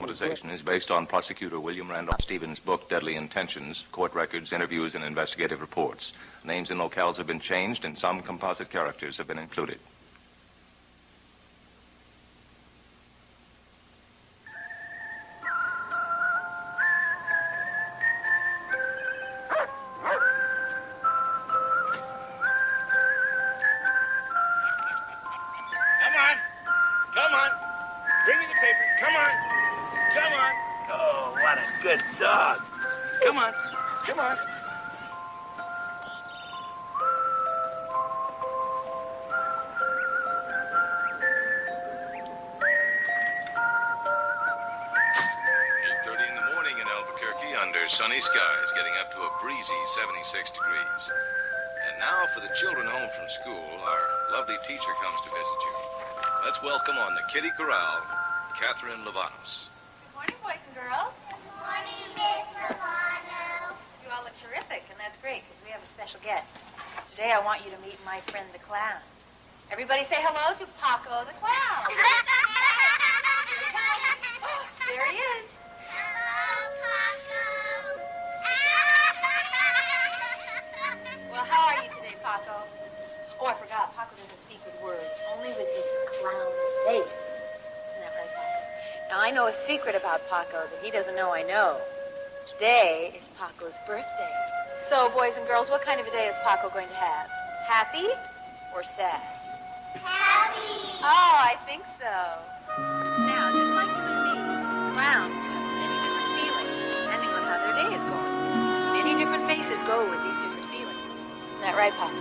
novelization is based on prosecutor William Randolph Stevens' book, Deadly Intentions, court records, interviews, and investigative reports. Names and locales have been changed, and some composite characters have been included. Sunny skies getting up to a breezy 76 degrees. And now for the children home from school, our lovely teacher comes to visit you. Let's welcome on the Kitty Corral, Catherine Lavanos. Good morning, boys and girls. Good morning, Miss Lavanos. You all look terrific, and that's great, because we have a special guest. Today I want you to meet my friend the clown. Everybody say hello to Paco the clown. Oh, there he is. Well, how are you today, Paco? Oh, I forgot. Paco doesn't speak with words, only with his clown face. Isn't that right, Paco? Now, I know a secret about Paco that he doesn't know I know. Today is Paco's birthday. So, boys and girls, what kind of a day is Paco going to have? Happy or sad? Happy. Oh, I think so. Now, just like you and me, clowns have many different feelings, depending on how their day is going. Many different faces go with these different feelings. Isn't that right, Paco?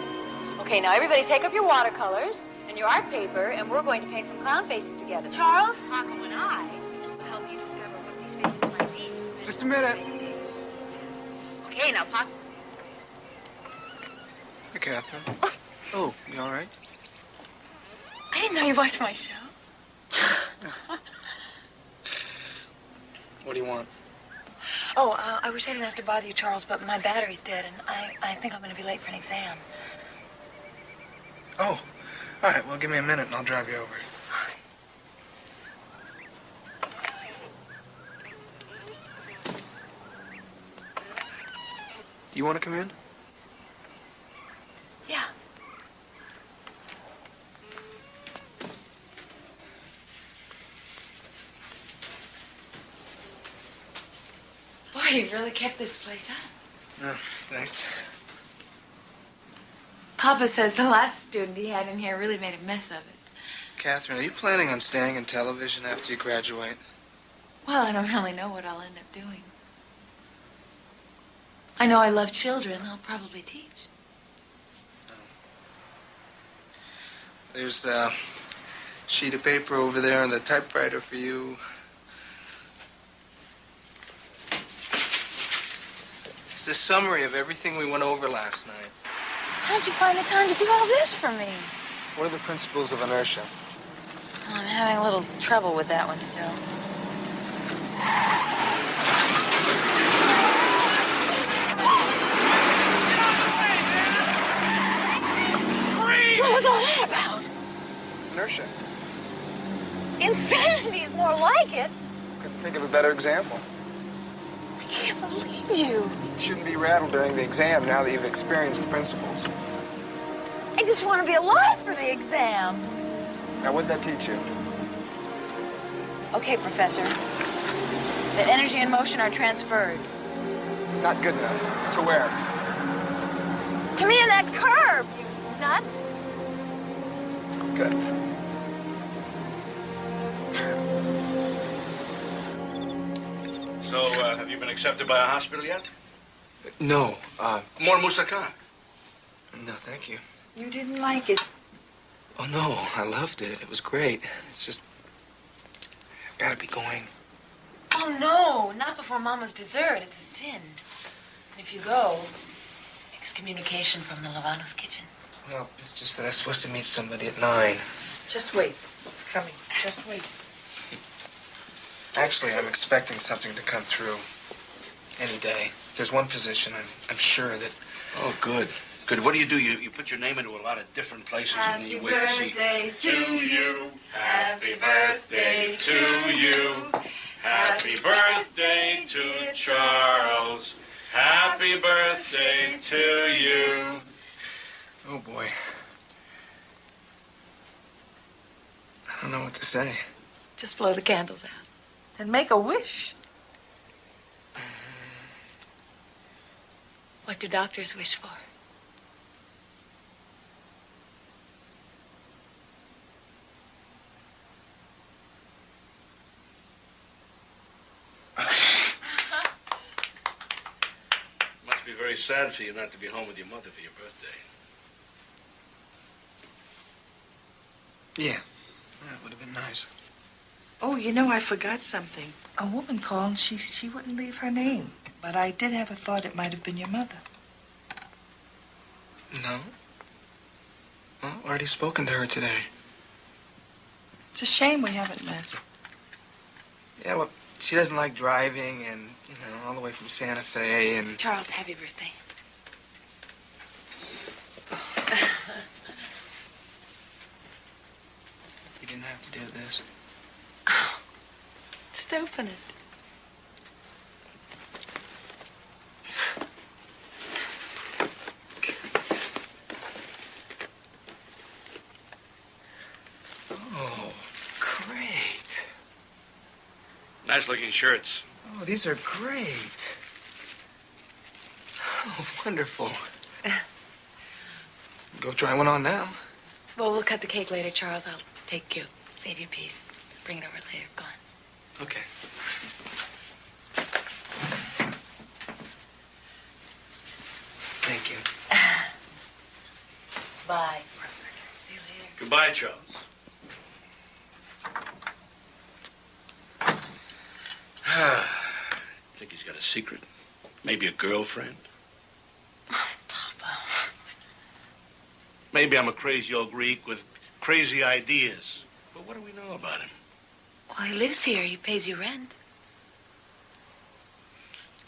Okay, now everybody take up your watercolors and your art paper, and we're going to paint some clown faces together. Charles, Paco, and I will help you discover what these faces might be. Just a minute. Okay, now, Paco. Hey, Catherine. Oh, you all right? I didn't know you watched my show. What do you want? Oh, I wish I didn't have to bother you, Charles, but my battery's dead, and I think I'm going to be late for an exam. Oh, all right. Well, give me a minute, and I'll drive you over. Do you want to come in? Yeah. Boy, you really kept this place up. No, thanks. Papa says the last student he had in here really made a mess of it. Catherine, are you planning on staying in television after you graduate? Well, I don't really know what I'll end up doing. I know I love children. I'll probably teach. There's a sheet of paper over there on the typewriter for you. It's the summary of everything we went over last night. How did you find the time to do all this for me? What are the principles of inertia? Oh, I'm having a little trouble with that one still. What was all that about? Inertia. Insanity is more like it. Couldn't think of a better example. I can't believe you. You shouldn't be rattled during the exam now that you've experienced the principles. I just want to be alive for the exam. Now, what'd that teach you? Okay, Professor. That energy and motion are transferred. Not good enough. To where? To me in that curve, you nut. Good. So, have you been accepted by a hospital yet? No. More moussaka. No, thank you. You didn't like it. Oh, no. I loved it. It was great. It's just... I've got to be going. Oh, no. Not before Mama's dessert. It's a sin. And if you go, excommunication from the Lavanos kitchen. No, it's just that I'm supposed to meet somebody at 9. Just wait. It's coming. Just wait. Actually, I'm expecting something to come through any day. There's one physician I'm sure that... Oh, good. Good. What do? You put your name into a lot of different places and then you wait to see. Happy birthday to you. Happy birthday to you. Happy Happy birthday to Charles. Happy birthday to you. Oh, boy. I don't know what to say. Just blow the candles out and make a wish. What do doctors wish for? Must be very sad for you not to be home with your mother for your birthday. Yeah. That would have been nice. Oh, you know, I forgot something. A woman called and she wouldn't leave her name. But I did have a thought it might have been your mother. No? Well, I've already spoken to her today. It's a shame we haven't met. Yeah, well, she doesn't like driving and, you know, all the way from Santa Fe and... Charles, happy birthday. You didn't have to do this. Oh, just open it. Oh, great. Nice looking shirts. Oh, these are great. Oh, wonderful. Go try one on now. Well, we'll cut the cake later, Charles. I'll take you. Save you a piece. Bring it over later. Go on. Okay. Thank you. Bye. See you later. Goodbye, Charles. Think he's got a secret? Maybe a girlfriend? Papa. Maybe I'm a crazy old Greek with crazy ideas. But what do we know about him? Well, he lives here. He pays you rent.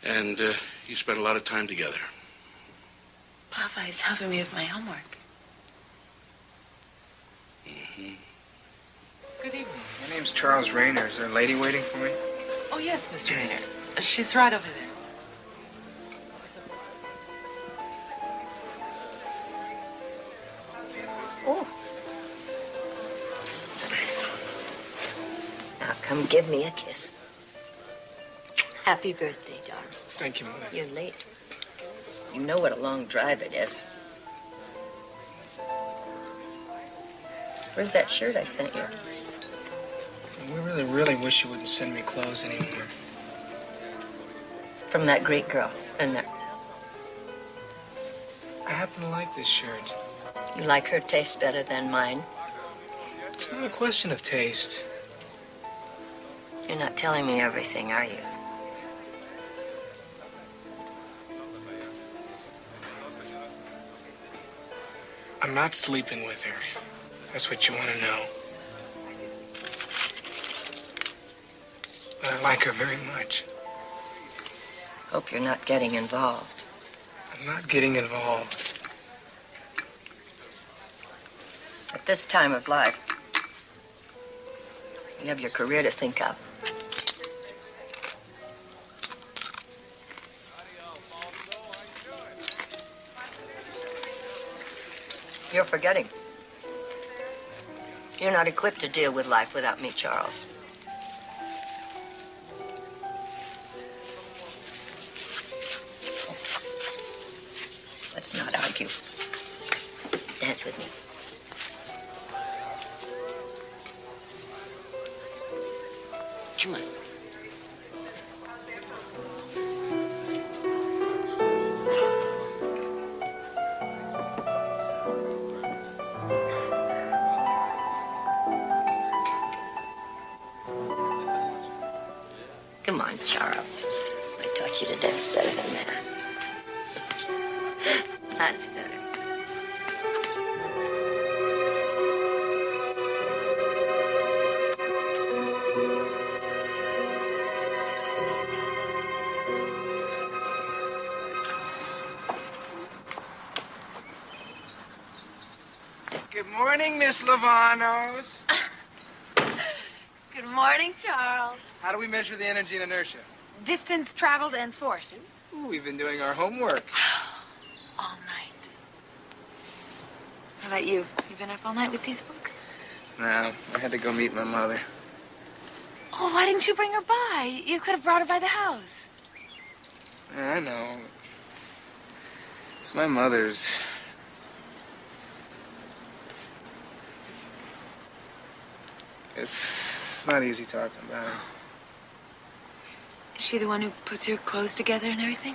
And you spent a lot of time together. Papa, he's helping me with my homework. Mm-hmm. Good evening. My name's Charles Rayner. Is there a lady waiting for me? Oh, yes, Mr. Rayner. She's right over there. Oh. Now, come give me a kiss. Happy birthday, darling. Thank you, Mother. You're late. You know what a long drive it is. Where's that shirt I sent you? We really wish you wouldn't send me clothes anymore. From that Greek girl, isn't it? I happen to like this shirt. You like her taste better than mine? It's not a question of taste. You're not telling me everything, are you? I'm not sleeping with her. That's what you want to know. But I like her very much. Hope you're not getting involved. I'm not getting involved. At this time of life, you have your career to think of. You're forgetting. You're not equipped to deal with life without me, Charles. Let's not argue. Dance with me. Come on. Come on, Charles. I taught you to dance better than that. That's better. Good morning, Miss Lavanos. Good morning, Charles. How do we measure the energy and inertia? Distance traveled and force. Ooh, we've been doing our homework. All night. How about you? You been up all night with these books? No, I had to go meet my mother. Oh, why didn't you bring her by? You could have brought her by the house. Yeah, I know. It's my mother's. It's not easy talking about her. Is she the one who puts your clothes together and everything?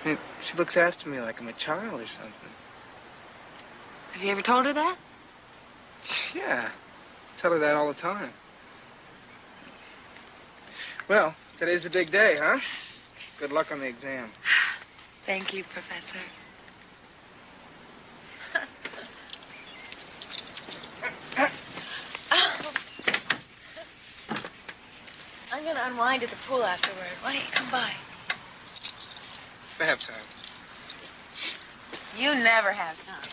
I mean, she looks after me like I'm a child or something. Have you ever told her that? Yeah, I tell her that all the time. Well, today's the big day, huh? Good luck on the exam. Thank you, Professor. I'm going to unwind at the pool afterward. Why don't you come by? I have time. You never have time.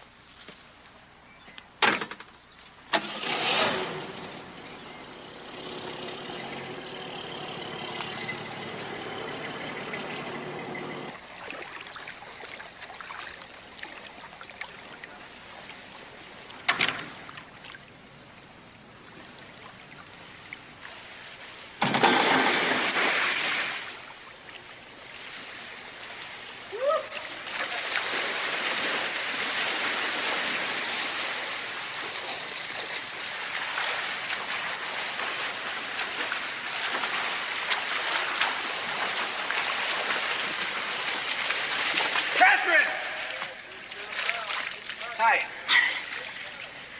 Hi.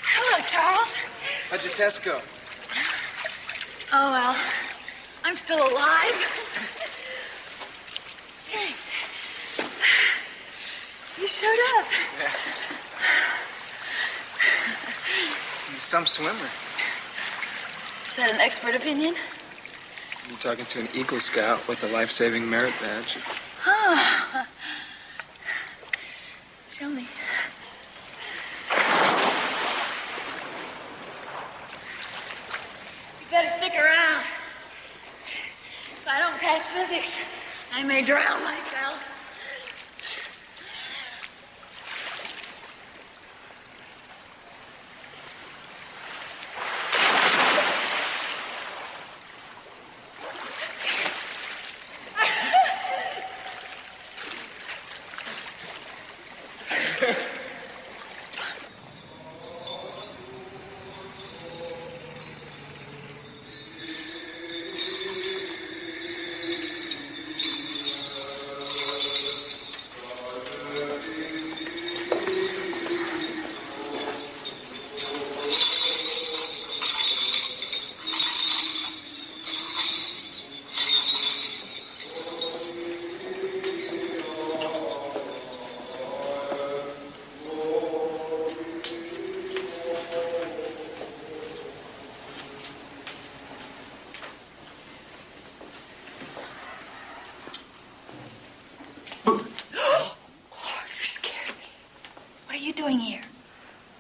Hello, Charles. How'd your test go? Oh, well, I'm still alive. Thanks. You showed up. Yeah. You're some swimmer. Is that an expert opinion? You're talking to an Eagle Scout with a life-saving merit badge. Oh. Show me. You better stick around. If I don't pass physics, I may drown myself. Doing here?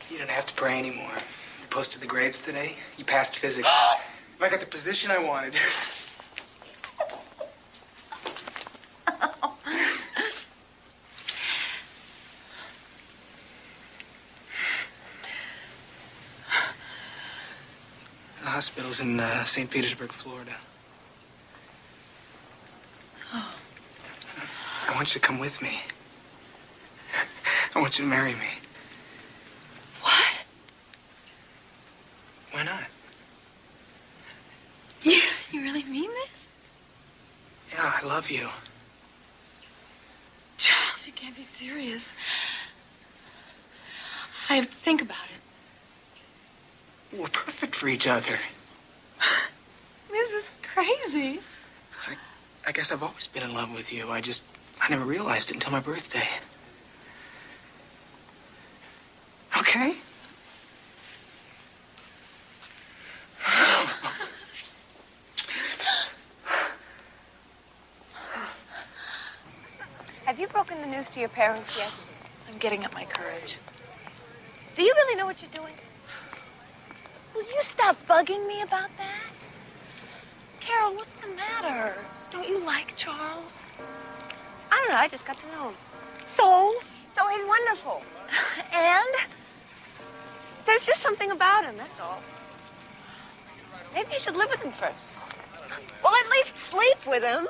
You don't have to pray anymore. You posted the grades today. You passed physics. I got the position I wanted. The hospital's in St. Petersburg, Florida. Oh. I want you to come with me. I want you to marry me. What? Why not? You really mean this? Yeah, I love you. Charles, you can't be serious. I have to think about it. We're perfect for each other. This is crazy. I guess I've always been in love with you. I never realized it until my birthday. Okay? Have you broken the news to your parents yet? I'm getting up my courage. Do you really know what you're doing? Will you stop bugging me about that? Carol, what's the matter? Don't you like Charles? I don't know. I just got to know him. So he's wonderful. And there's just something about him, that's all. Maybe you should live with him first. Well, at least sleep with him.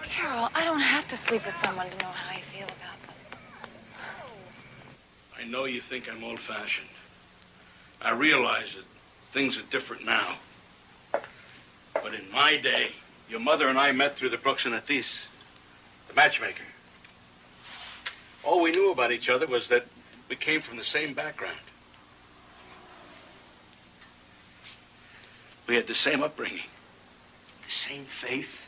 Carol, I don't have to sleep with someone to know how I feel about them. I know you think I'm old-fashioned. I realize that things are different now. But in my day, your mother and I met through the Brooks and Athis, the matchmaker. All we knew about each other was that we came from the same background. We had the same upbringing, the same faith.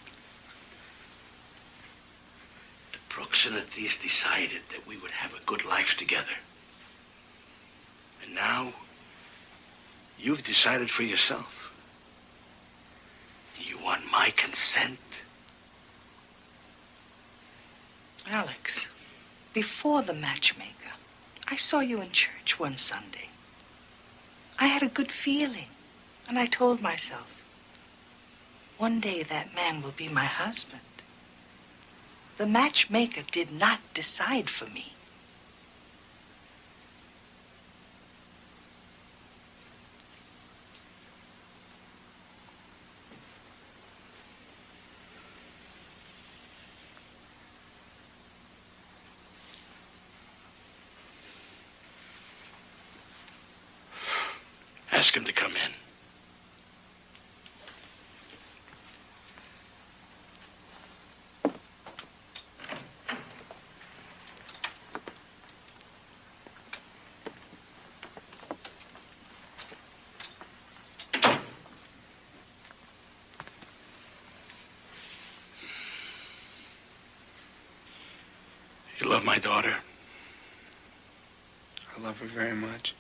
The Brooks and Athis decided that we would have a good life together. And now, you've decided for yourself. You want my consent? Alex, before the matchmaker, I saw you in church one Sunday. I had a good feeling, and I told myself, one day that man will be my husband. The matchmaker did not decide for me. Ask him to come in. You love my daughter? I love her very much.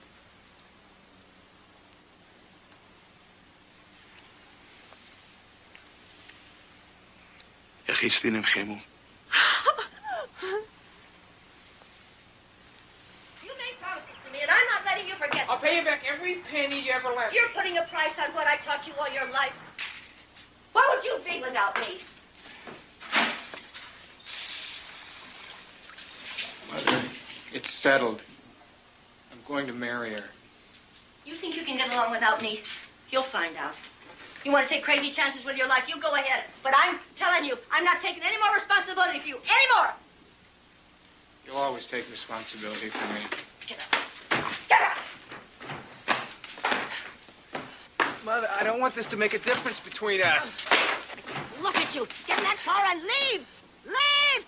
Gisteren in Gemmel. You made promises to me, and I'm not letting you forget. I'll pay you back every penny you ever lent. You're putting a price on what I taught you all your life. What would you be without me? Mother, it's settled. I'm going to marry her. You think you can get along without me? You'll find out. You want to take crazy chances with your life, you go ahead. But I'm telling you, I'm not taking any more responsibility for you. Any more! You'll always take responsibility for me. Get up. Get up! Mother, I don't want this to make a difference between us. Look at you. Get in that car and leave! Leave!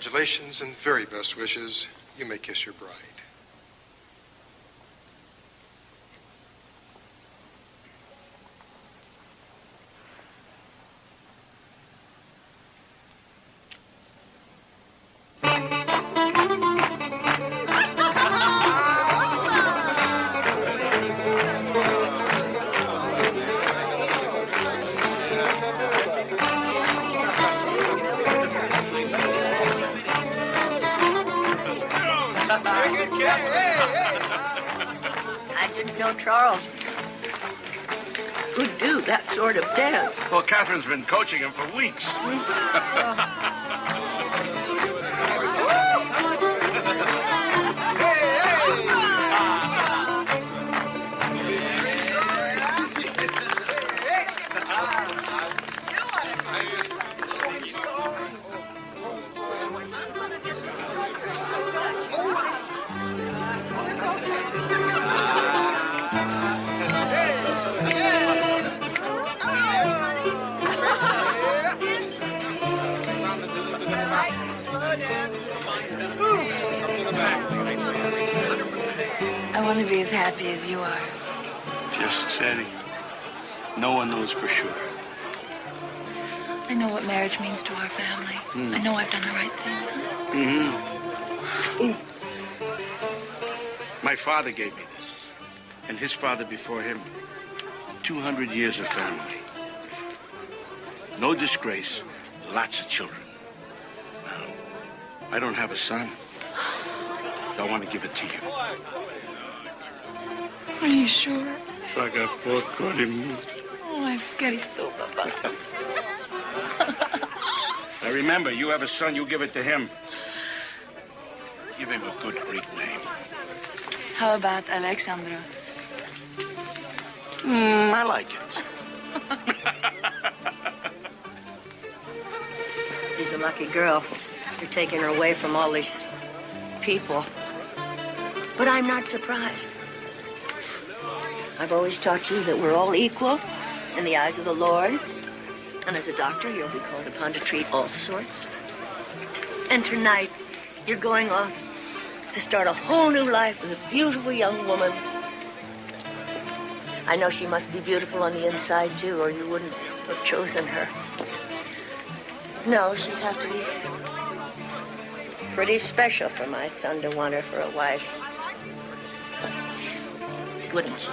Congratulations and very best wishes. You may kiss your bride. I didn't know Charles could do that sort of dance. Well, Catherine's been coaching him for weeks. I want to be as happy as you are. Just Sadie. No one knows for sure. I know what marriage means to our family. I know I've done the right thing. My father gave me this, and his father before him. 200 years of family. No disgrace, lots of children. Now, I don't have a son. I want to give it to you. Are you sure? Saca poco de mí. Oh, I forget he's still Papa. Now remember, you have a son, you give it to him. Give him a good Greek name. How about Alexandros? I like it. She's a lucky girl. You're taking her away from all these people. But I'm not surprised. I've always taught you that we're all equal in the eyes of the Lord. And as a doctor, you'll be called upon to treat all sorts. And tonight, you're going off to start a whole new life with a beautiful young woman. I know she must be beautiful on the inside, too, or you wouldn't have chosen her. No, she'd have to be pretty special for my son to want her for a wife. Wouldn't she?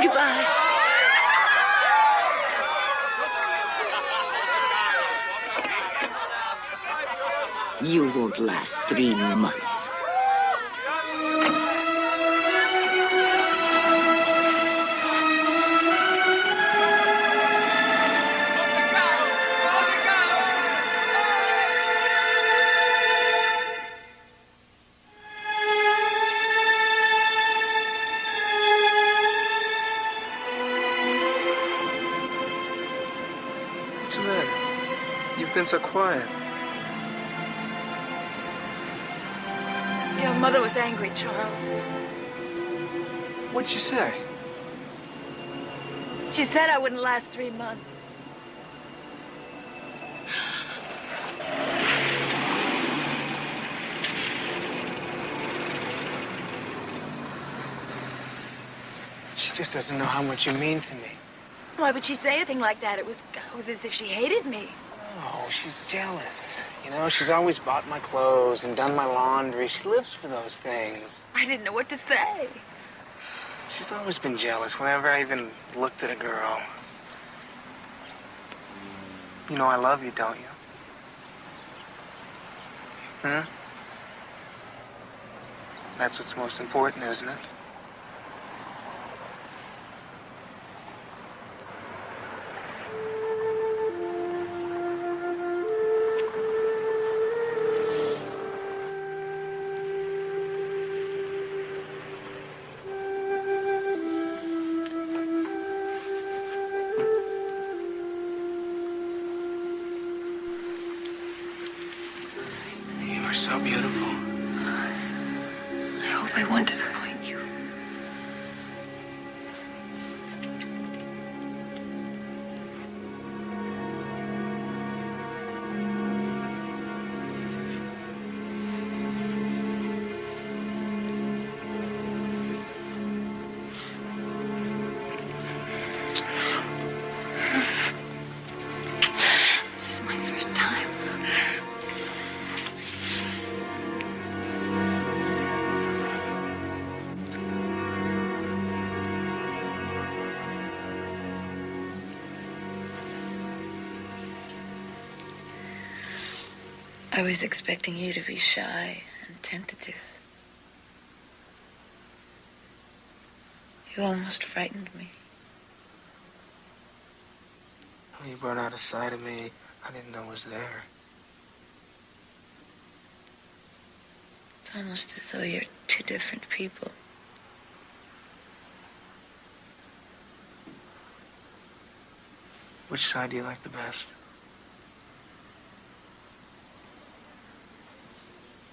Goodbye. You won't last 3 months. What's the matter? You've been so quiet. Your mother was angry, Charles. What'd she say? She said I wouldn't last 3 months. She just doesn't know how much you mean to me. Why would she say anything like that? It was as if she hated me. Oh, she's jealous. You know, she's always bought my clothes and done my laundry. She lives for those things. I didn't know what to say. She's always been jealous whenever I even looked at a girl. You know I love you, don't you? That's what's most important, isn't it? so beautiful. I hope I won't disappoint you. This is my first time. I was expecting you to be shy and tentative. You almost frightened me. You brought out a side of me I didn't know was there. It's almost as though you're two different people. Which side do you like the best?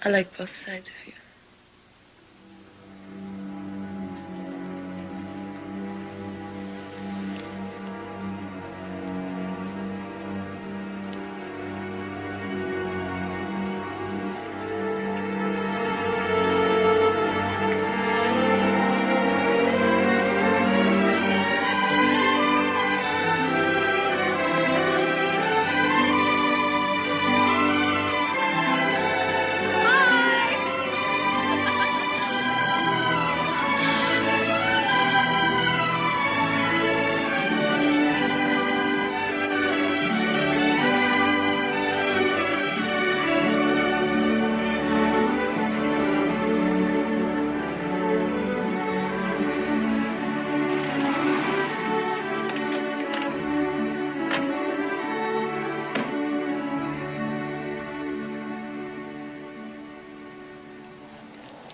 I like both sides of you.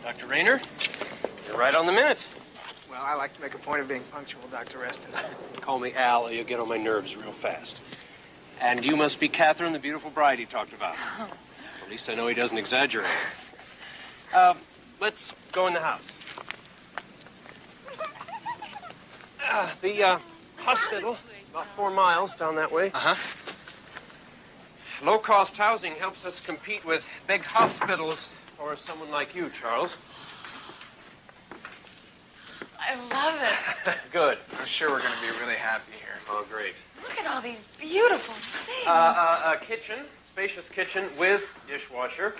Dr. Rayner, you're right on the minute. Well, I like to make a point of being punctual, Dr. Reston. Call me Al, or you'll get on my nerves real fast. And you must be Catherine, the beautiful bride he talked about. Oh. At least I know he doesn't exaggerate. Let's go in the house. The hospital, about 4 miles down that way. Uh-huh. Low-cost housing helps us compete with big hospitals for someone like you, Charles. I love it. Good. I'm sure we're going to be really happy here. Oh, great. Look at all these beautiful things. Kitchen, spacious kitchen with dishwasher.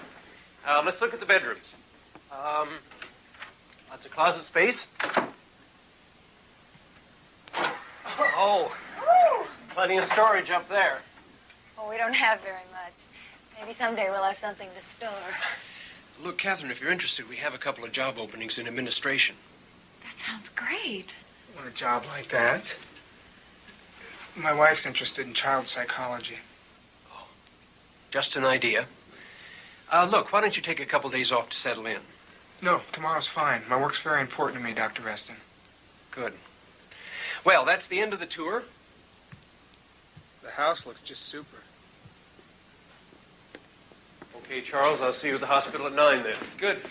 Let's look at the bedrooms. Lots of closet space. Oh, plenty of storage up there. Well, we don't have very much. Maybe someday we'll have something to store. Look, Catherine, if you're interested, we have a couple of job openings in administration. That sounds great. Want a job like that? My wife's interested in child psychology. Oh, just an idea. Look, why don't you take a couple days off to settle in? No, tomorrow's fine. My work's very important to me, Dr. Reston. Good. Well, that's the end of the tour. The house looks just super. Okay, Charles, I'll see you at the hospital at 9 then. Good.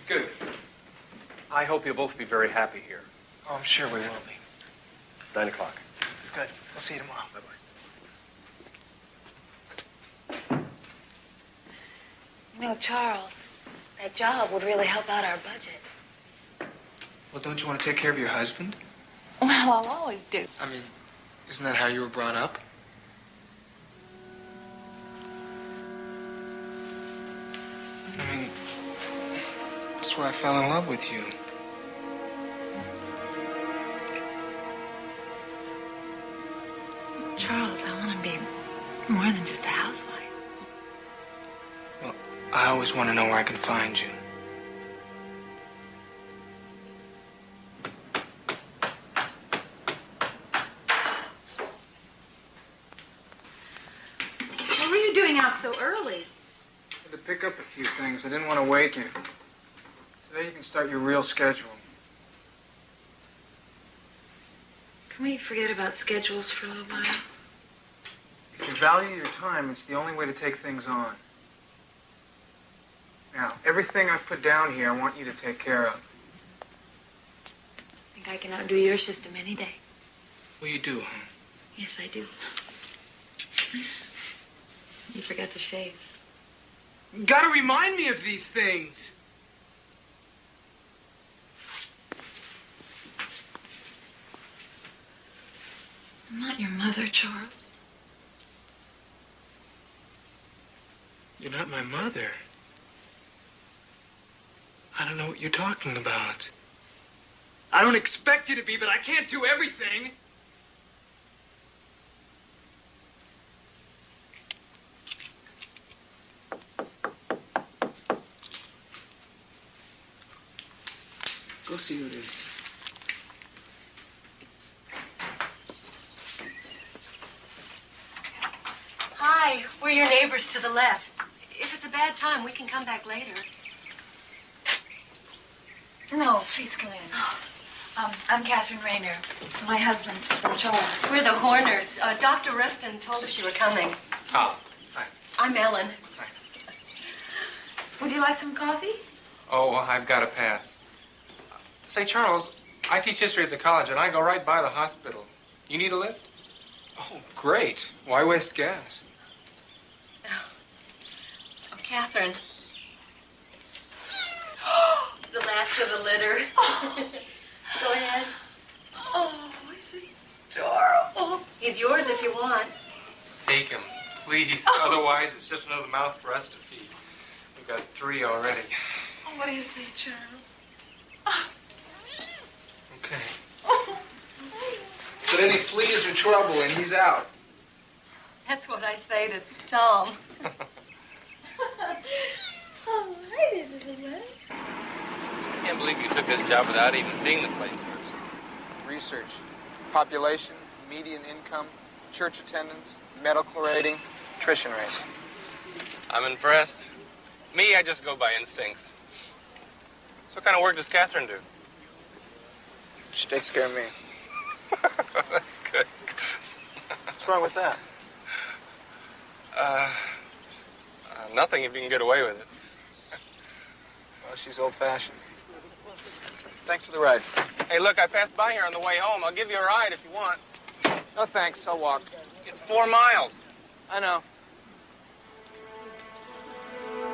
Good. I hope you'll both be very happy here. Oh, I'm sure we will be. 9 o'clock. Good. I'll see you tomorrow. Bye-bye. You know, Charles, that job would really help out our budget. Well, don't you want to take care of your husband? Well, I'll always do. I mean, isn't that how you were brought up? I mean, that's why I fell in love with you. Charles, I want to be more than just a housewife. Well, I always want to know where I can find you. What were you doing out so early? I had to pick up a few things. I didn't want to wake you. Today you can start your real schedule. Can we forget about schedules for a little while? If you value your time, it's the only way to take things on. Now, everything I've put down here, I want you to take care of. I think I can outdo your system any day. Well, you do, huh? Yes, I do. You forgot to shave. You gotta remind me of these things. I'm not your mother, Charles. You're not my mother. I don't know what you're talking about. I don't expect you to be, but I can't do everything. Go see who it is. Hi, we're your neighbors to the left. If it's a bad time, we can come back later. No, please come in. I'm Catherine Rayner. My husband, Charles. We're the Horners. Dr. Rustin told us you were coming. Tom. Hi. I'm Ellen. Hi. Would you like some coffee? Oh, well, I've got to pass. Say, Charles, I teach history at the college, and I go right by the hospital. You need a lift? Oh, great. Why waste gas? Oh, Catherine. The last of the litter. Go ahead. Oh, is he adorable? He's yours if you want. Take him, please. Otherwise, it's just another mouth for us to feed. We've got 3 already. Oh, what do you say, Charles? Okay. But any fleas or trouble, and he's out. That's what I say to Tom. Oh, hi, Elizabeth. I can't believe you took this job without even seeing the place first. Research. Population, median income, church attendance, medical rating, attrition rate. I'm impressed. Me, I just go by instincts. So what kind of work does Catherine do? She takes care of me. That's good. What's wrong with that? Nothing if you can get away with it. Well, she's old-fashioned. Thanks for the ride. Hey, look, I passed by here on the way home. I'll give you a ride if you want. No, thanks. I'll walk. It's 4 miles. I know.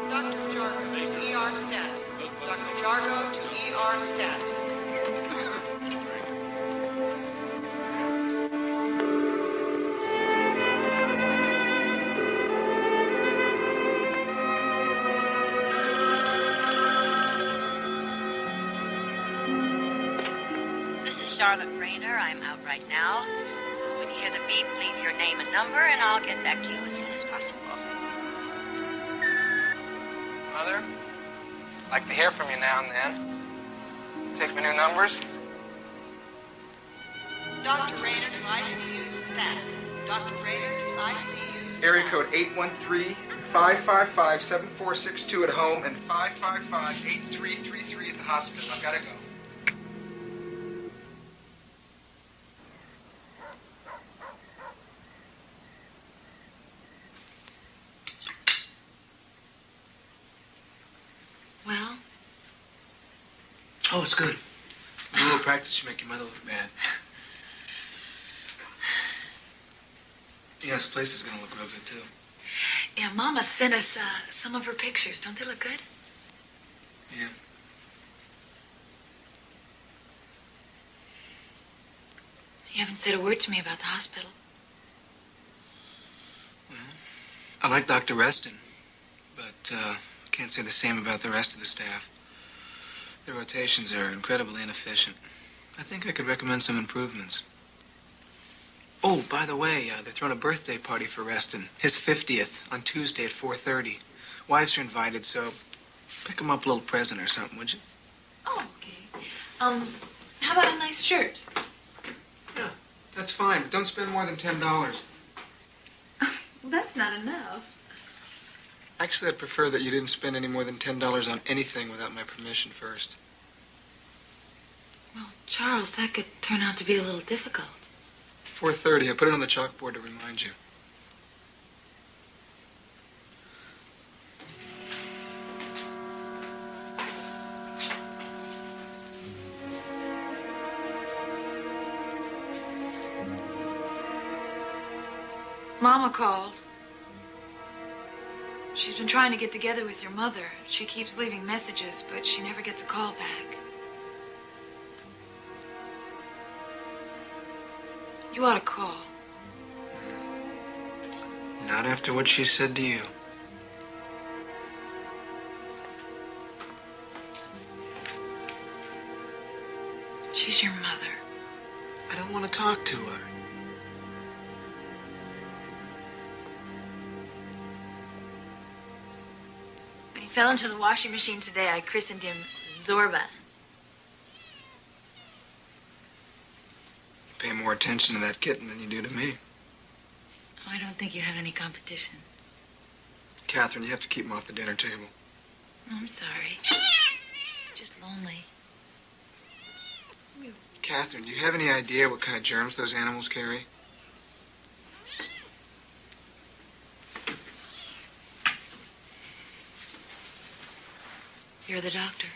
Dr. Jargo to ER stat. Dr. Jargo to ER stat. This is Charlotte Rayner. I'm out right now. When you hear the beep, leave your name and number, and I'll get back to you as soon as possible. Mother, I'd like to hear from you now and then. Take my new numbers. Dr. Rayner to ICU stat. Dr. Rayner to ICU stat. Area code 813-555-7462 at home and 555-8333 at the hospital. I've got to go. Well? Oh, it's good. A little practice should make your mother look bad. Yeah, this place is going to look real good, too. Yeah, Mama sent us some of her pictures. Don't they look good? Yeah. You haven't said a word to me about the hospital. Well, I like Dr. Reston, but can't say the same about the rest of the staff. The rotations are incredibly inefficient. I think I could recommend some improvements. Oh, by the way, they're throwing a birthday party for Reston. His 50th on Tuesday at 4:30. Wives are invited, so pick him up a little present or something, would you? Oh, okay. How about a nice shirt? Yeah, that's fine, but don't spend more than $10. Well, that's not enough. Actually, I'd prefer that you didn't spend any more than $10 on anything without my permission first. Well, Charles, that could turn out to be a little difficult. 4:30. I put it on the chalkboard to remind you. Mama called. She's been trying to get together with your mother. She keeps leaving messages, but she never gets a call back. You ought to call. Not after what she said to you. She's your mother. I don't want to talk to her. When he fell into the washing machine today, I christened him Zorba. Pay more attention to that kitten than you do to me. Oh, I don't think you have any competition. Catherine, you have to keep him off the dinner table. Oh, I'm sorry. He's just lonely. Catherine, do you have any idea what kind of germs those animals carry? You're the doctor.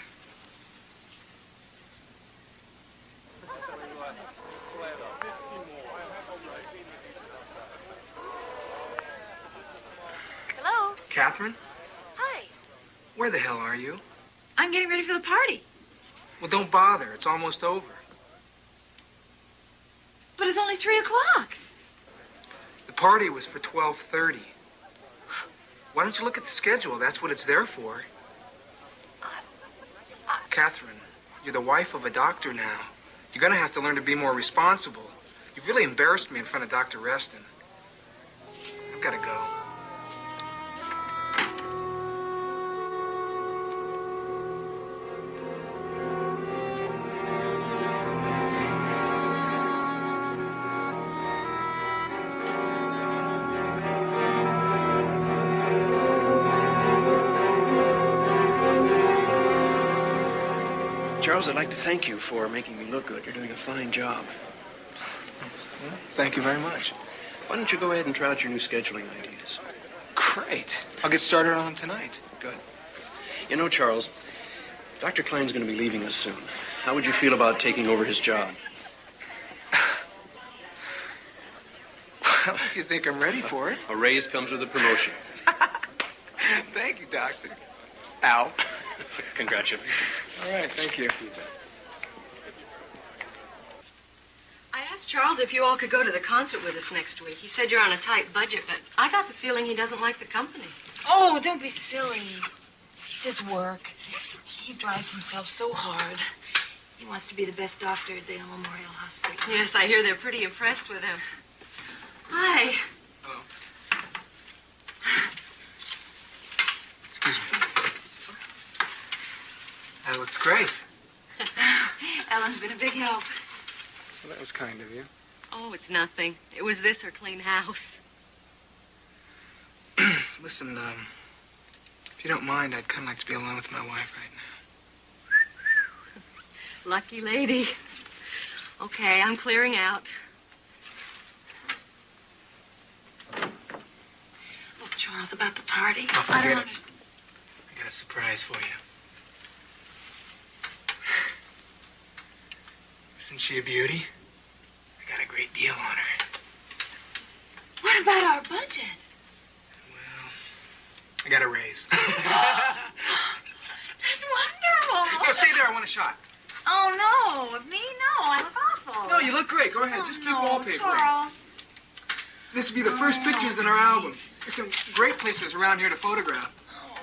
Hello? Catherine? Hi. Where the hell are you? I'm getting ready for the party. Well, don't bother. It's almost over. But it's only 3 o'clock. The party was for 12:30. Why don't you look at the schedule? That's what it's there for. Catherine, you're the wife of a doctor now. You're going to have to learn to be more responsible. You've really embarrassed me in front of Dr. Reston. I've got to go. Charles, I'd like to thank you for making me look good. You're doing a fine job. Well, thank you very much. Why don't you go ahead and try out your new scheduling ideas? Great. I'll get started on them tonight. Good. You know, Charles, Dr. Klein's going to be leaving us soon. How would you feel about taking over his job? Well, if you think I'm ready for it. A raise comes with a promotion. Thank you, Doctor. Al. Congratulations. All right, thank you. I asked Charles if you all could go to the concert with us next week. He said you're on a tight budget, but I got the feeling he doesn't like the company. Oh, don't be silly. It's his work. He drives himself so hard. He wants to be the best doctor at Dale Memorial Hospital. Yes, I hear they're pretty impressed with him. Hi. Oh. Excuse me. That looks great. Ellen's been a big help. Well, that was kind of you. Oh, it's nothing. It was this or clean house. Listen, if you don't mind, I'd kind of like to be alone with my wife right now. Lucky lady. Okay, I'm clearing out. Oh, Charles, about the party. Oh, I forget don't it. understand. I got a surprise for you. Isn't she a beauty? I got a great deal on her. What about our budget? Well, I got a raise. That's wonderful. No, stay there. I want a shot. Oh, no. Of me? No, I look awful. No, you look great. Go ahead. Oh, Just keep no, wallpapering. Charles. This will be the first pictures in our album. There's some great places around here to photograph. Oh.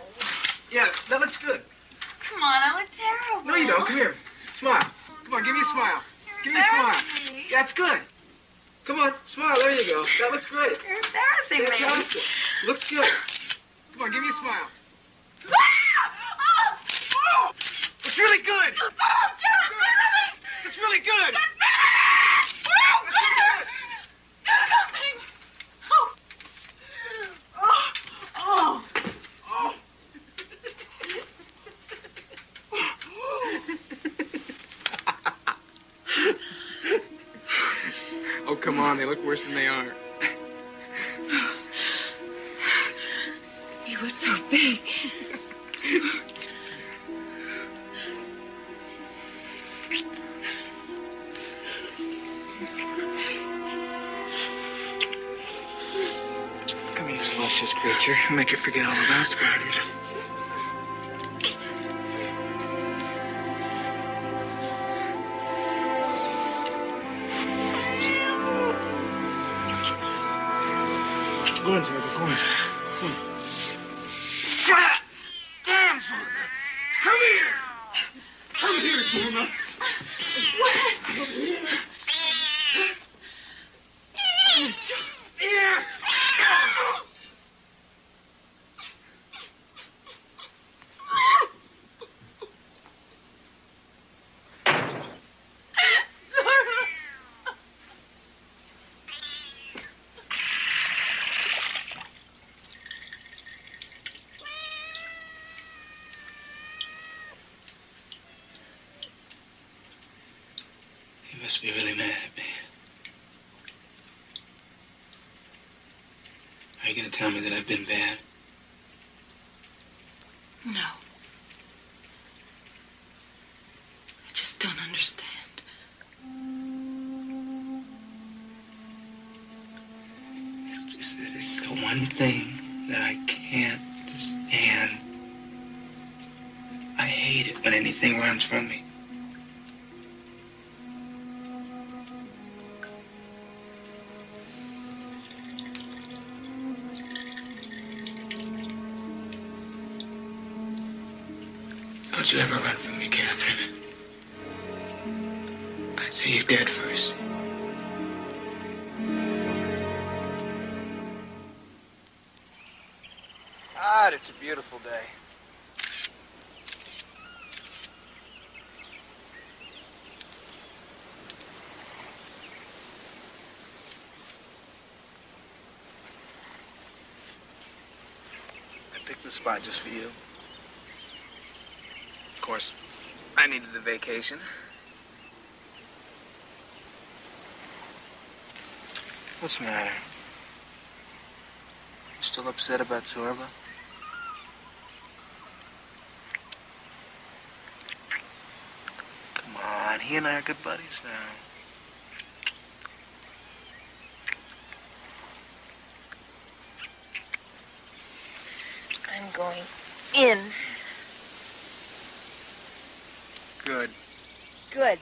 Yeah, that looks good. Come on, I look terrible. No, you don't. Come here. Smile. Come on, give me a smile. Give me a smile. Me. That's good. Come on, smile. There you go. That looks great. You're embarrassing me. Fantastic. Looks good. Come on, give me a smile. Oh! It's really good. Oh, Charles, It's really good. do something! Do something! Oh! Oh! Oh! Oh, come on. They look worse than they are. You were so big. precious creature. Make you forget all about spiders. Go on, Sergeant. Go on. Come on. Damn, Zorba! Come here! Come here, Zorba! Come here! Here! You must be really mad at me. Are you going to tell me that I've been bad? No. I just don't understand. It's just that it's the one thing that I can't stand. I hate it when anything runs from me. Don't you ever run from me, Catherine. I'd see you dead first. God, it's a beautiful day. I picked the spot just for you. Of course, I needed the vacation. What's the matter? You still upset about Zorba? Come on, he and I are good buddies now. I'm going in. Good. Good.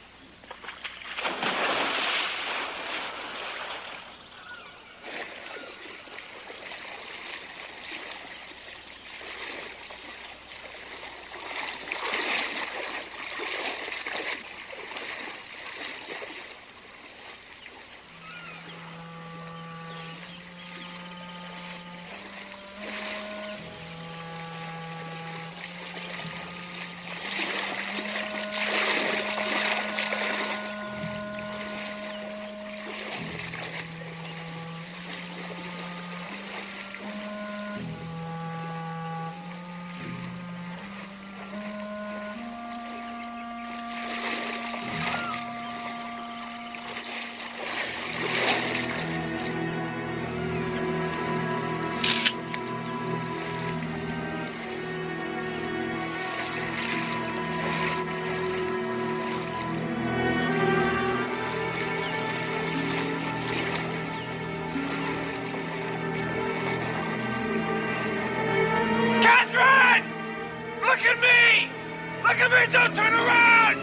Look at me! Don't turn around!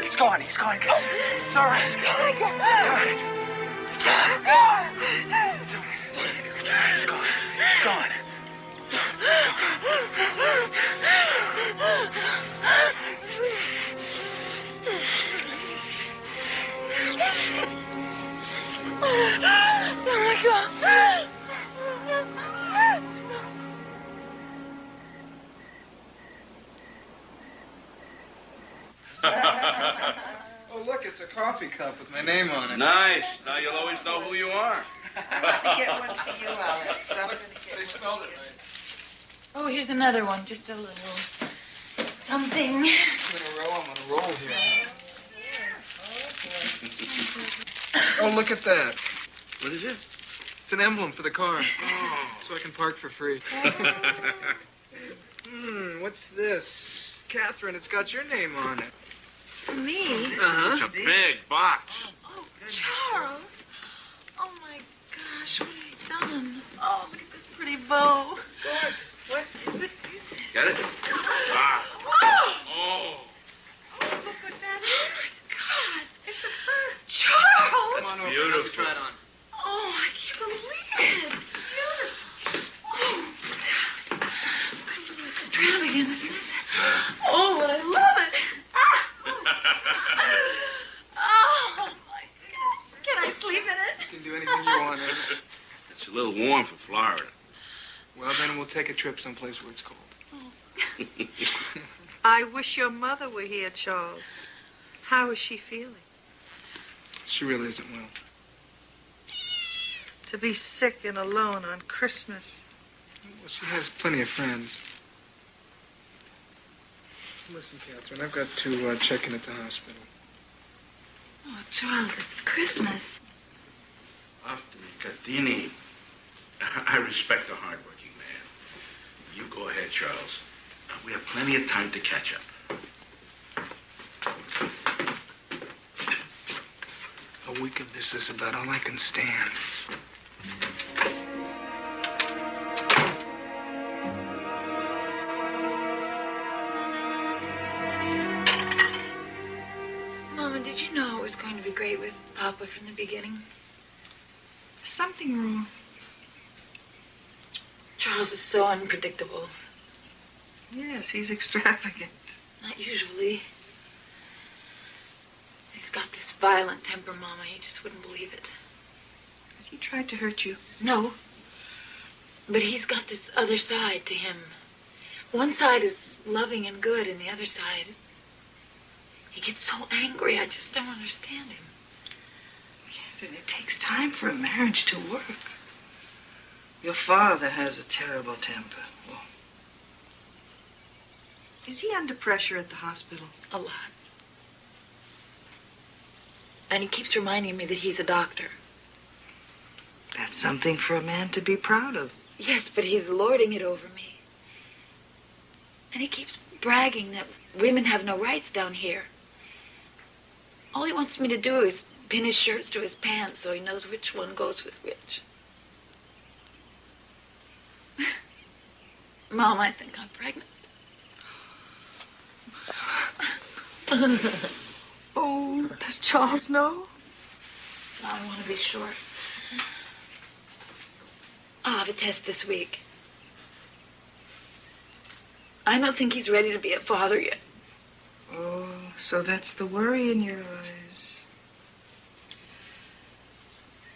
He's gone. It's all right. It's all right. It's gone. It's gone. Don't let go. Oh, look, it's a coffee cup with my name on it. Nice. Now you'll always know who you are. I'm going to get one for you, Alex. I'm going to get They smelled it right. Oh, here's another one. Just a little something. I'm on a roll here. Oh, look at that. What is it? It's an emblem for the car. So I can park for free. What's this? Catherine, it's got your name on it. Me? It's a big box. Oh, Charles. Oh, my gosh, what have you done? Oh, look at this pretty bow. Gorgeous. What's it? Get it? Ah. Oh, look what that is. God, it's a bird. Charles! Come on over. Beautiful. Let me try it on. Oh, I can't believe it. Beautiful. Oh, God. It's a little extravagant, isn't it? Oh, but I love it. Oh, my goodness. Can I sleep in it? You can do anything you want. It's a little warm for Florida. Well, then we'll take a trip someplace where it's cold. I wish your mother were here, Charles. How is she feeling? She really isn't well. To be sick and alone on Christmas. Well, she has plenty of friends. Listen, Catherine, I've got to check in at the hospital. Oh, Charles, it's Christmas. After Catini, I respect a hardworking man. You go ahead, Charles. We have plenty of time to catch up. A week of this is about all I can stand. Mama, did you know it was going to be great with Papa from the beginning? Something wrong. Charles is so unpredictable. Yes, he's extravagant. Not usually. He's got this violent temper, Mama. You just wouldn't believe it. Has he tried to hurt you? No. But he's got this other side to him. One side is loving and good, and the other side, he gets so angry. I just don't understand him. Catherine, it takes time for a marriage to work. Your father has a terrible temper. Well, is he under pressure at the hospital? A lot. And he keeps reminding me that he's a doctor. That's something for a man to be proud of. Yes, but he's lording it over me. And he keeps bragging that women have no rights down here. All he wants me to do is pin his shirts to his pants so he knows which one goes with which. Mom, I think I'm pregnant. Oh, does Charles know? I want to be sure. I'll have a test this week. I don't think he's ready to be a father yet. Oh, so that's the worry in your eyes.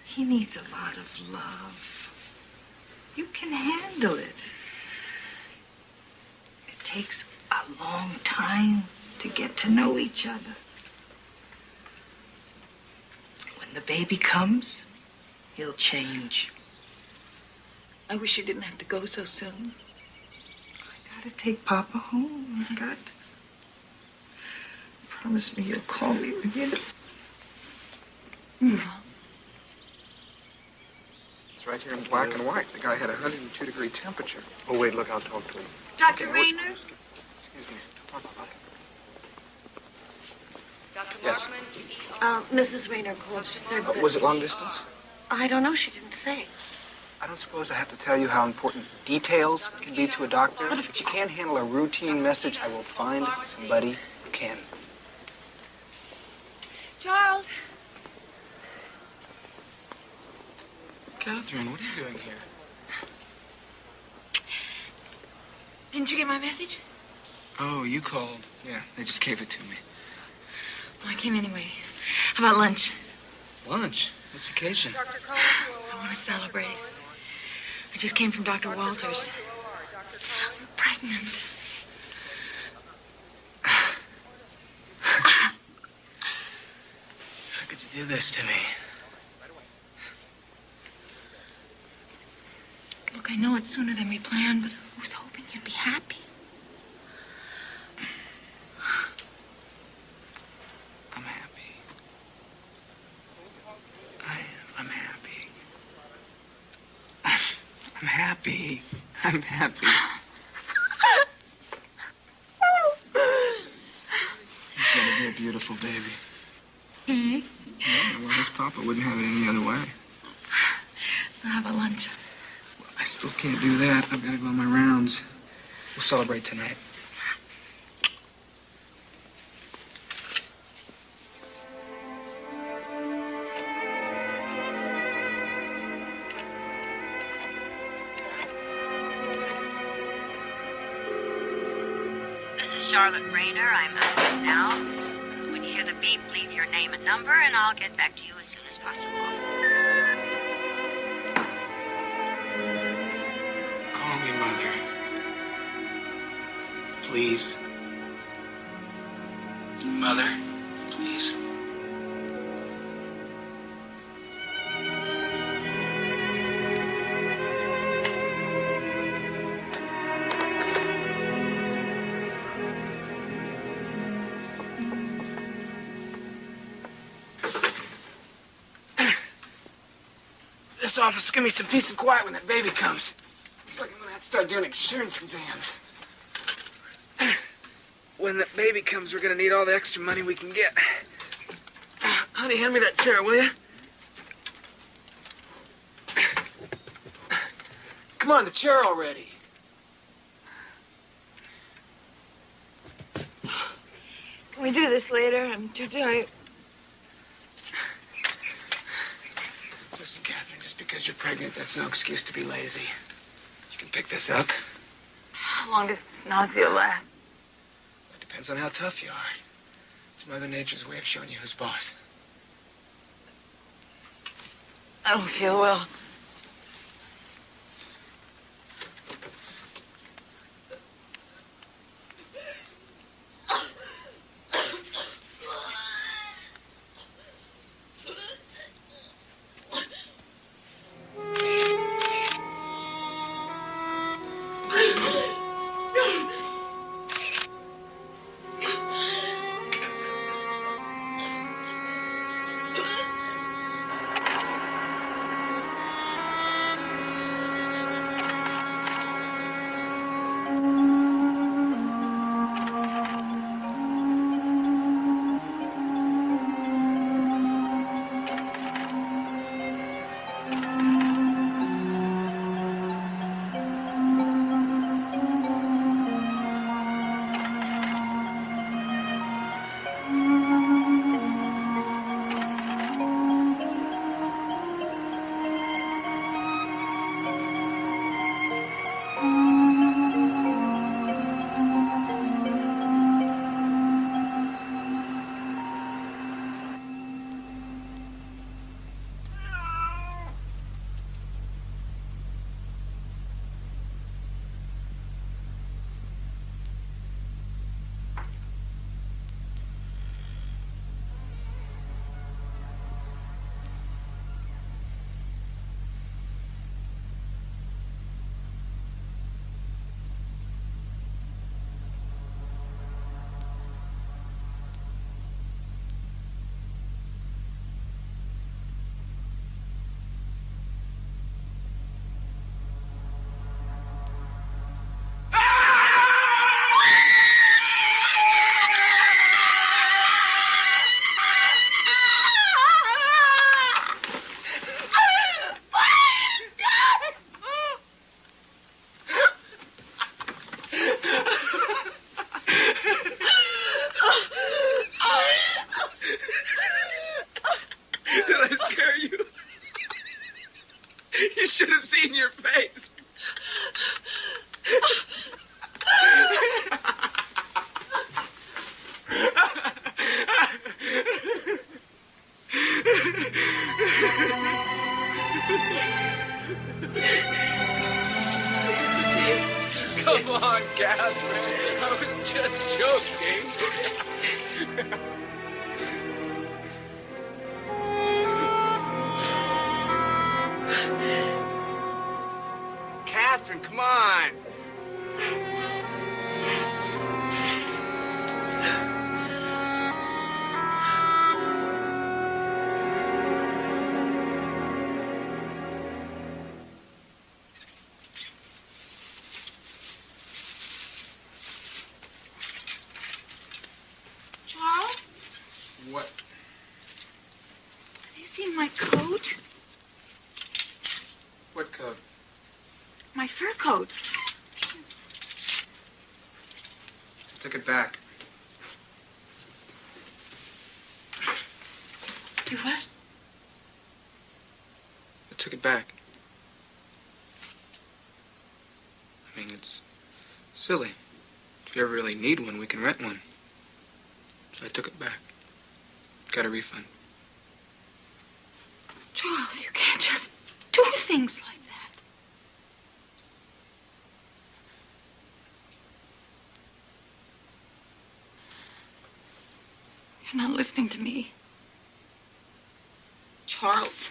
He needs a lot of love. You can handle it. It takes a long time to get to know each other. When the baby comes, he'll change. I wish you didn't have to go so soon. I gotta take Papa home. I got to. Promise me you'll call me when you know. It's right here in black and white. The guy had a 102-degree temperature. Oh, wait, look, I'll talk to him. Dr. Okay, Rayner? Excuse me. Talk about it. Dr. Yes. Mrs. Rayner called. She said that... Was it long distance? I don't know. She didn't say. I don't suppose I have to tell you how important details can be to a doctor. If you can't handle a routine message, I will find somebody who can. Charles. Catherine, what are you doing here? Didn't you get my message? Oh, you called. Yeah, they just gave it to me. Well, I came anyway. How about lunch? Lunch? What's the occasion? I want to celebrate. I just came from Dr. Walters. I'm pregnant. do this to me? Look, I know it's sooner than we planned, but I was hoping you'd be happy. I'm happy. I'm happy. I'm happy. I'm happy. He's gonna be a beautiful baby. Mm-hmm. Yeah, well, his papa wouldn't have it any other way. So how about lunch? I still can't do that. I've got to go on my rounds. We'll celebrate tonight. This is Charlotte Rayner. I'm out right now. When you hear the beep, leave your name and number, and I'll get back to you as soon as possible. Call me Mother. Please. Mother, please. This office, give me some peace and quiet when that baby comes. It's like I'm gonna have to start doing insurance exams. When that baby comes, we're gonna need all the extra money we can get. Honey, hand me that chair, will you? Come on, the chair already. Can we do this later? I'm too tired. Listen, Catherine, just because you're pregnant, that's no excuse to be lazy. You can pick this up. How long does this nausea last? It depends on how tough you are. It's Mother Nature's way of showing you who's boss. I don't feel well. You should have seen your face. Come on, Catherine. I was just joking. See my coat? What coat? My fur coat. I took it back. You what? I took it back. I mean, it's silly. If you ever really need one, we can rent one. So I took it back. Got a refund. Charles, you can't just do things like that. You're not listening to me. Charles.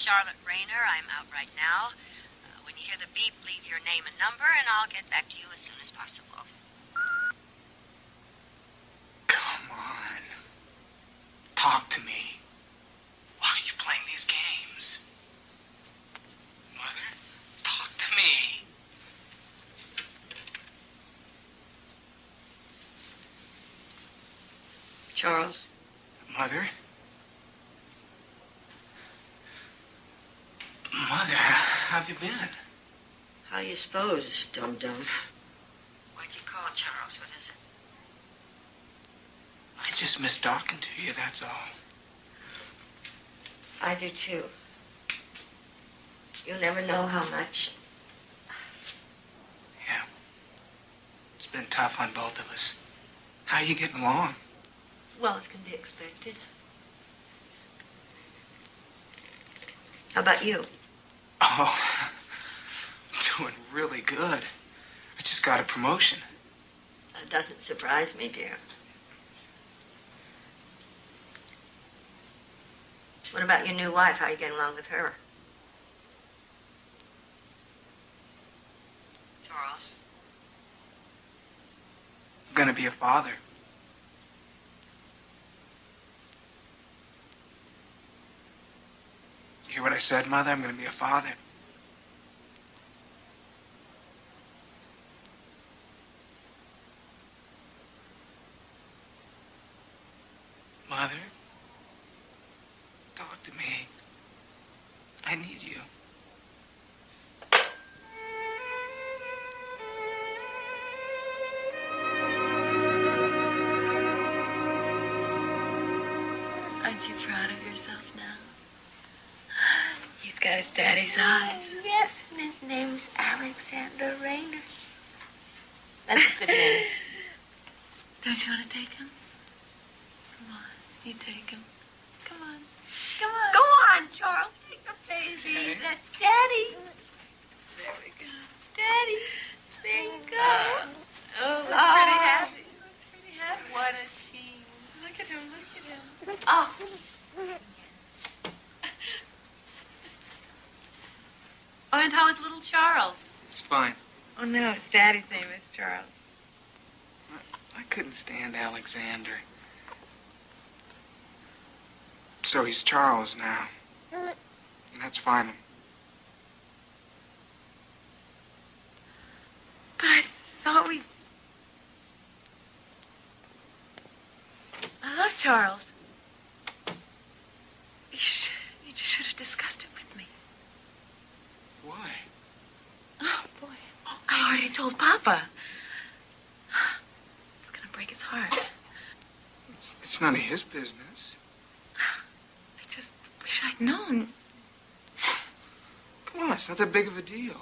Charlotte Rayner. I'm out right now. When you hear the beep, leave your name and number, and I'll get back to you as soon as possible. Come on. Talk to me. Why are you playing these games? Mother, talk to me. Charles? Mother? Mother, how have you been? How you suppose, dum-dum? Why'd you call, Charles? What is it? I just miss talking to you, that's all. I do, too. You'll never know how much. Yeah. It's been tough on both of us. How are you getting along? Well, as can be expected. How about you? Oh, doing really good. I just got a promotion. That doesn't surprise me, dear. What about your new wife? How are you getting along with her? Charles? I'm gonna be a father. You hear what I said, Mother? I'm gonna be a father. Mother? Talk to me. I need you. Aren't you proud of yourself now? He's got his daddy's eyes. Yes, and his name's Alexander Rayner. That's a good name. Don't you want to take him? Come on, you take him. Come on. Come on. Go on, Charles. Take the baby. Okay. That's Daddy. There we go. Daddy. There you go. Oh, that's pretty happy. That's pretty happy. What a team. Look at him, look at him. Oh. Oh, and how is little Charles? It's fine. Oh, no, his daddy's name is Charles. I couldn't stand Alexander. So he's Charles now. And that's fine. But I thought we... I love Charles. You just should have discussed it with me. Why? Oh, boy. Oh, I already told Papa. It's gonna break his heart. It's none of his business. I just wish I'd known. Come on, it's not that big of a deal.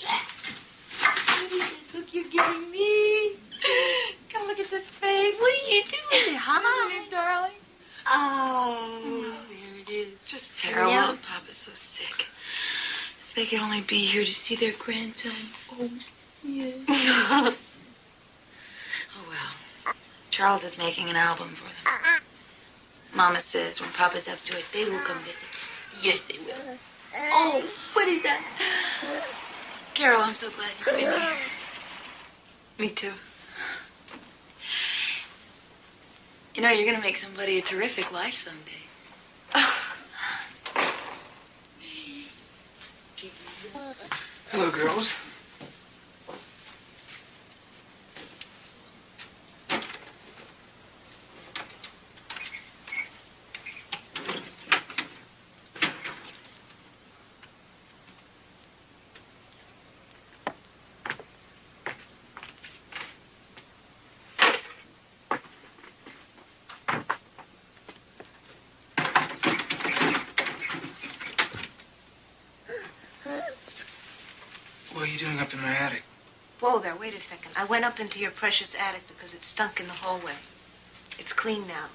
What is that look you're giving me? Come look at this face. What are you doing? Hi. Isn't it, darling? Oh, there it is. Just terrible. Yeah. Papa's so sick. If they could only be here to see their grandson. Oh, yeah. Oh, well. Charles is making an album for them. Mama says when Papa's up to it, they will come visit. Yes, they will. Oh, what is that? Carol, I'm so glad you're in here. Me too. You know, you're going to make somebody a terrific wife someday. Hello, girls. What are you doing up in my attic? Whoa there, wait a second. I went up into your precious attic because it stunk in the hallway. It's clean now.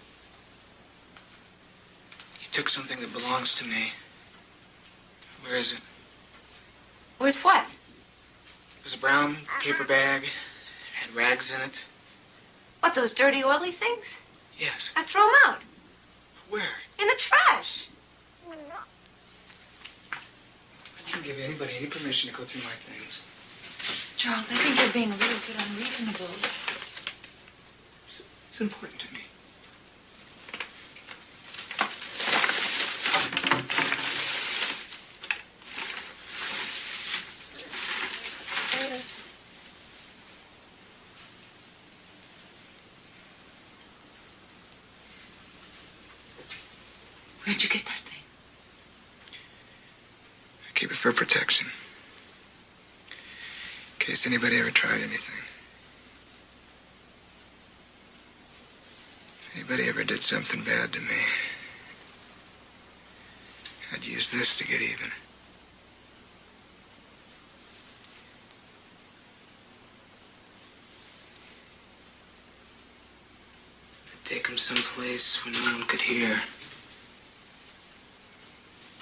You took something that belongs to me. Where is it? Where's what? It was a brown paper bag. It had rags in it. What, those dirty, oily things? Yes. I throw them out. Where? In the trash. I didn't give anybody any permission to go through my things. Charles, I think you're being a little bit unreasonable. It's important to me. Where'd you get that thing? I keep it for protection. In case anybody ever tried anything. If anybody ever did something bad to me, I'd use this to get even. I'd take them someplace where no one could hear.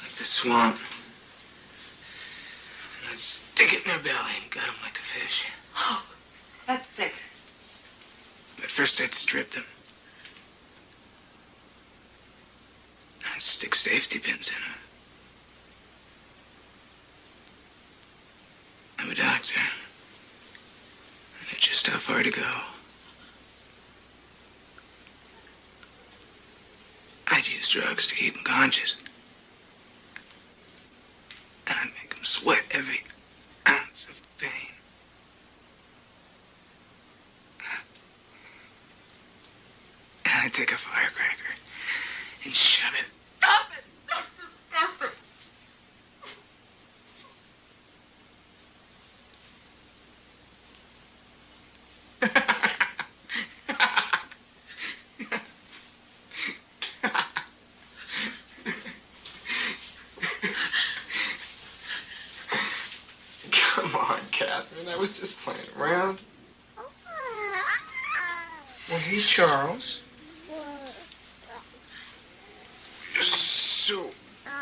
Like the swamp. And I'd stick it in their belly and gut them like a fish. Oh, that's sick. But first I'd strip them. I'd stick safety pins in them. I'm a doctor. I know just how far to go. I'd use drugs to keep them conscious. And I'd make them sweat every ounce of pain. And I'd take a firecracker and shove it. Stop it! That's disgusting. Come on, Catherine. I was just playing around. Well, hey, Charles. You're so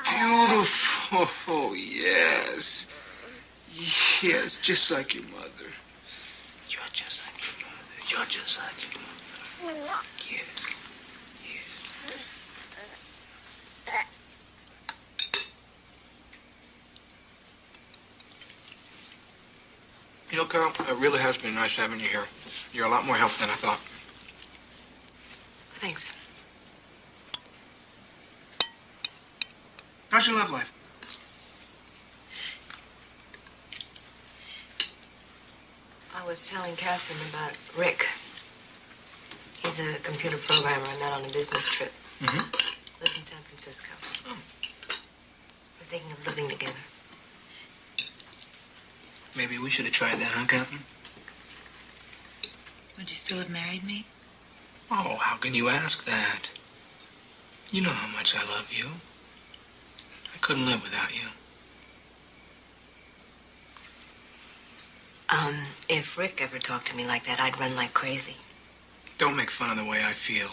beautiful. Oh, yes. Yes, just like your mother. You're just like your mother. You're just like your mother. Yeah. You know, Carol, it really has been nice having you here. You're a lot more help than I thought. Thanks. How's your love life? I was telling Catherine about Rick. He's a computer programmer I met on a business trip. Mm-hmm. Lives in San Francisco. Oh. We're thinking of living together. Maybe we should have tried that, huh, Catherine? Would you still have married me? Oh, how can you ask that? You know how much I love you. I couldn't live without you. If Rick ever talked to me like that, I'd run like crazy. Don't make fun of the way I feel.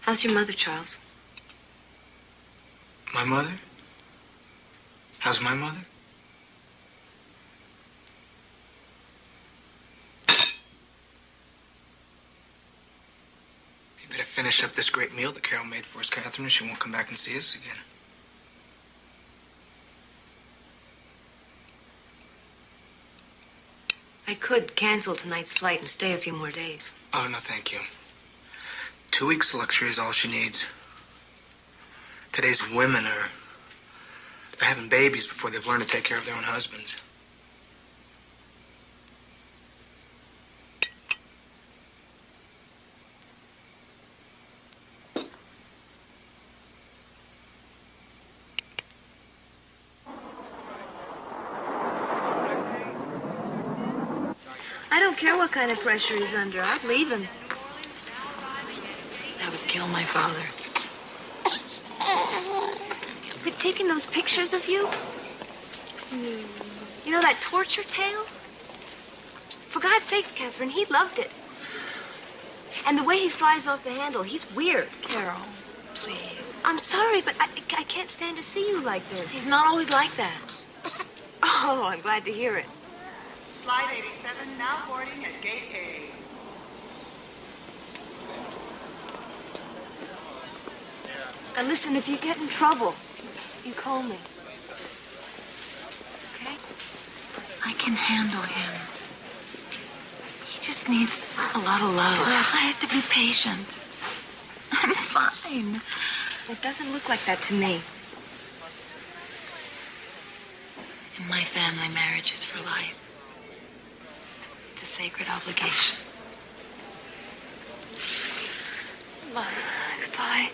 How's your mother, Charles? My mother? How's my mother? You better finish up this great meal that Carol made for us, Catherine, or she won't come back and see us again. I could cancel tonight's flight and stay a few more days. Oh, no, thank you. 2 weeks of luxury is all she needs. Today's women are having babies before they've learned to take care of their own husbands. I don't care what kind of pressure he's under. I'd leave him. That would kill my father. They're taking those pictures of you? You know that torture tale? For God's sake, Catherine, he loved it. And the way he flies off the handle, he's weird. Carol, please. I'm sorry, but I can't stand to see you like this. He's not always like that. Oh, I'm glad to hear it. Flight 87 now boarding at Gate A. And listen, if you get in trouble, you call me. Okay? I can handle him. He just needs a lot of love. I have to be patient. I'm fine. It doesn't look like that to me. In my family, marriage is for life. It's a sacred obligation. Goodbye. Goodbye.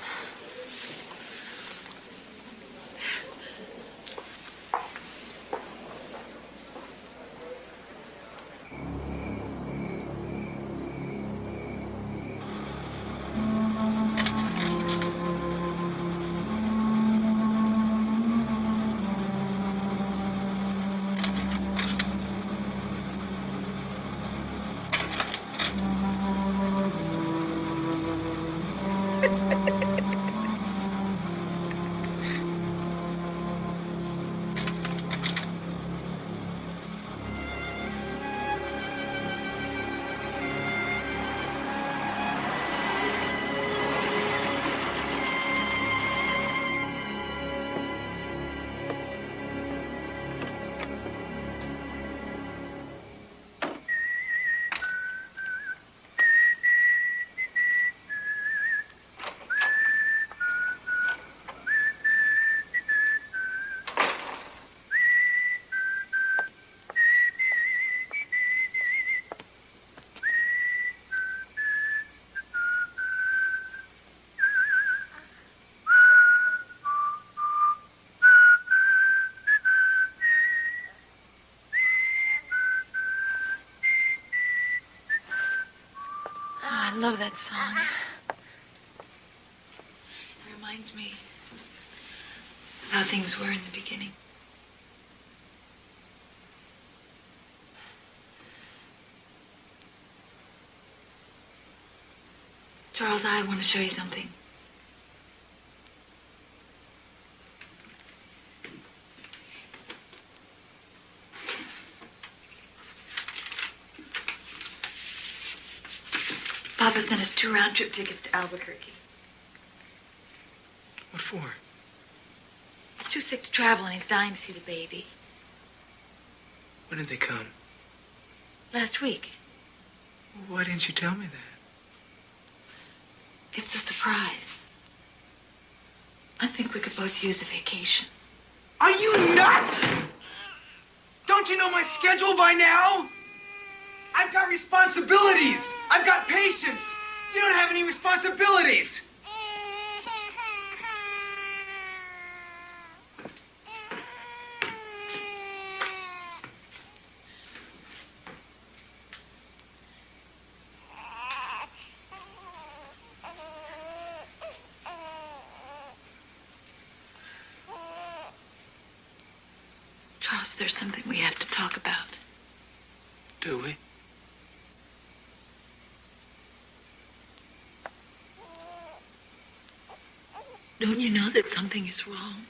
I love that song. It reminds me of how things were in the beginning. Charles, I want to show you something. Papa sent us 2 round-trip tickets to Albuquerque. What for? He's too sick to travel, and he's dying to see the baby. When did they come? Last week. Why didn't you tell me that? It's a surprise. I think we could both use a vacation. Are you nuts? Don't you know my schedule by now? I've got responsibilities. I've got patience. You don't have any responsibilities. there's something we have to talk about. Do we? Don't you know that something is wrong?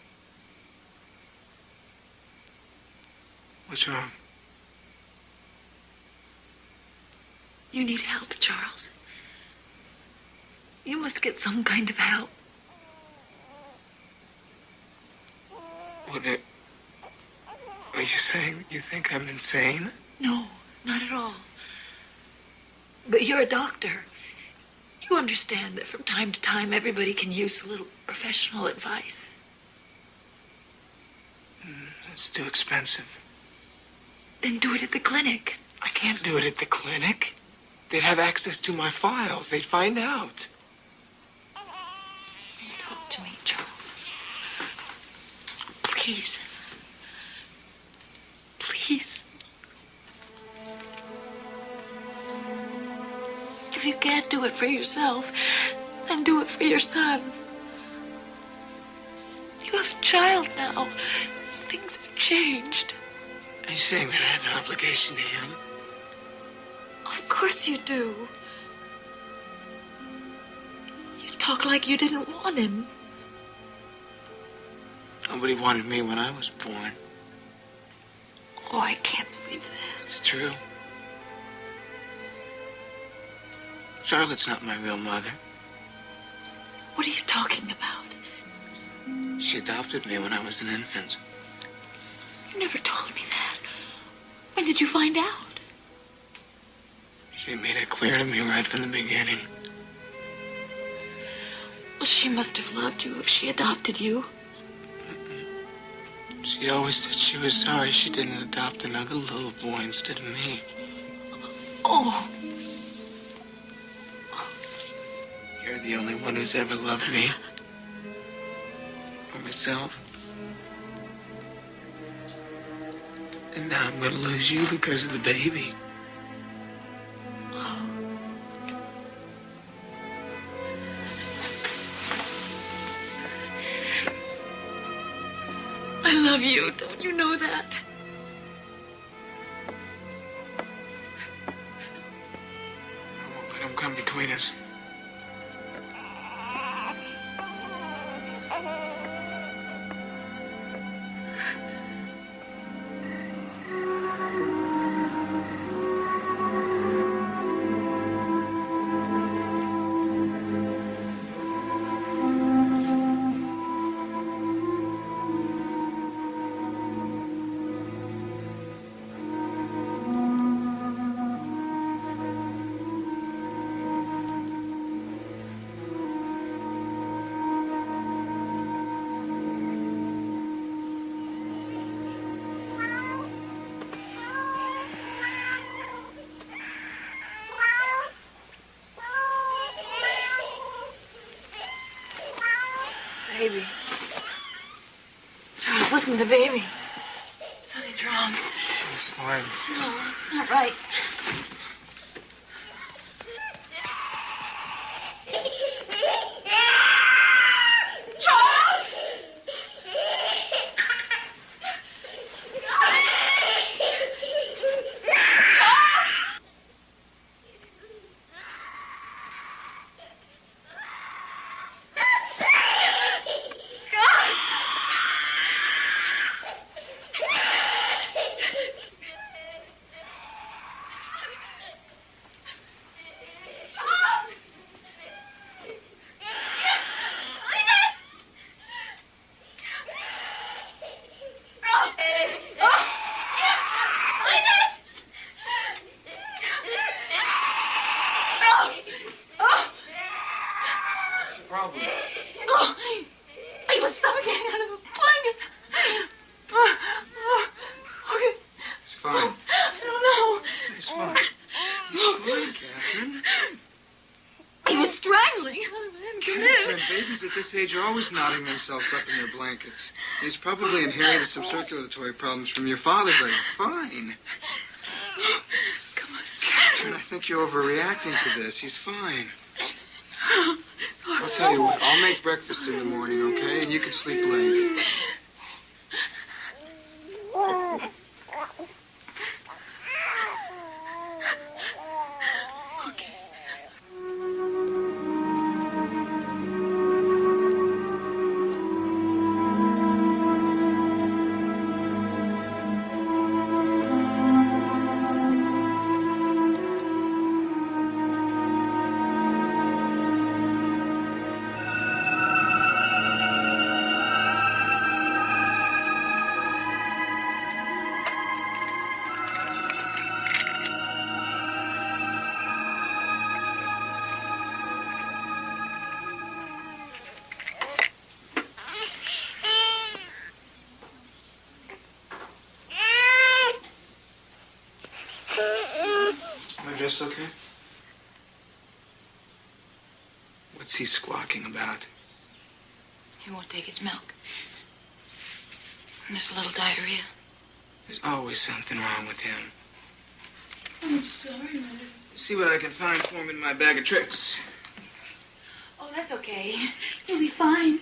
What's wrong? You need help, Charles. You must get some kind of help. What are you saying? You think I'm insane? No, not at all. But you're a doctor. You understand that from time to time everybody can use a little professional advice. It's too expensive. Then do it at the clinic. I can't do it at the clinic. They'd have access to my files. They'd find out. Talk to me, Charles. Please. Please. If you can't do it for yourself, then do it for your son. You have a child now. Things have changed. Are you saying that I have an obligation to him? Of course you do. You talk like you didn't want him. Nobody wanted me when I was born. Oh, I can't believe that. It's true. Charlotte's not my real mother. What are you talking about? She adopted me when I was an infant. You never told me that. When did you find out? She made it clear to me right from the beginning. Well, she must have loved you if she adopted you. She always said she was sorry she didn't adopt another little boy instead of me. Oh. You're the only one who's ever loved me. Or myself. And now I'm gonna lose you because of the baby. I love you. Don't you know that? I won't let him come between us. Baby. Charles, listen to baby. Something's wrong. It's fine. No, it's not right. Charles! Problem. Oh, he was suffocating out of the blanket. Okay. It's fine. I don't know. It's fine. It's fine, Catherine. He was strangling. Come Catherine, in. babies at this age are always knotting themselves up in their blankets. He's probably inherited some circulatory problems from your father, but he's fine. Come on. Catherine, I think you're overreacting to this. He's fine. I'll tell you what, I'll make breakfast in the morning, okay? And you can sleep late. Am I dressed okay? What's he squawking about? He won't take his milk. And there's a little diarrhea. There's always something wrong with him. I'm sorry, Mother. See what I can find for him in my bag of tricks. Oh, that's okay. He'll be fine.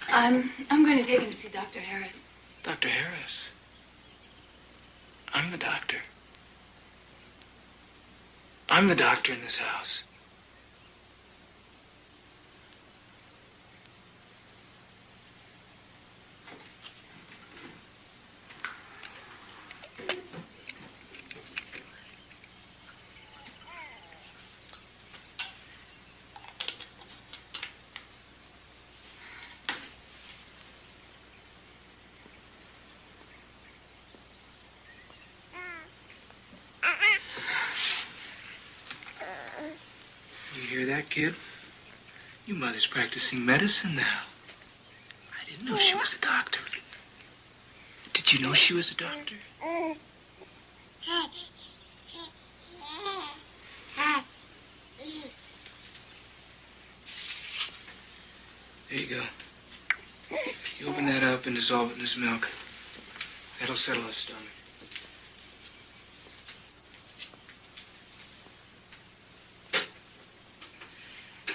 I'm going to take him to see Dr. Harris. Dr. Harris? I'm the doctor. I'm the doctor in this house. You hear that, kid? Your mother's practicing medicine now. I didn't know she was a doctor. Did you know she was a doctor? There you go. You open that up and dissolve it in this milk. That'll settle his stomach.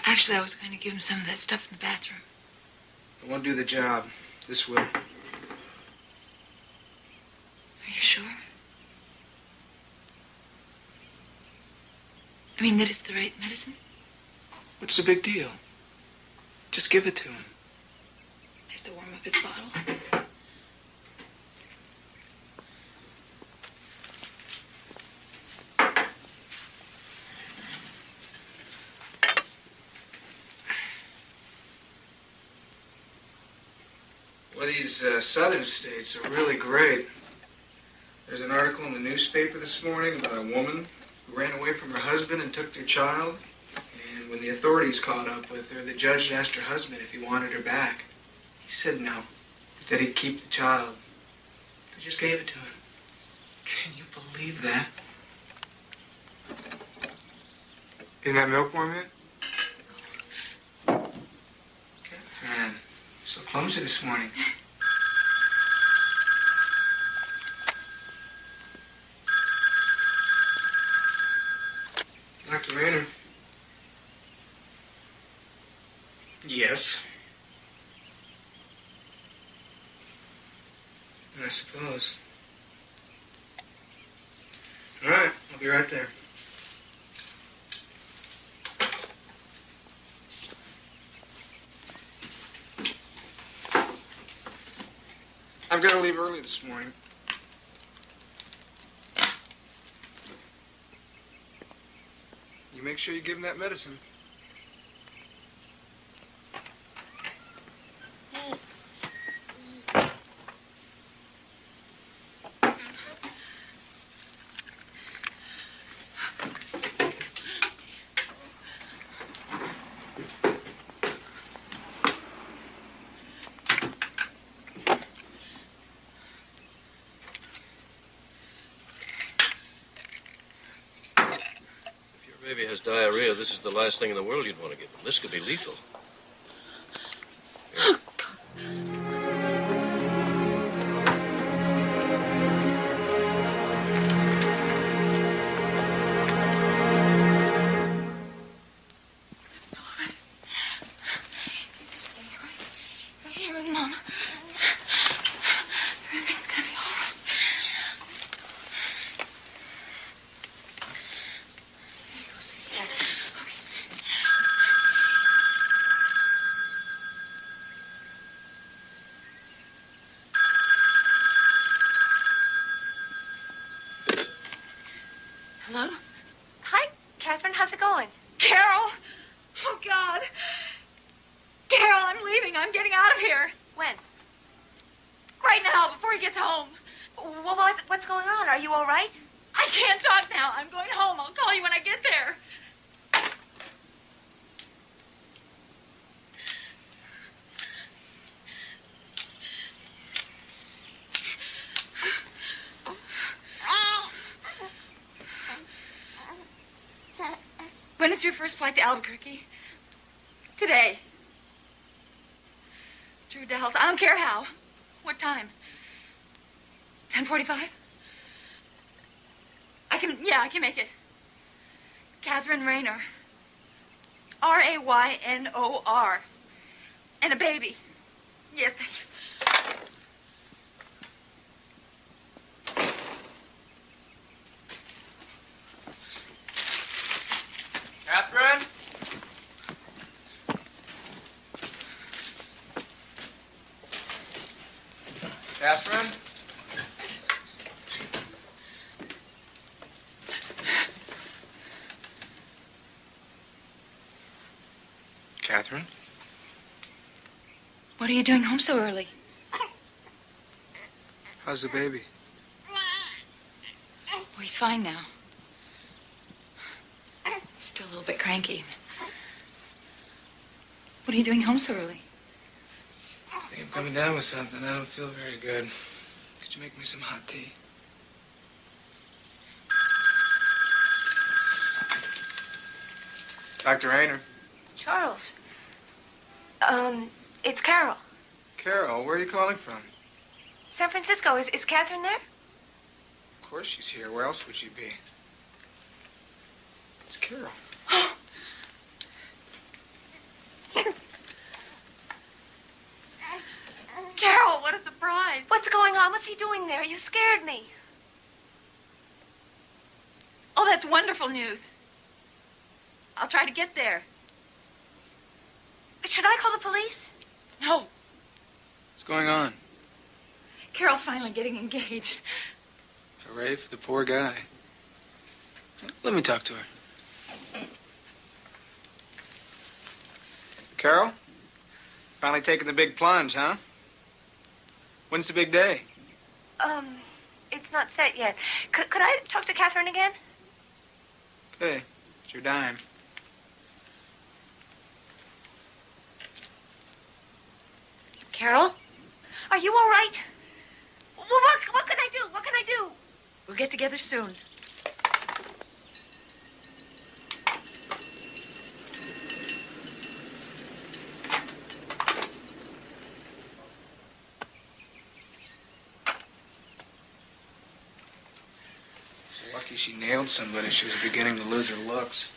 Actually, I was going to give him some of that stuff in the bathroom. It won't do the job. This will. Are you sure? I mean, that it's the right medicine? What's the big deal? Just give it to him. I have to warm up his bottle. Well, these southern states are really great. There's an article in the newspaper this morning about a woman who ran away from her husband and took their child. And when the authorities caught up with her, the judge asked her husband if he wanted her back. He said no, but that he'd keep the child. They just gave it to him. Can you believe that? Isn't that milk warm yet? Catherine, so clumsy this morning. Dr. Rayner. Yes. I suppose. All right, I'll be right there. I've got to leave early this morning. You make sure you give him that medicine. Baby has diarrhea, this is the last thing in the world you'd want to give him. This could be lethal. Here. Mom. Everything's gonna be all right. Hello? Hi, Catherine. How's it going? Carol! Oh, God. Carol, I'm leaving. I'm getting out of here. When? Right now, before he gets home. Well, what's going on? Are you all right? I can't talk now. I'm going home. I'll call you when I get there. When is your first flight to Albuquerque? Today. Through Dallas. I don't care how. What time? 10:45? I can make it. Catherine Raynor. Raynor. And a baby. Yes, thank you. Catherine? Catherine? Catherine? What are you doing home so early? How's the baby? Oh, he's fine now. Still a little bit cranky. What are you doing home so early? I think I'm coming down with something. I don't feel very good. Could you make me some hot tea? Dr. Raynor. Charles. It's Carol. Carol, where are you calling from? San Francisco. Is Catherine there? Of course she's here. Where else would she be? It's Carol. Carol, what a surprise. What's going on? What's he doing there? You scared me. Oh, that's wonderful news. I'll try to get there. Should I call the police? No. What's going on? Carol's finally getting engaged. Hooray for the poor guy. Let me talk to her. Carol? Finally taking the big plunge, huh? When's the big day? It's not set yet. Could I talk to Catherine again? Okay, it's your dime. Carol? Are you all right? Well, what can I do? What can I do? We'll get together soon. So lucky she nailed somebody. She was beginning to lose her looks.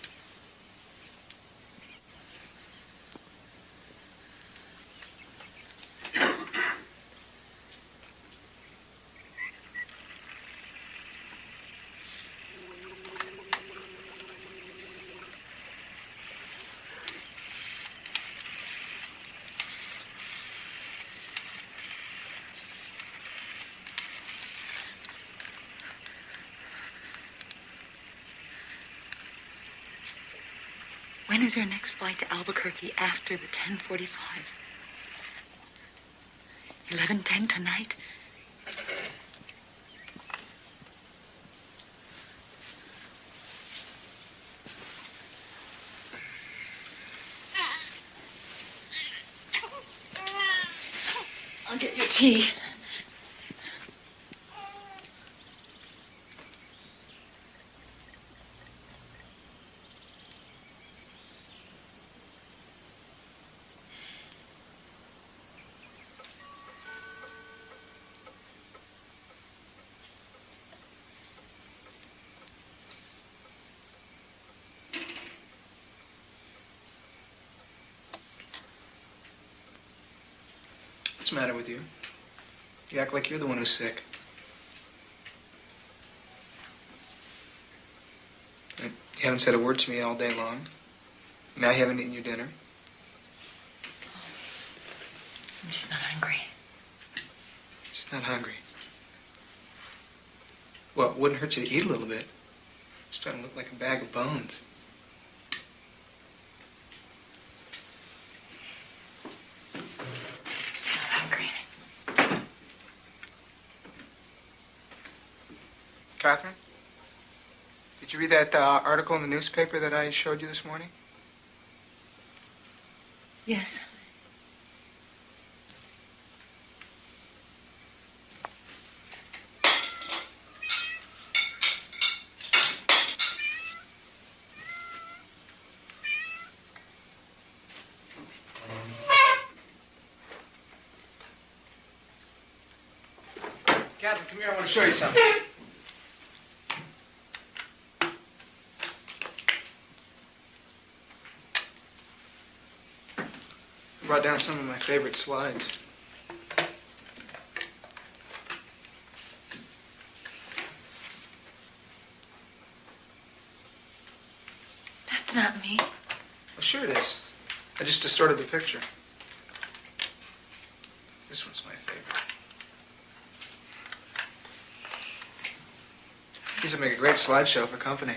When is your next flight to Albuquerque after the 10:45? 11:10 tonight? I'll get your tea. What's the matter with you? You act like you're the one who's sick. You haven't said a word to me all day long. Now you haven't eaten your dinner. I'm just not hungry. Just not hungry. Well, it wouldn't hurt you to eat a little bit. You're starting to look like a bag of bones. Catherine, did you read that article in the newspaper that I showed you this morning? Yes. Catherine, come here. I want to show you something. I brought down some of my favorite slides. That's not me. Well, sure it is. I just distorted the picture. This one's my favorite. These would make a great slideshow for company.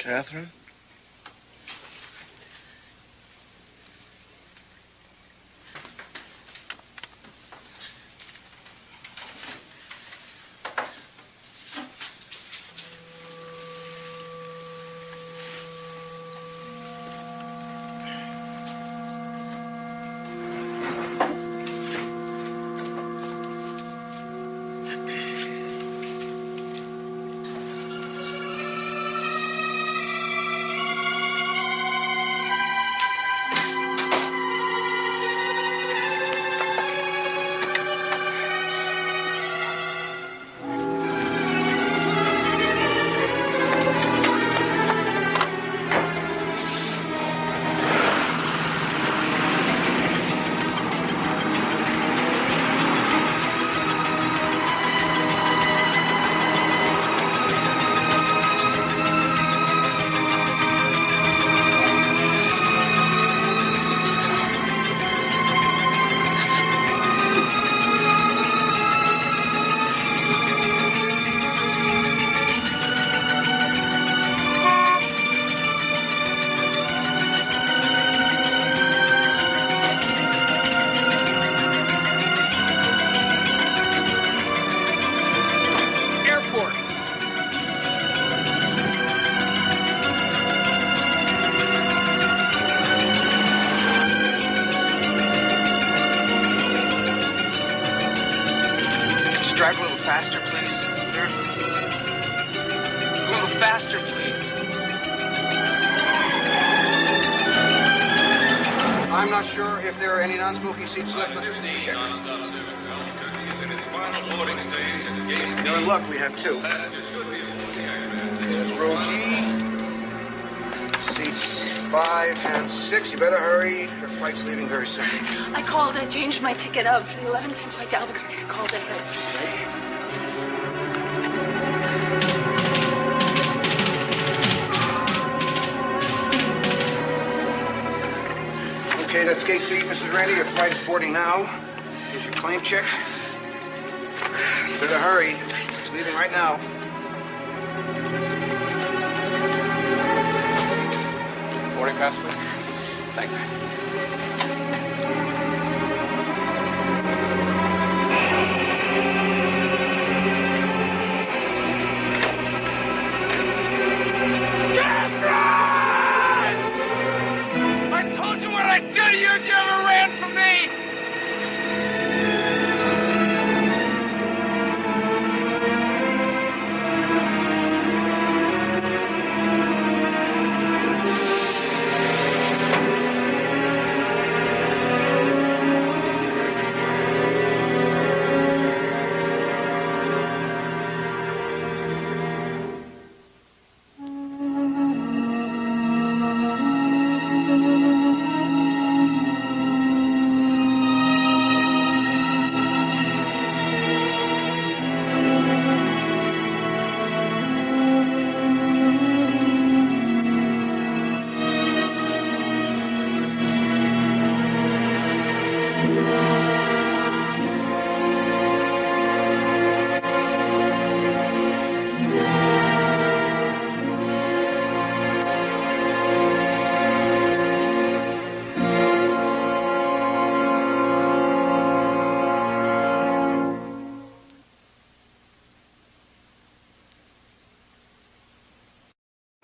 Catherine? faster, please? Sure. A little faster, please. I'm not sure if there are any non-smoking seats left. Check. You're in luck. We have two. There's row G. Seats 5 and 6. You better hurry. Your flight's leaving very soon. I called. I changed my ticket up for the 11:10 flight to Albuquerque. I called ahead. Okay, that's gate B, Mrs. Randy. Your flight is boarding now. Here's your claim check. You better hurry. It's leaving right now. Boarding pass, please. Thank you. I told you what I'd do to you if you ever ran from me!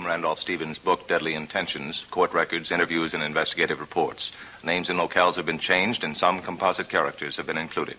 Randolph Stevens' book, Deadly Intentions, court records, interviews, and investigative reports. Names and locales have been changed, and some composite characters have been included.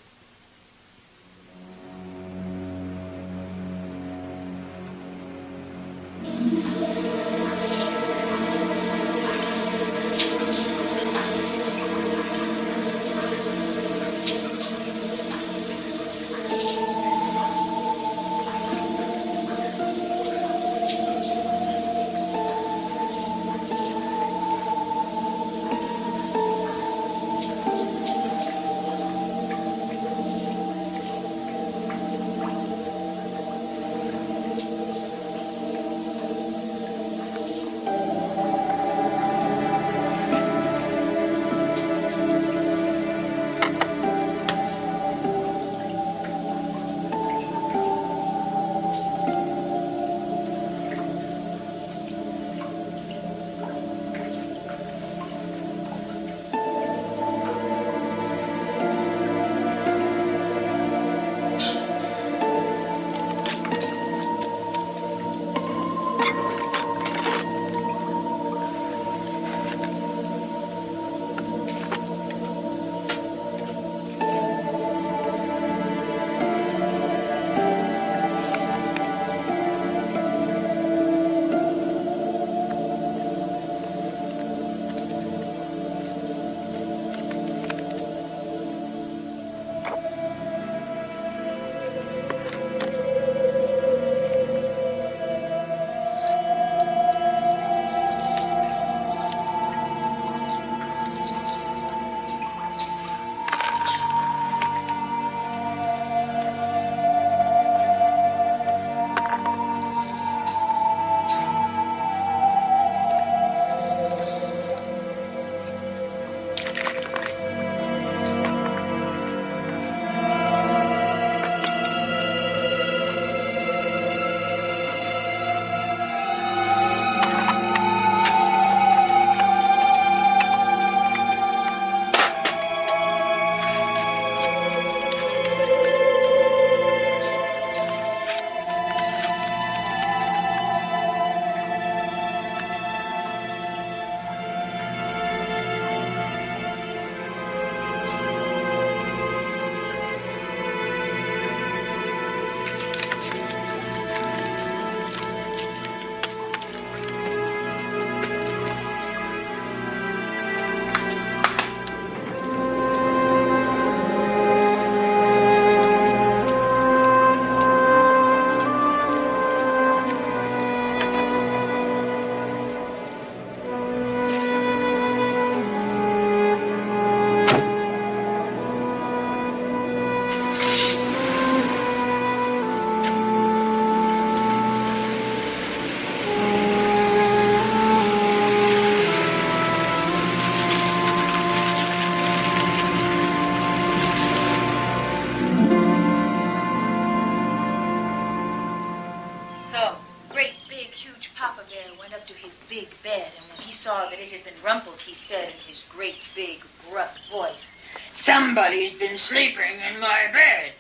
it had been rumpled, he said in his great, big, gruff voice, "Somebody's been sleeping in my bed."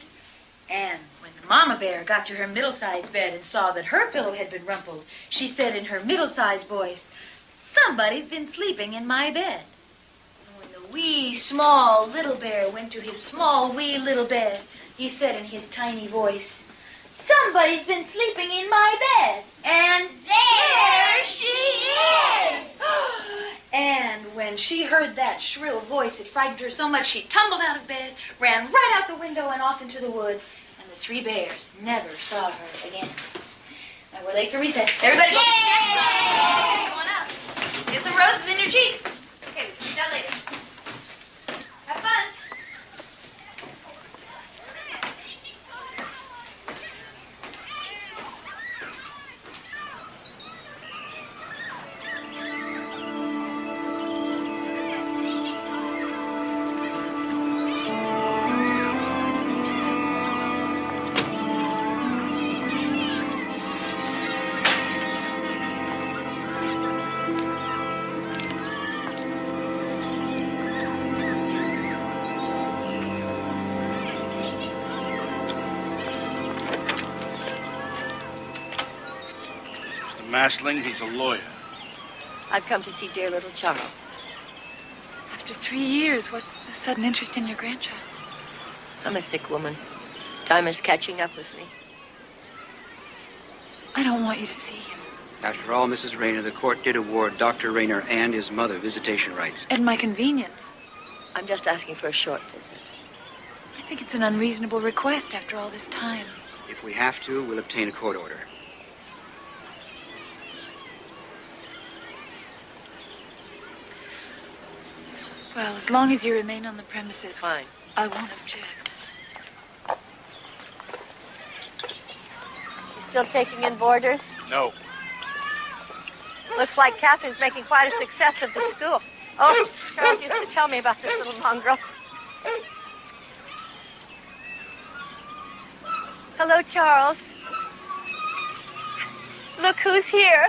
And when the mama bear got to her middle-sized bed and saw that her pillow had been rumpled, she said in her middle-sized voice, "Somebody's been sleeping in my bed." And when the wee, small, little bear went to his small, wee, little bed, he said in his tiny voice, "Somebody's been sleeping in my bed." And there she is! And when she heard that shrill voice, it frightened her so much she tumbled out of bed, ran right out the window and off into the wood, and the three bears never saw her again. Now we're late for recess. Everybody go. Come on out. Get some roses in your cheeks. Okay, we'll see that later. Have fun. Masling, he's a lawyer. I've come to see dear little Charles. After 3 years, what's the sudden interest in your grandchild? I'm a sick woman. Time is catching up with me. I don't want you to see him. After all, Mrs. Rayner, the court did award Dr. Rayner and his mother visitation rights. At my convenience. I'm just asking for a short visit. I think it's an unreasonable request after all this time. If we have to, we'll obtain a court order. Well, as long as you remain on the premises, fine. I won't object. You still taking in boarders? No. Looks like Catherine's making quite a success of the school. Oh, Charles used to tell me about this little mongrel. Hello, Charles. Look who's here.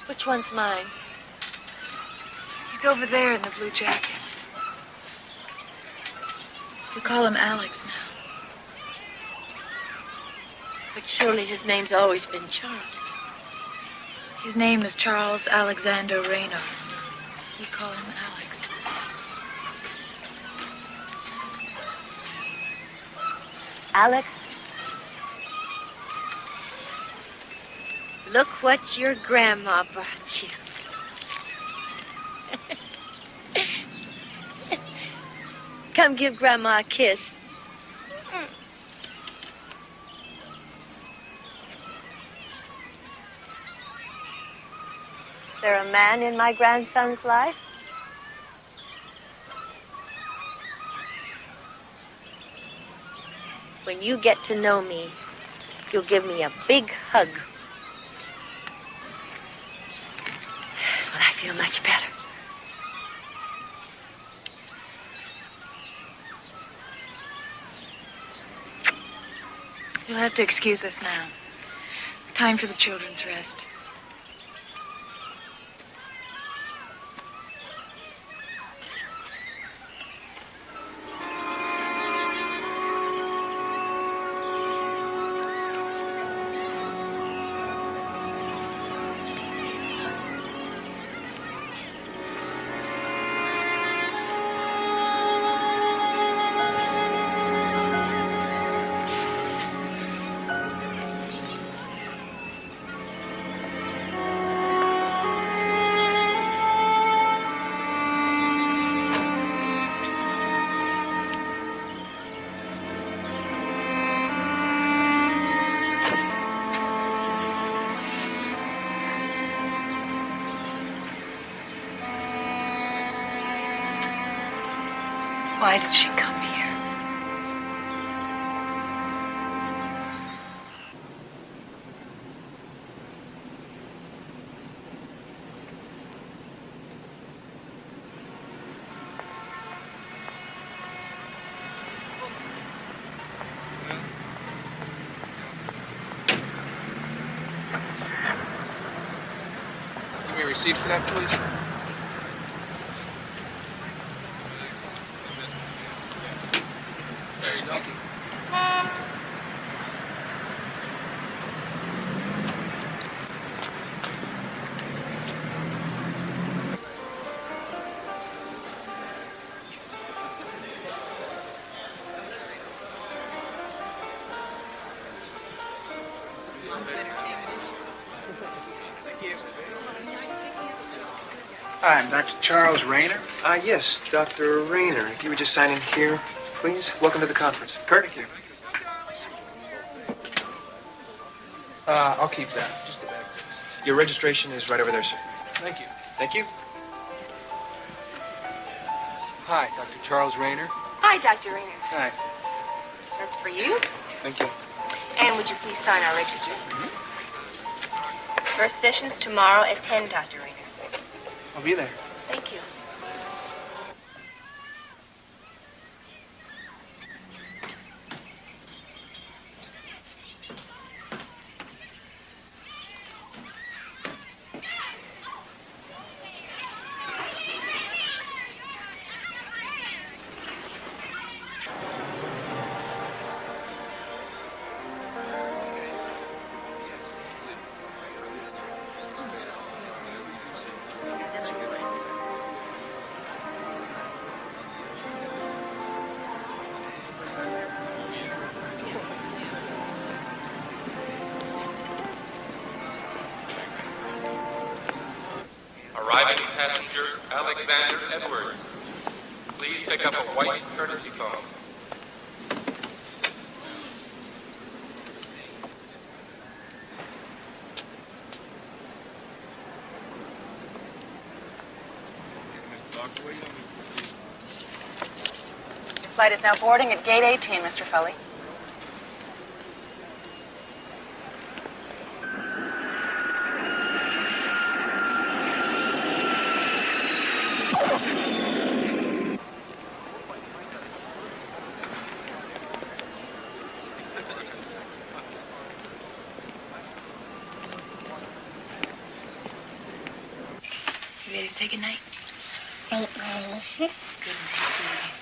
Which one's mine? He's over there in the blue jacket. We call him Alex now. But surely his name's always been Charles. His name is Charles Alexander Rayner. We call him Alex. Alex? Look what your grandma brought you. Come give Grandma a kiss. Is there a man in my grandson's life? When you get to know me, you'll give me a big hug. Well, I feel much better. You'll have to excuse us now. It's time for the children's rest. Why did she come here? receipt for that, please? There you go. Hi, I'm Dr. Charles Rayner. Yes, Dr. Rayner. If you would just sign in here, please. Welcome to the conference. Kurt? Thank you. I'll keep that. Just the back. Your registration is right over there, sir. Thank you. Thank you. Hi, Dr. Charles Rayner. Hi, Dr. Rayner. Hi. That's for you. Thank you. And would you please sign our register? First session's tomorrow at 10, Dr. Rayner. I'll be there. Thank you. Arriving passenger Alexander Edwards. Please pick up a white courtesy phone. Your flight is now boarding at gate 18, Mr. Foley. You ready to say goodnight? Night, Mommy. Good night, sweetie.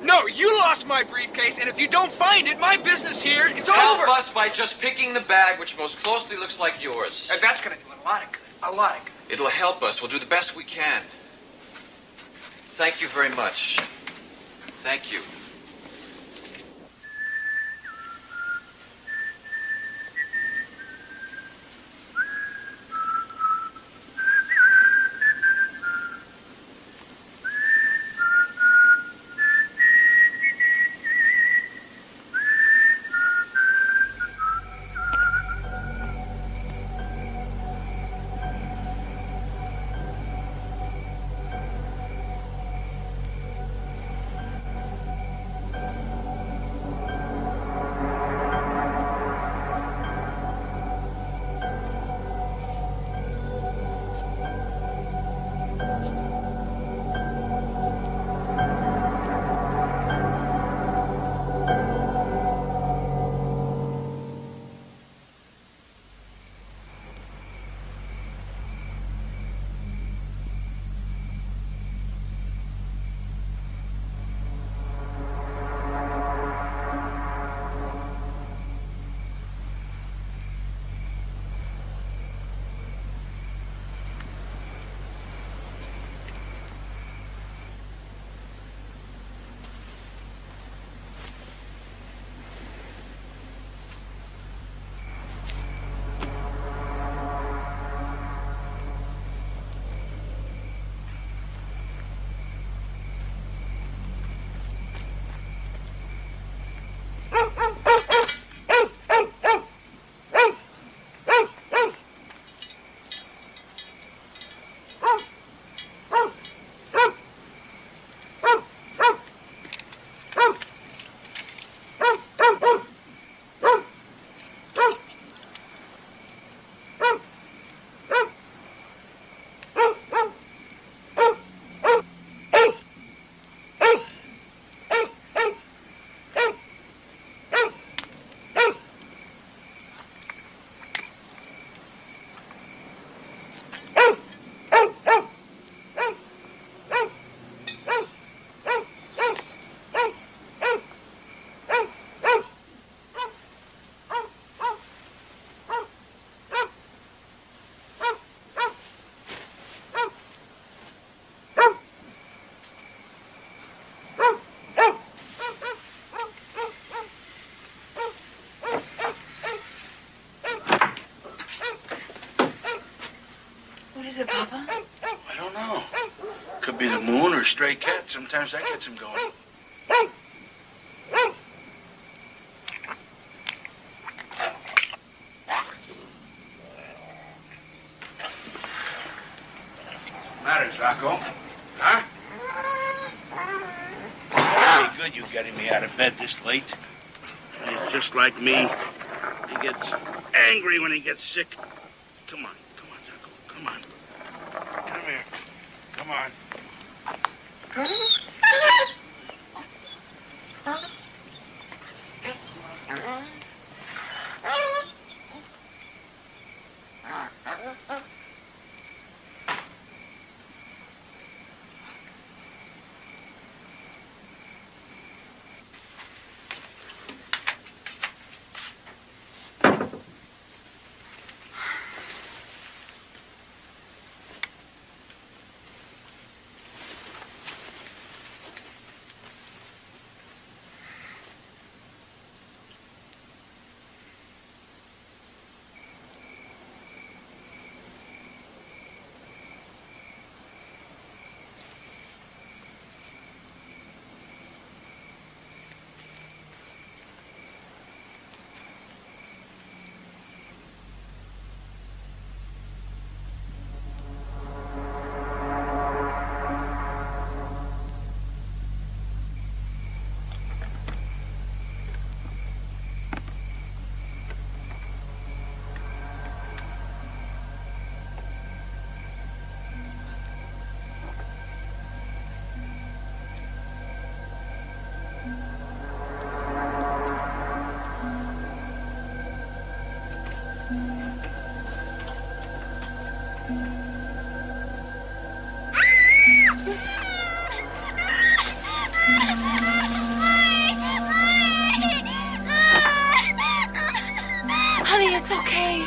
No, you lost my briefcase, and if you don't find it, my business here is over. Help us by just picking the bag which most closely looks like yours. And that's going to do a lot of good. A lot of good. It'll help us. We'll do the best we can. Thank you very much. Thank you. raccoon or stray cat, sometimes that gets him going. Matter, Zaco? Huh? Pretty good you getting me out of bed this late. He's just like me. He gets angry when he gets sick. Come on, Zaco. Come on. Come here. Come on. Honey, it's okay.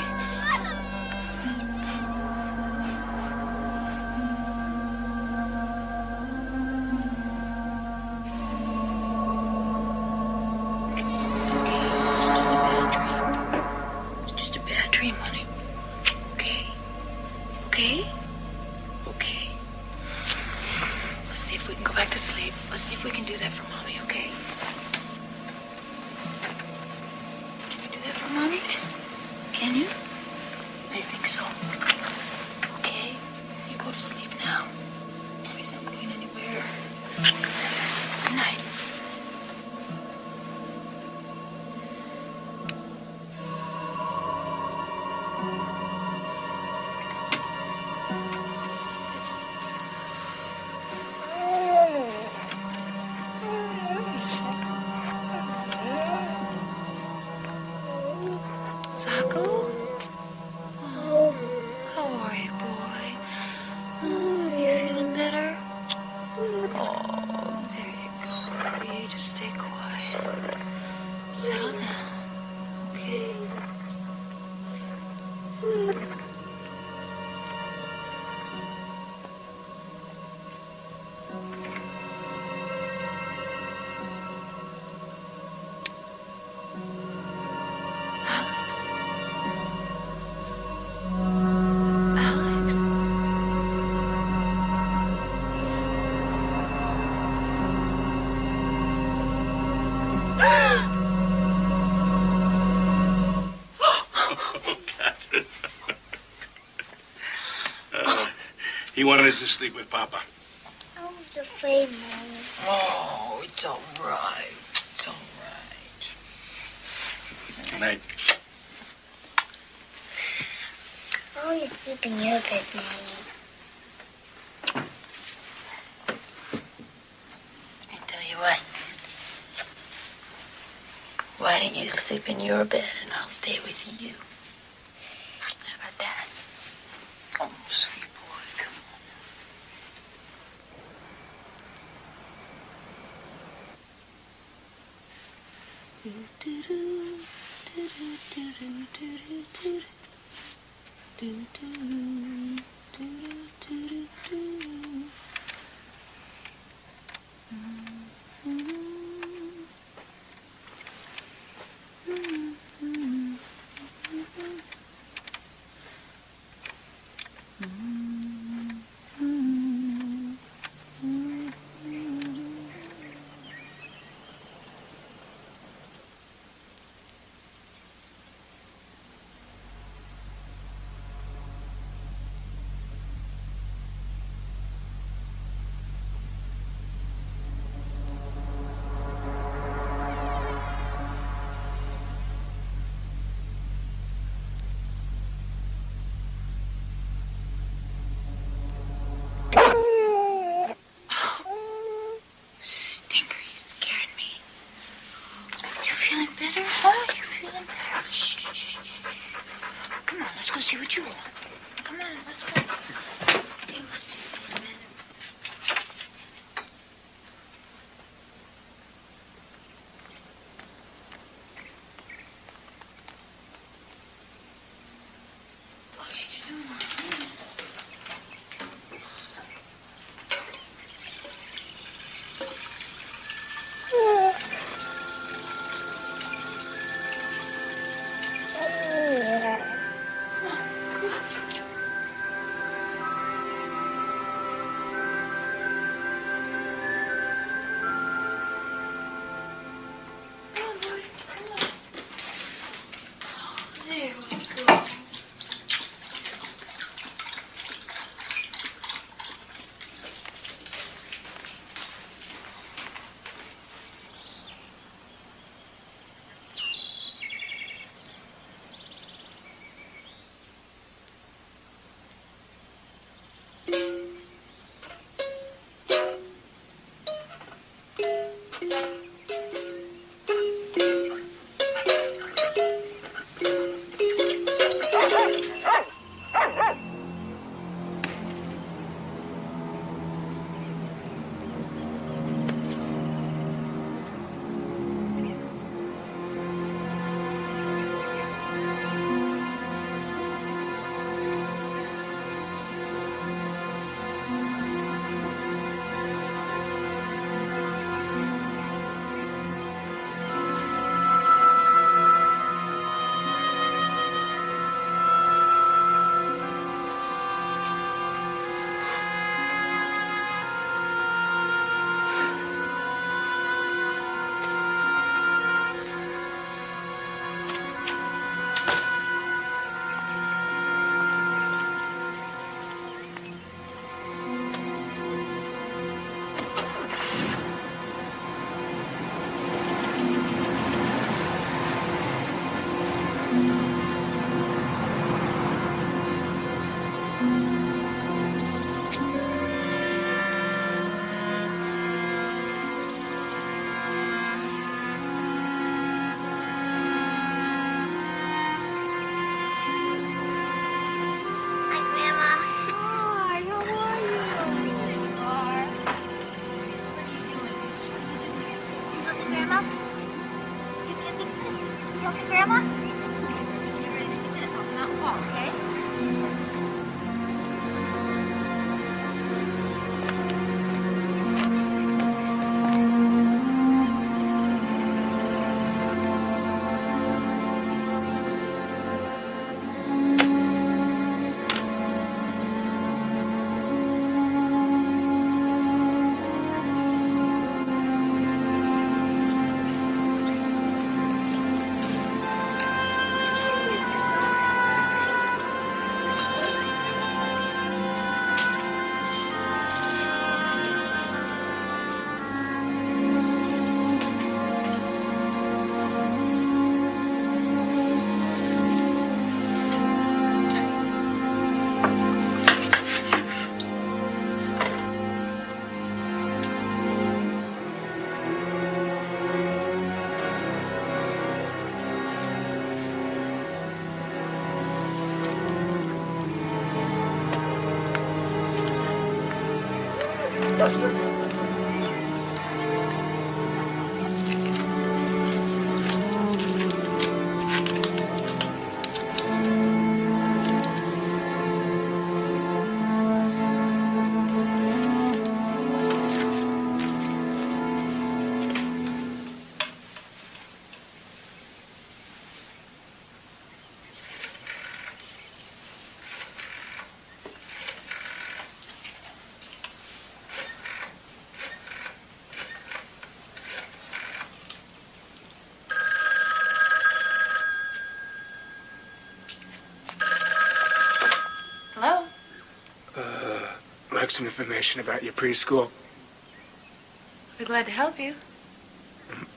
It's just a bad dream, honey. Okay? Okay? Okay. Let's see if we can go back to sleep. Let's see if we can do that for Mommy, okay? Can you do that for Mommy? Can you? I think so. Okay? You go to sleep now. Mommy's not going anywhere. Good night. Zaco? Oh, how are you, boy? Oh, you feeling better? Oh, there you go. You just stay quiet. Settle down, okay? Alex? Catherine. He wanted to sleep with Papa. I was afraid, Mommy. Oh, it's all right. It's all right. Good night. I want to sleep in your bed, Mommy. I tell you what. Why don't you sleep in your bed and I'll stay with you? How about that? Oh, sweet boy, come on. what you want. Come on, let's go. You must be for a minute. Okay, just a moment. There we go. Like some information about your preschool. We're glad to help you.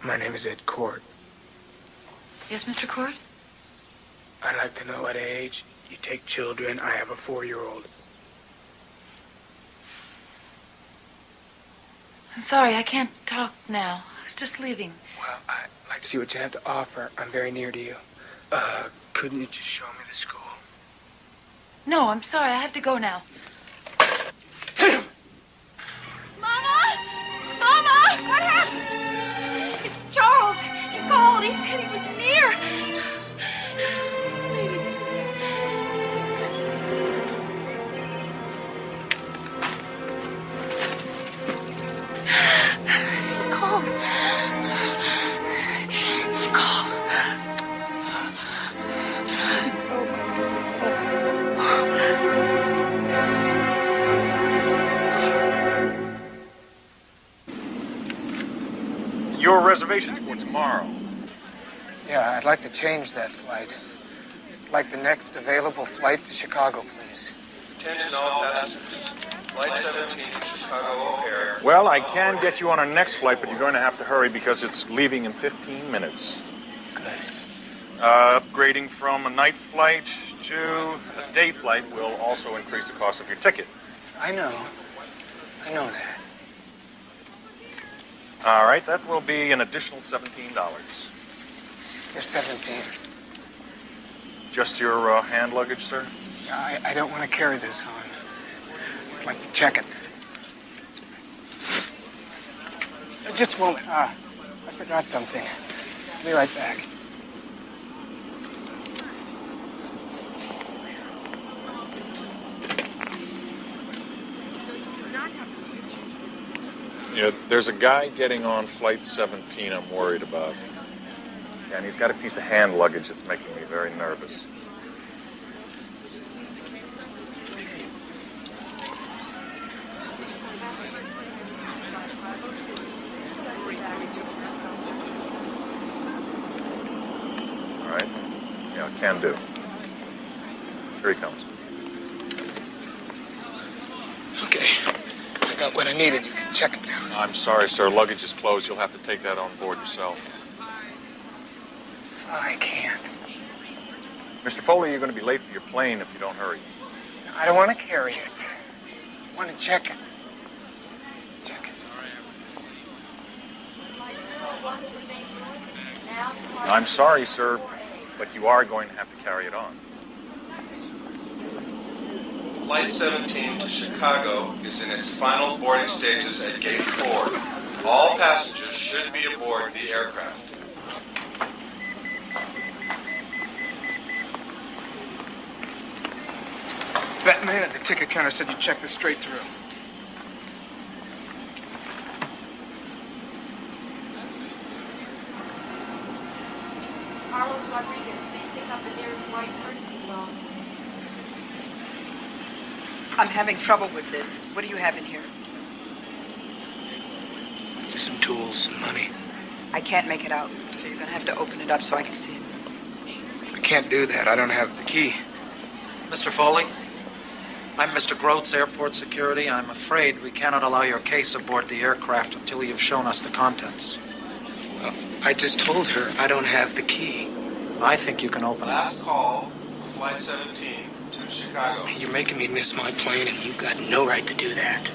My name is Ed Court. Yes, Mr. Court? I'd like to know what age you take children. I have a 4-year-old. I'm sorry, I can't talk now. I was just leaving. Well, I'd like to see what you have to offer. I'm very near to you. Couldn't you just show me the school? No, I'm sorry. I have to go now. Mama! Mama! What happened? It's Charles. He called. He said he was near. He called. He called. Your reservations for tomorrow. Yeah, I'd like to change that flight. I'd like the next available flight to Chicago, please. Attention all passengers. Flight 17 to Chicago O'Hare. Well, I can get you on our next flight, but you're going to have to hurry because it's leaving in 15 minutes. Good. Upgrading from a night flight to a day flight will also increase the cost of your ticket. I know that. All right, that will be an additional $17. You're 17. Just your hand luggage, sir? I don't want to carry this on. I'd like to check it. Just a moment. I forgot something. I'll be right back. Yeah, there's a guy getting on flight 17 I'm worried about. Yeah, and he's got a piece of hand luggage that's making me very nervous. All right. Yeah, can do. Here he comes. Okay. I got what I needed. You can check it now. I'm sorry, sir. Luggage is closed. You'll have to take that on board yourself. I can't. Mr. Foley, you're going to be late for your plane if you don't hurry. I don't want to carry it. I want to check it. I'm sorry, sir, but you are going to have to carry it on. Flight 17 to Chicago is in its final boarding stages at Gate 4. All passengers should be aboard the aircraft. That man at the ticket counter said you checked this straight through. Carlos Rodriguez, please pick up the nearest white courtesy loan. I'm having trouble with this. What do you have in here? Just some tools, some money. I can't make it out, so you're going to have to open it up so I can see it. I can't do that. I don't have the key. Mr. Foley, I'm Mr. Groth's airport security. I'm afraid we cannot allow your case aboard the aircraft until you've shown us the contents. Well, I just told her I don't have the key. I think you can open it. Last call, Flight 17 to Chicago. You're making me miss my plane, and you've got no right to do that.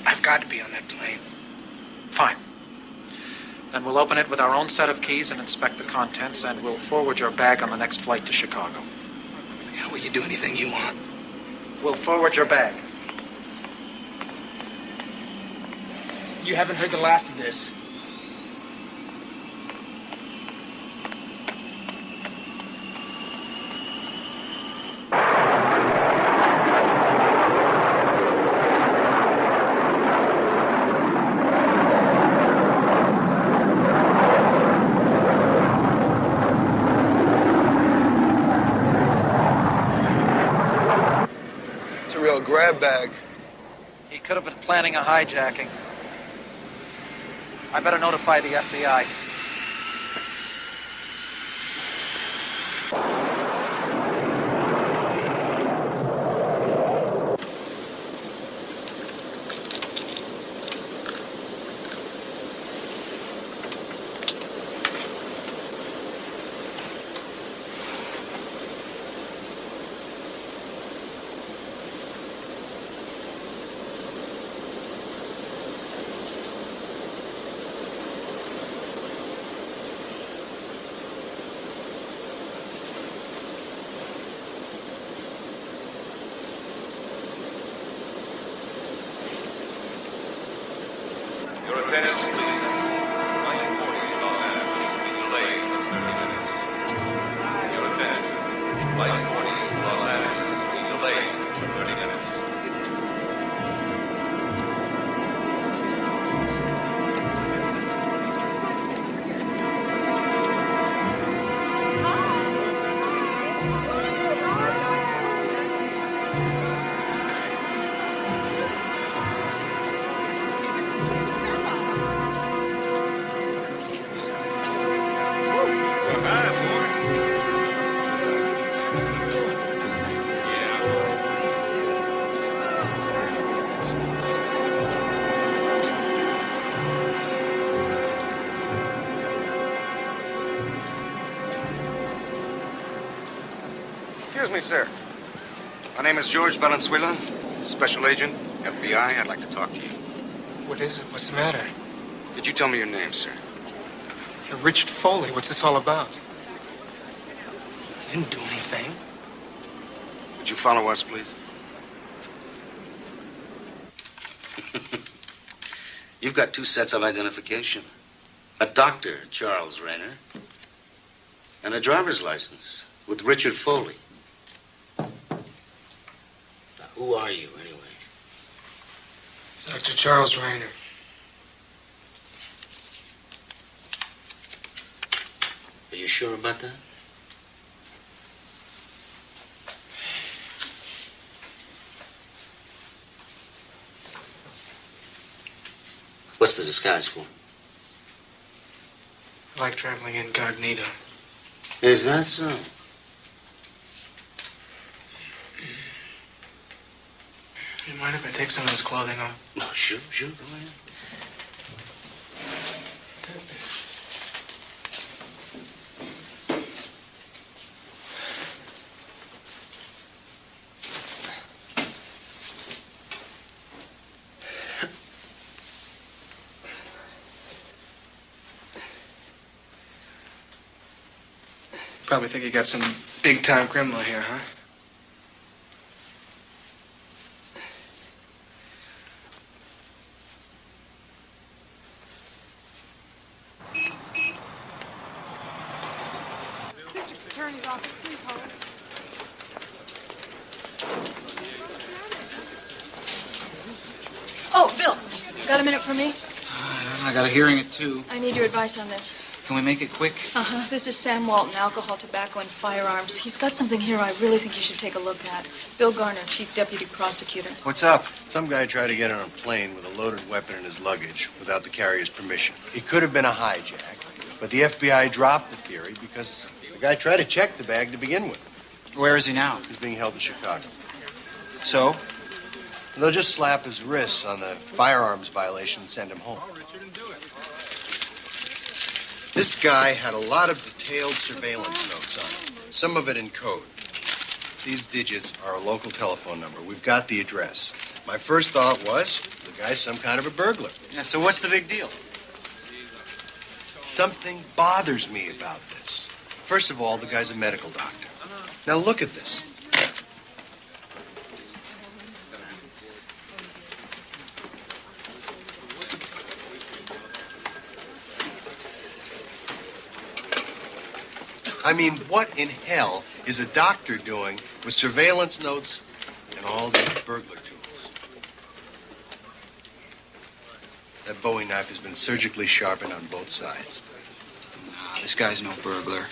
I've got to be on that plane. Fine. Then we'll open it with our own set of keys and inspect the contents, and we'll forward your bag on the next flight to Chicago. Yeah, will you do anything you want? We'll forward your bag. You haven't heard the last of this. Grab bag. He could have been planning a hijacking. I better notify the FBI. attendants, please. Flight 40 Los Angeles will be delayed for 30 minutes. Your attention. Flight 40 Los Angeles will be delayed for 30 minutes. Excuse me, sir. My name is George Valenzuela, Special Agent, FBI. I'd like to talk to you. What is it? What's the matter? Could you tell me your name, sir? Richard Foley. What's this all about? I didn't do anything. Would you follow us, please? You've got two sets of identification. A doctor, Charles Rayner, and a driver's license with Richard Foley. Now, who are you, anyway? Dr. Charles Rayner. Are you sure about that? What's the disguise for? I like traveling incognito. Is that so? You mind if I take some of this clothing off? Oh, sure, go ahead. Probably think you got some big-time criminal here, huh? District Attorney's office, please hold. Oh, Bill, got a minute for me? I got a hearing at 2. I need your advice on this. Can we make it quick? Uh-huh. This is Sam Walton, alcohol, tobacco, and firearms. He's got something here I really think you should take a look at. Bill Garner, Chief Deputy Prosecutor. What's up? Some guy tried to get on a plane with a loaded weapon in his luggage without the carrier's permission. It could have been a hijack, but the FBI dropped the theory because the guy tried to check the bag to begin with. Where is he now? He's being held in Chicago. So? They'll just slap his wrists on the firearms violation and send him home. This guy had a lot of detailed surveillance notes on him, some of it in code. These digits are a local telephone number. We've got the address. My first thought was, the guy's some kind of a burglar. Yeah, so what's the big deal? Something bothers me about this. First of all, the guy's a medical doctor. Now look at this. I mean, what in hell is a doctor doing with surveillance notes and all these burglar tools? That Bowie knife has been surgically sharpened on both sides. Nah, this guy's no burglar.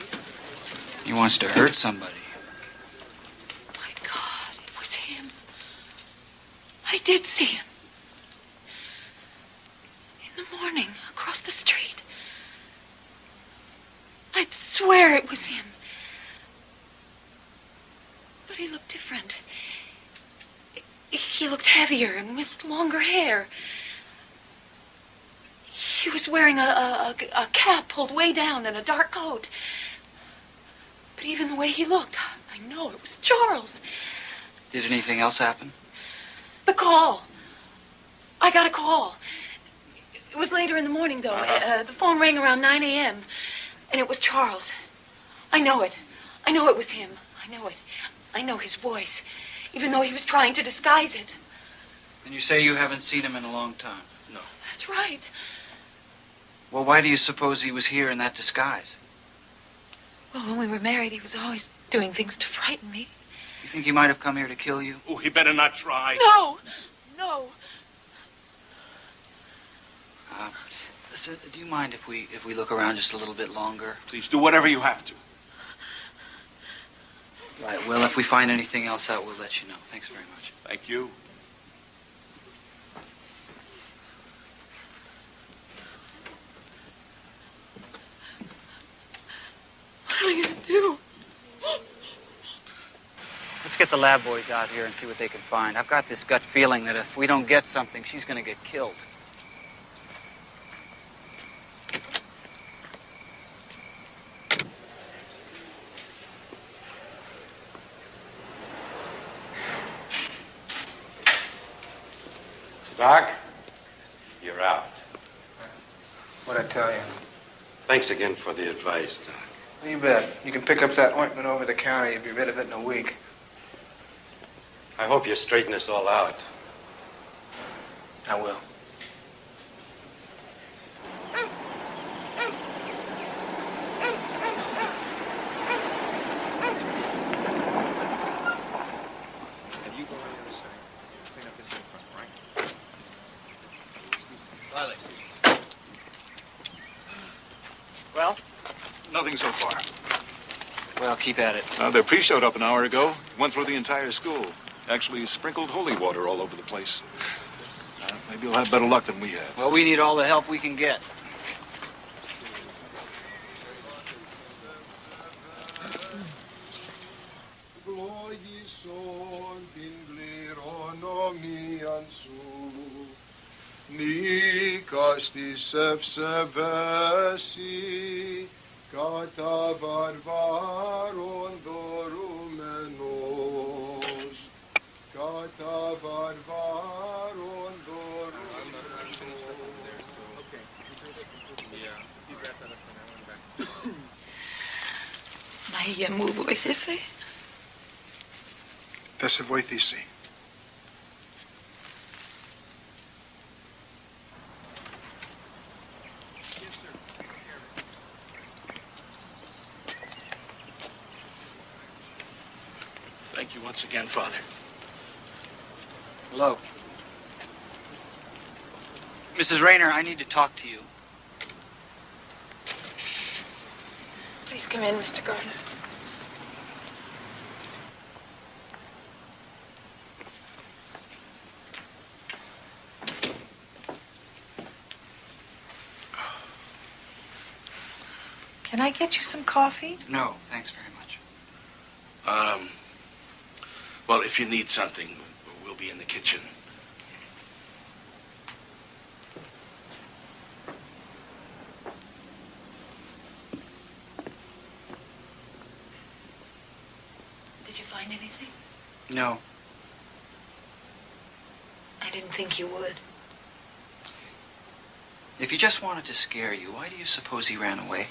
He wants to hurt somebody. My God, it was him. I did see him. In the morning, across the street. I'd swear it was him. But he looked different. He looked heavier and with longer hair. He was wearing a cap pulled way down and a dark coat. But even the way he looked, I know it was Charles. Did anything else happen? The call. I got a call. It was later in the morning, though. The phone rang around 9 a.m., and it was Charles. I know it. I know it was him. I know it. I know his voice, even though he was trying to disguise it. And you say you haven't seen him in a long time? No. That's right. Well, why do you suppose he was here in that disguise? Well, when we were married, he was always doing things to frighten me. You think he might have come here to kill you? Oh, he better not try. No! No! Listen, do you mind if we look around just a little bit longer? Please do whatever you have to. Right, well, if we find anything else out, we'll let you know. Thanks very much. Thank you. What am I going to do? Let's get the lab boys out here and see what they can find. I've got this gut feeling that if we don't get something, she's going to get killed. Doc, you're out. What'd I tell you? Thanks again for the advice, Doc. Well, you bet. You can pick up that ointment over the counter. You'll be rid of it in a week. I hope you straighten this all out. I will. Well? Nothing so far. Well, keep at it. Their priest showed up an hour ago. Went through the entire school. Actually sprinkled holy water all over the place. Maybe you'll have better luck than we had. Well, we need all the help we can get. Νίκας της ευσεβesi κατά βαρβάρων δωρούμενος, κατά βαρβάρων δωρούμενος. Μα μου βοηθήσει. Θα σε βοηθήσει. Thank you once again, Father. Hello. Mrs. Rayner, I need to talk to you. Please come in, Mr. Gardner. Can I get you some coffee? No, thanks very much. Well, if you need something, we'll be in the kitchen. Did you find anything? No. I didn't think you would. If he just wanted to scare you, why do you suppose he ran away?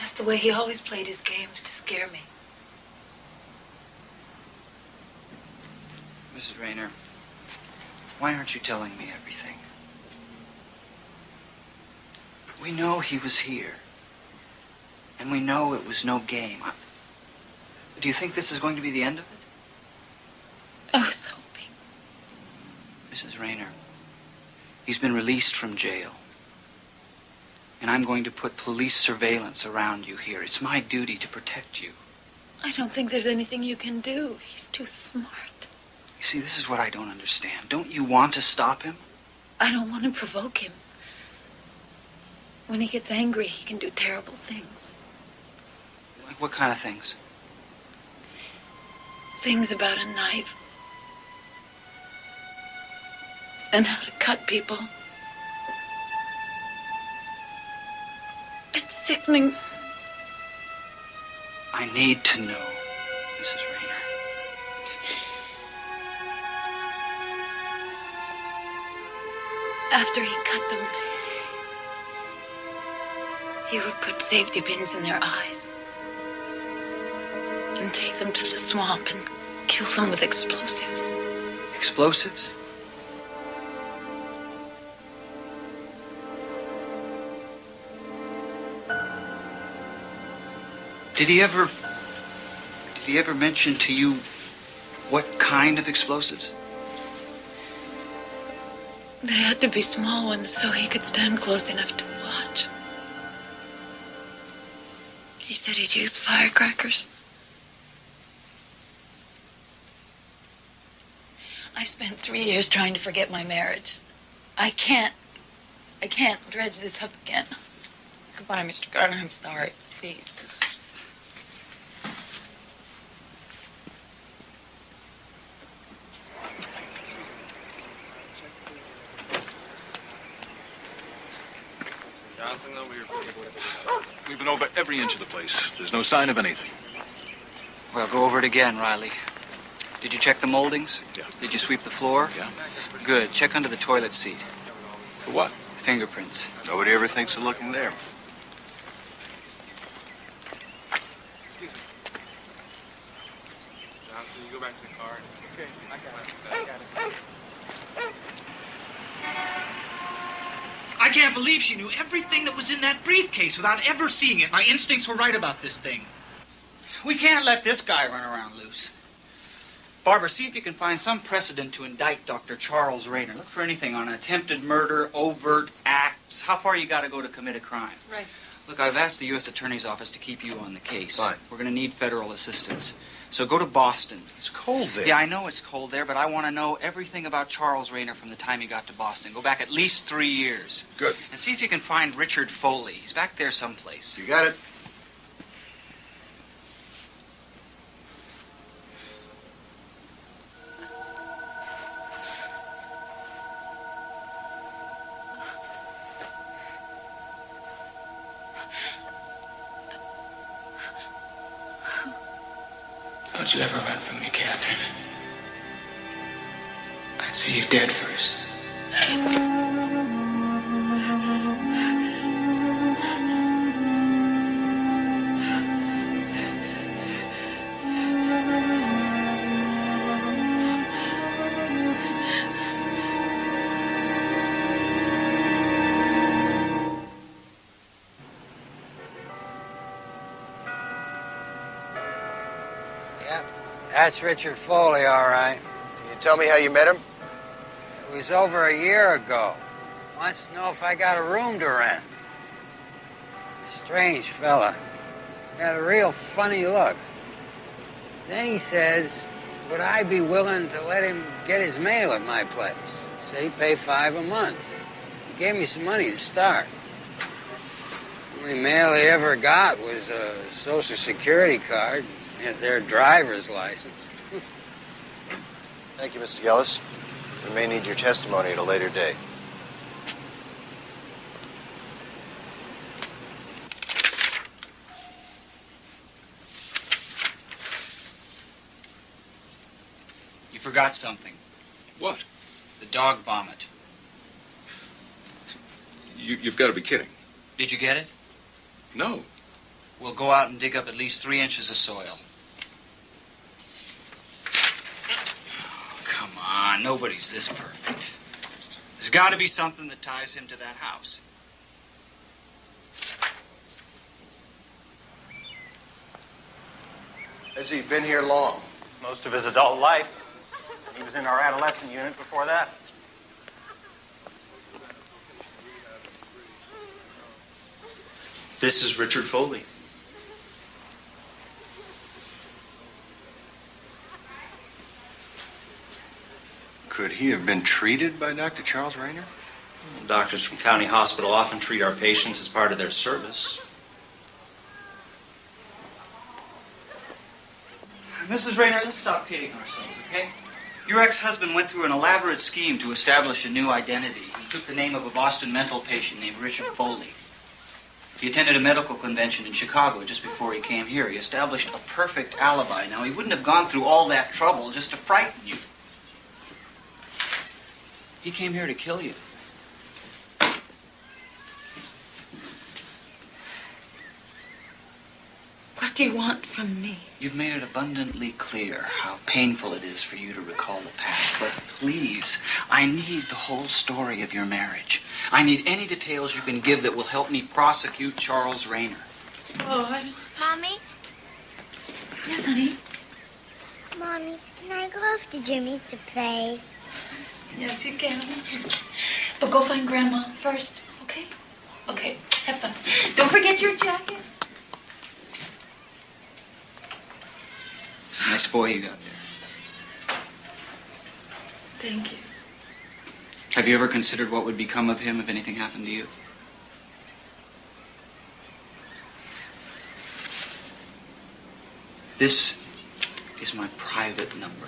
That's the way he always played his games, to scare me. Mrs. Rayner, why aren't you telling me everything? We know he was here. And we know it was no game. Do you think this is going to be the end of it? I was hoping. Mrs. Rayner, he's been released from jail. And I'm going to put police surveillance around you here. It's my duty to protect you. I don't think there's anything you can do. He's too smart. You see, this is what I don't understand. Don't you want to stop him? I don't want to provoke him. When he gets angry, he can do terrible things. Like what kind of things? Things about a knife. And how to cut people. It's sickening. I need to know, Mrs. Rayner. After he cut them, he would put safety pins in their eyes and take them to the swamp and kill them with explosives. Explosives? Did he ever mention to you what kind of explosives? They had to be small ones so he could stand close enough to watch. He said he'd use firecrackers. I spent 3 years trying to forget my marriage. I can't dredge this up again. Goodbye, Mr. Garner. I'm sorry. Please. We've been over every inch of the place. There's no sign of anything. Well, go over it again, Riley. Did you check the moldings? Yeah. Did you sweep the floor? Yeah. Good. Check under the toilet seat. For what? Fingerprints. Nobody ever thinks of looking there. Excuse me. Johnson, you go back to the car. Okay, I got it. I can't believe she knew everything that was in that briefcase without ever seeing it. My instincts were right about this thing. We can't let this guy run around loose. Barbara, see if you can find some precedent to indict Dr. Charles Rayner. Look for anything on attempted murder, overt acts. How far you got to go to commit a crime? Right. Look, I've asked the U.S. Attorney's Office to keep you on the case. Fine. We're going to need federal assistance. So go to Boston. It's cold there. Yeah, I know it's cold there, but I want to know everything about Charles Rayner from the time he got to Boston. Go back at least 3 years. Good. And see if you can find Richard Foley. He's back there someplace. You got it. Don't you ever run from me, Catherine. I'd see you dead first. That's Richard Foley, all right. Can you tell me how you met him? It was over a year ago. Wants to know if I got a room to rent. Strange fella. Got a real funny look. Then he says, would I be willing to let him get his mail at my place? Say, pay $5 a month. He gave me some money to start. Only mail he ever got was a Social Security card and their driver's license. Thank you, Mr. Gillis. We may need your testimony at a later date. You forgot something. What? The dog vomit. You've got to be kidding. Did you get it? No. We'll go out and dig up at least 3 inches of soil. Come on, nobody's this perfect. There's got to be something that ties him to that house. Has he been here long? Most of his adult life. He was in our adolescent unit before that. This is Richard Foley. Could he have been treated by Dr. Charles Rayner? Doctors from County Hospital often treat our patients as part of their service. Mrs. Rayner, let's stop kidding ourselves, okay? Your ex-husband went through an elaborate scheme to establish a new identity. He took the name of a Boston mental patient named Richard Foley. He attended a medical convention in Chicago just before he came here. He established a perfect alibi. Now, he wouldn't have gone through all that trouble just to frighten you. He came here to kill you. What do you want from me? You've made it abundantly clear how painful it is for you to recall the past. But please, I need the whole story of your marriage. I need any details you can give that will help me prosecute Charles Rayner. Oh, Mommy, Yes, honey? Mommy, can I go off to Jimmy's to play? Yes, you can. But go find Grandma first, okay? Okay, have fun. Don't forget your jacket. It's a nice boy you got there. Thank you. Have you ever considered what would become of him if anything happened to you? This is my private number.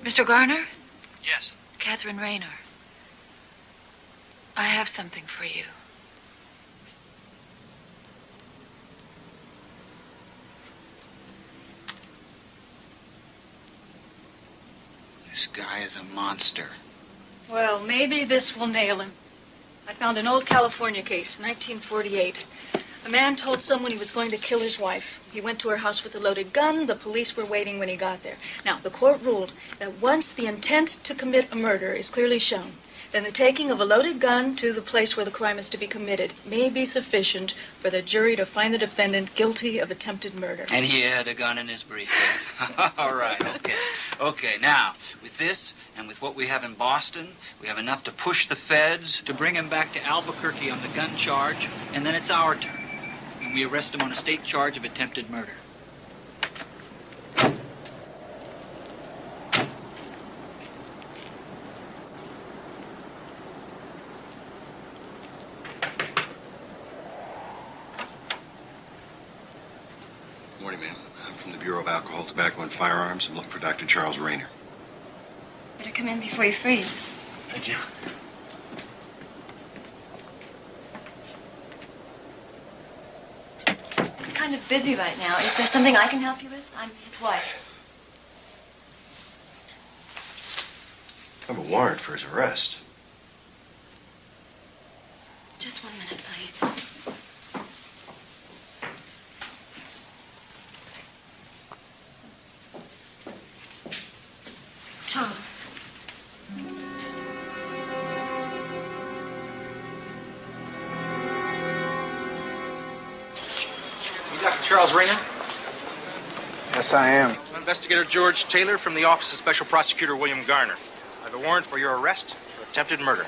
Mr. Garner? Yes. Catherine Rayner. I have something for you. This guy is a monster. Well, maybe this will nail him. I found an old California case, 1948. A man told someone he was going to kill his wife. He went to her house with a loaded gun. The police were waiting when he got there. Now, the court ruled that once the intent to commit a murder is clearly shown, then the taking of a loaded gun to the place where the crime is to be committed may be sufficient for the jury to find the defendant guilty of attempted murder. And he had a gun in his briefcase. All right, okay. Okay, now, with this and with what we have in Boston, we have enough to push the feds to bring him back to Albuquerque on the gun charge, and then it's our turn. And we arrest him on a state charge of attempted murder. Morning, ma'am. I'm from the Bureau of Alcohol, Tobacco, and Firearms. I'm looking for Dr. Charles Rayner. Better come in before you freeze. Thank you. He's kind of busy right now. Is there something I can help you with? I'm his wife. I have a warrant for his arrest. Just 1 minute, please. Charles. You Dr. Charles Rayner? Yes, I am. I'm Investigator George Taylor from the Office of Special Prosecutor William Garner. I have a warrant for your arrest for attempted murder.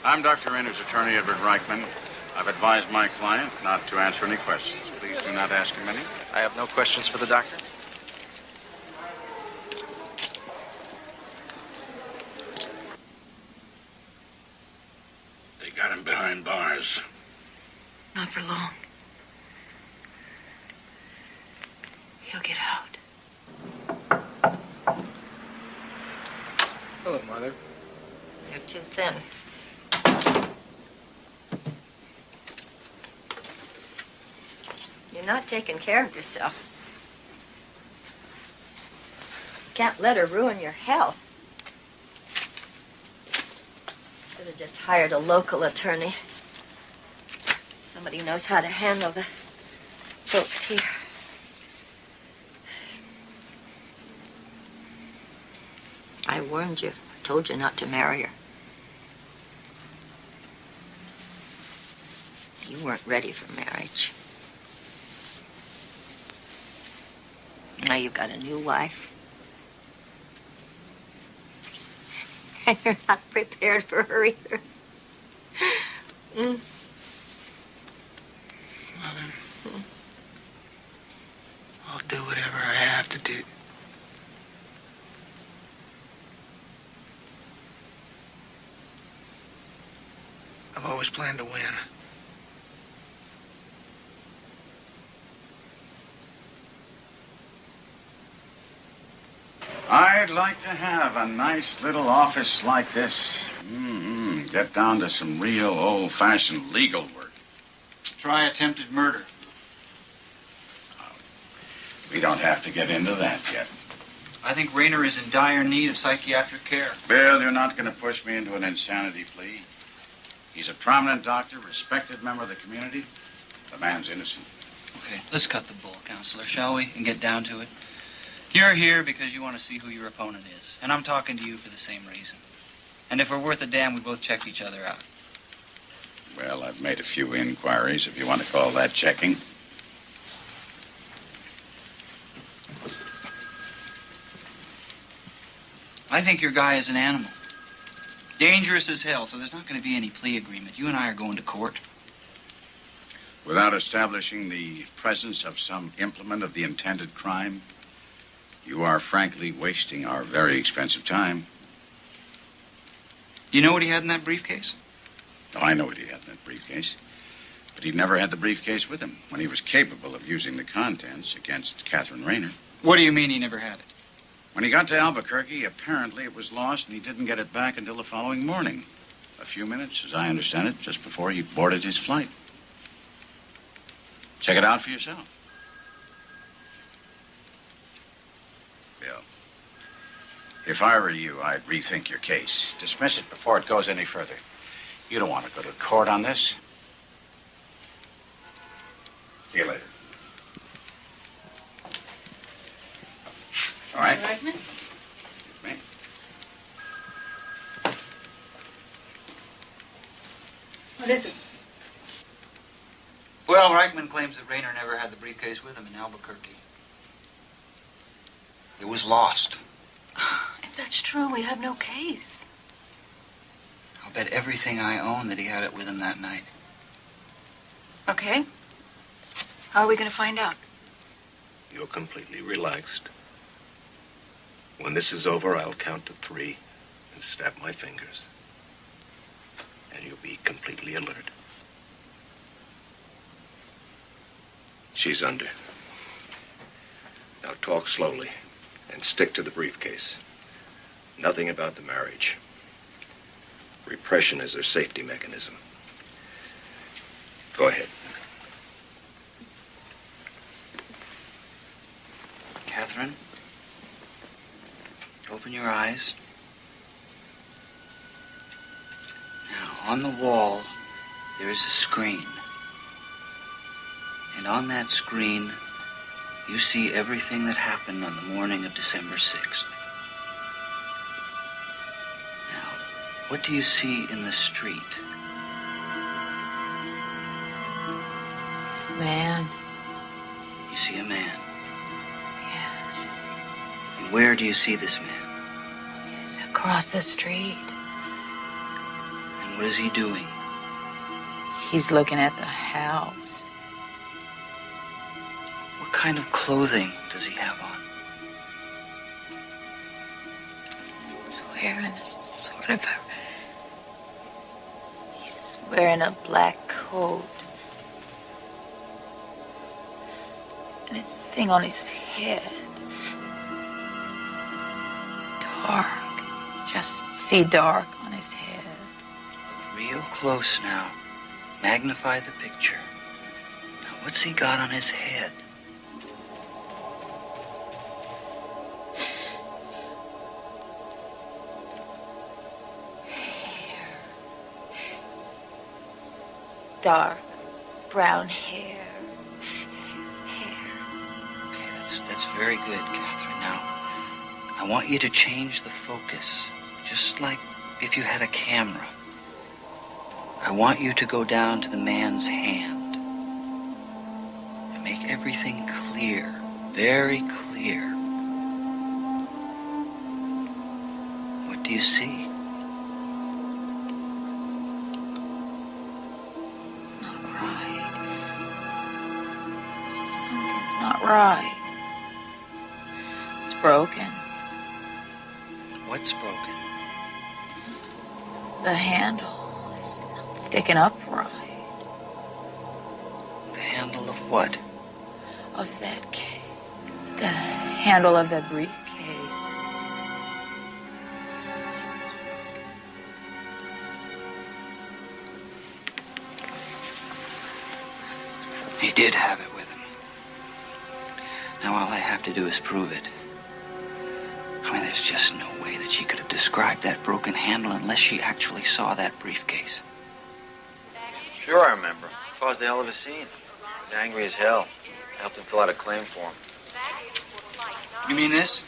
I'm Dr. Rayner's attorney, Edward Reichman. I've advised my client not to answer any questions. Please do not ask him any. I have no questions for the doctor. They got him behind bars. Not for long. He'll get out. Hello, Mother. You're too thin. You're not taking care of yourself. Can't let her ruin your health. Should have just hired a local attorney. Somebody who knows how to handle the folks here. I warned you. I told you not to marry her. You weren't ready for marriage. Now you've got a new wife. And you're not prepared for her either. Well, then, I'll do whatever I have to do. I've always planned to win. I'd like to have a nice little office like this. Get down to some real old-fashioned legal work. Try attempted murder. We don't have to get into that yet. I think Rayner is in dire need of psychiatric care. Bill, you're not going to push me into an insanity plea. He's a prominent doctor, respected member of the community. The man's innocent. Okay, let's cut the bull, Counselor, shall we? And get down to it. You're here because you want to see who your opponent is. And I'm talking to you for the same reason. And if we're worth a damn, we both check each other out. Well, I've made a few inquiries, if you want to call that checking. I think your guy is an animal. Dangerous as hell, so there's not going to be any plea agreement. You and I are going to court. Without establishing the presence of some implement of the intended crime, you are frankly wasting our very expensive time. Do you know what he had in that briefcase? Oh, I know what he had in that briefcase. But he never had the briefcase with him when he was capable of using the contents against Catherine Rayner. What do you mean he never had it? When he got to Albuquerque, apparently it was lost and he didn't get it back until the following morning. A few minutes, as I understand it, just before he boarded his flight. Check it out for yourself. Bill, if I were you, I'd rethink your case. Dismiss it before it goes any further. You don't want to go to court on this. See you later. All right. Reichman? Excuse me. What is it? Well, Reichman claims that Rayner never had the briefcase with him in Albuquerque. It was lost. If that's true, we have no case. I'll bet everything I own that he had it with him that night. Okay. How are we going to find out? You're completely relaxed. When this is over, I'll count to 3 and snap my fingers. And you'll be completely alert. She's under. Now talk slowly and stick to the briefcase. Nothing about the marriage. Repression is their safety mechanism. Go ahead. Catherine, open your eyes. Now, on the wall, there is a screen. And on that screen, you see everything that happened on the morning of December 6th. Now, what do you see in the street? Man. You see a man. Yes. And where do you see this man? He's across the street. And what is he doing? He's looking at the house. What kind of clothing does he have on? He's wearing a sort of a... He's wearing a black coat. And a thing on his head. Dark. Just see dark on his head. Look real close now. Magnify the picture. Now, what's he got on his head? Dark brown hair. Okay, that's very good, Catherine. Now, I want you to change the focus, just like if you had a camera. I want you to go down to the man's hand and make everything clear, very clear. What do you see? It's not right. Something's not right. It's broken. What's broken? The handle is not sticking upright. The handle of what? Of that case. The handle of that briefcase. He did have it with him. Now all I have to do is prove it. I mean, there's just no way that she could have described that broken handle unless she actually saw that briefcase. Sure, I remember. Caused a hell of a scene. He was angry as hell. Helped him fill out a claim form. You mean this?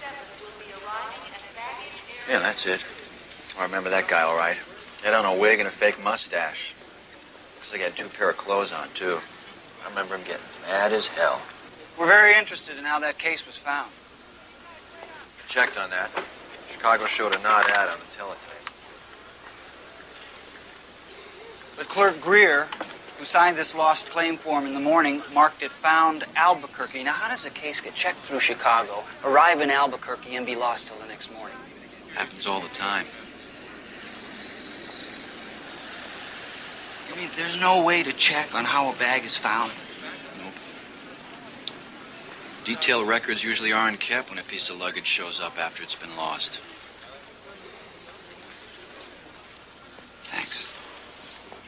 Yeah, that's it. I remember that guy all right. He had on a wig and a fake mustache. Looks like he had 2 pair of clothes on, too. I remember him getting mad as hell. We're very interested in how that case was found. Checked on that. Chicago showed a not ad on the teletype. But Clerk Greer, who signed this lost claim form in the morning, marked it found Albuquerque. Now, how does a case get checked through Chicago, arrive in Albuquerque, and be lost till the next morning? Happens all the time. I mean, there's no way to check on how a bag is found. Nope. Detailed records usually aren't kept when a piece of luggage shows up after it's been lost. Thanks.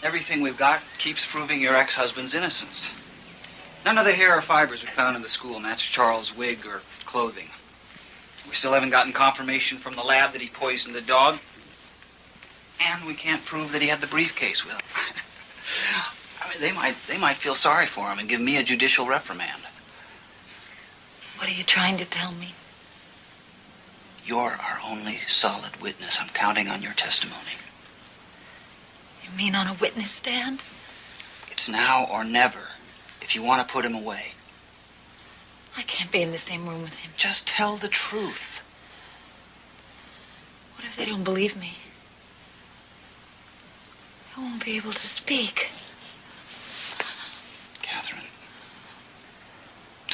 Everything we've got keeps proving your ex-husband's innocence. None of the hair or fibers we found in the school match Charles' wig or clothing. We still haven't gotten confirmation from the lab that he poisoned the dog. And we can't prove that he had the briefcase with him. I mean, they might feel sorry for him and give me a judicial reprimand. What are you trying to tell me? You're our only solid witness. I'm counting on your testimony. You mean on a witness stand? It's now or never if you want to put him away. I can't be in the same room with him. Just tell the truth. What if they don't believe me? I won't be able to speak. Catherine,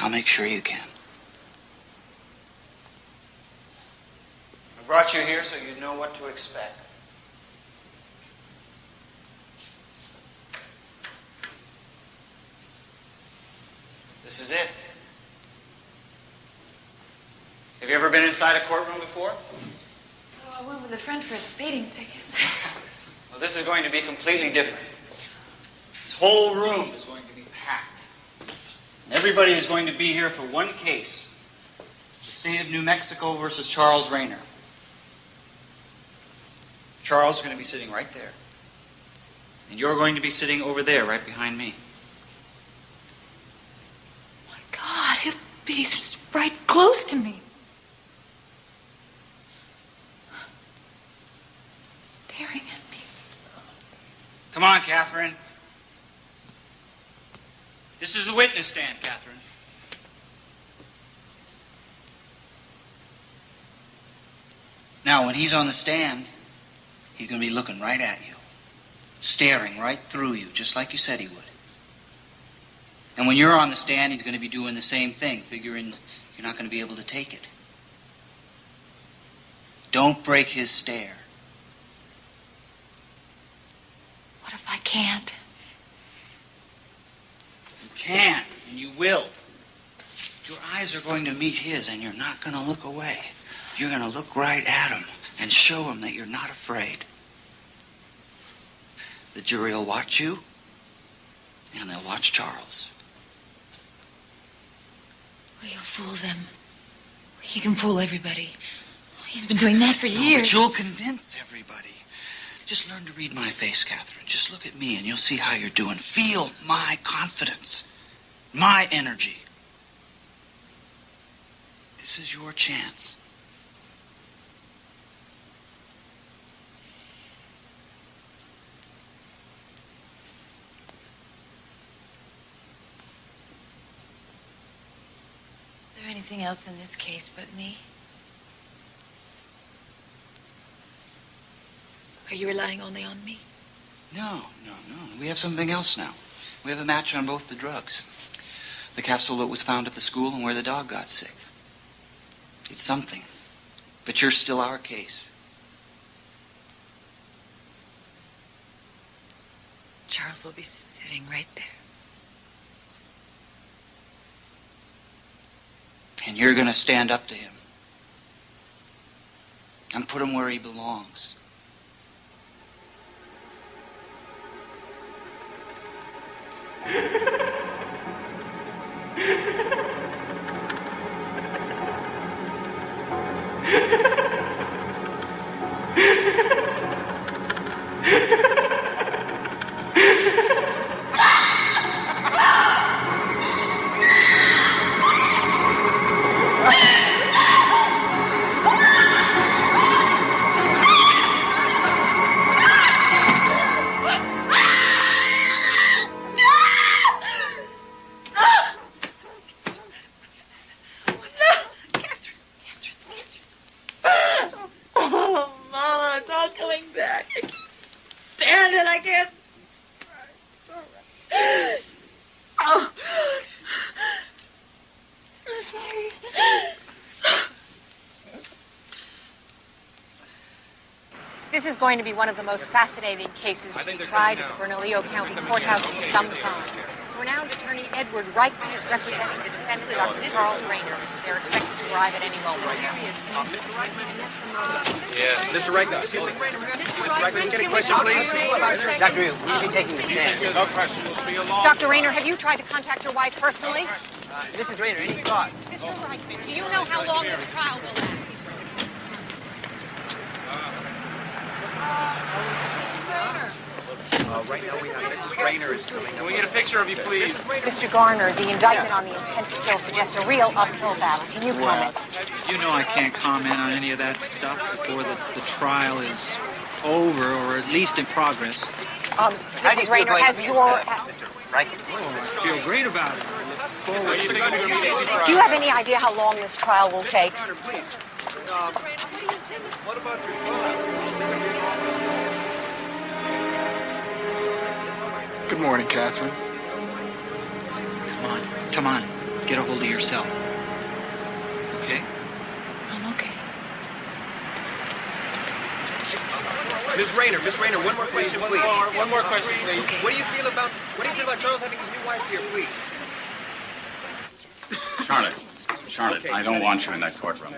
I'll make sure you can. I brought you here so you know what to expect. This is it. Have you ever been inside a courtroom before? Oh, I went with a friend for a speeding ticket. Well, this is going to be completely different. This whole room is going to be packed. And everybody is going to be here for one case. The state of New Mexico versus Charles Rayner. Charles is going to be sitting right there. And you're going to be sitting over there, right behind me. God, he'll be right close to me. Staring at me. Come on, Catherine. This is the witness stand, Catherine. Now, when he's on the stand, he's going to be looking right at you. Staring right through you, just like you said he would. And when you're on the stand, he's going to be doing the same thing, figuring you're not going to be able to take it. Don't break his stare. What if I can't? You can, and you will. Your eyes are going to meet his, and you're not going to look away. You're going to look right at him and show him that you're not afraid. The jury will watch you, and they'll watch Charles. Well, you'll fool them. He can fool everybody. He's been doing that for years. But you'll convince everybody. Just learn to read my face, Catherine. Just look at me, and you'll see how you're doing. Feel my confidence, my energy. This is your chance. Is there anything anything else in this case but me? Are you relying only on me? No. We have something else now. We have a match on both the drugs. The capsule that was found at the school and where the dog got sick. It's something. But you're still our case. Charles will be sitting right there. And you're going to stand up to him. And put him where he belongs. Oh, Mama, it's all coming back. I can't stand it. I can't. It's all right. Oh. I'm sorry. This is going to be one of the most fascinating cases to be tried at the Bernalillo County Courthouse in some time. Renowned attorney Edward Reichman is representing the defendant, Dr. Charles Rayner. They're expected to arrive at any moment. Yeah, Mr. Reichman. Excuse me. Mr. Reichman, get a question, please. Dr. Rayner, will you be taking the stand? No questions. Dr. Rayner, have you tried to contact your wife personally? Mrs. Rayner, any thoughts? Mr. Reichman, do you know how long this trial will last? Right now we have Mrs. Rayner is coming. Can we get a picture of you, please? Mr. Garner, the indictment on the intent to kill suggests a real uphill battle. Can you comment? You know I can't comment on any of that stuff before the trial is over, or at least in progress. Mrs. Rayner, has your... Mr. Reichman. I feel great about it. Do you have any idea how long this trial will take? What about your Good morning, Catherine. Come on. Get a hold of yourself. Okay? I'm okay. Miss Rayner, one more question, please. One more question, please. What do you feel about Charles having his new wife here, please? Charlotte, I don't want you in that courtroom.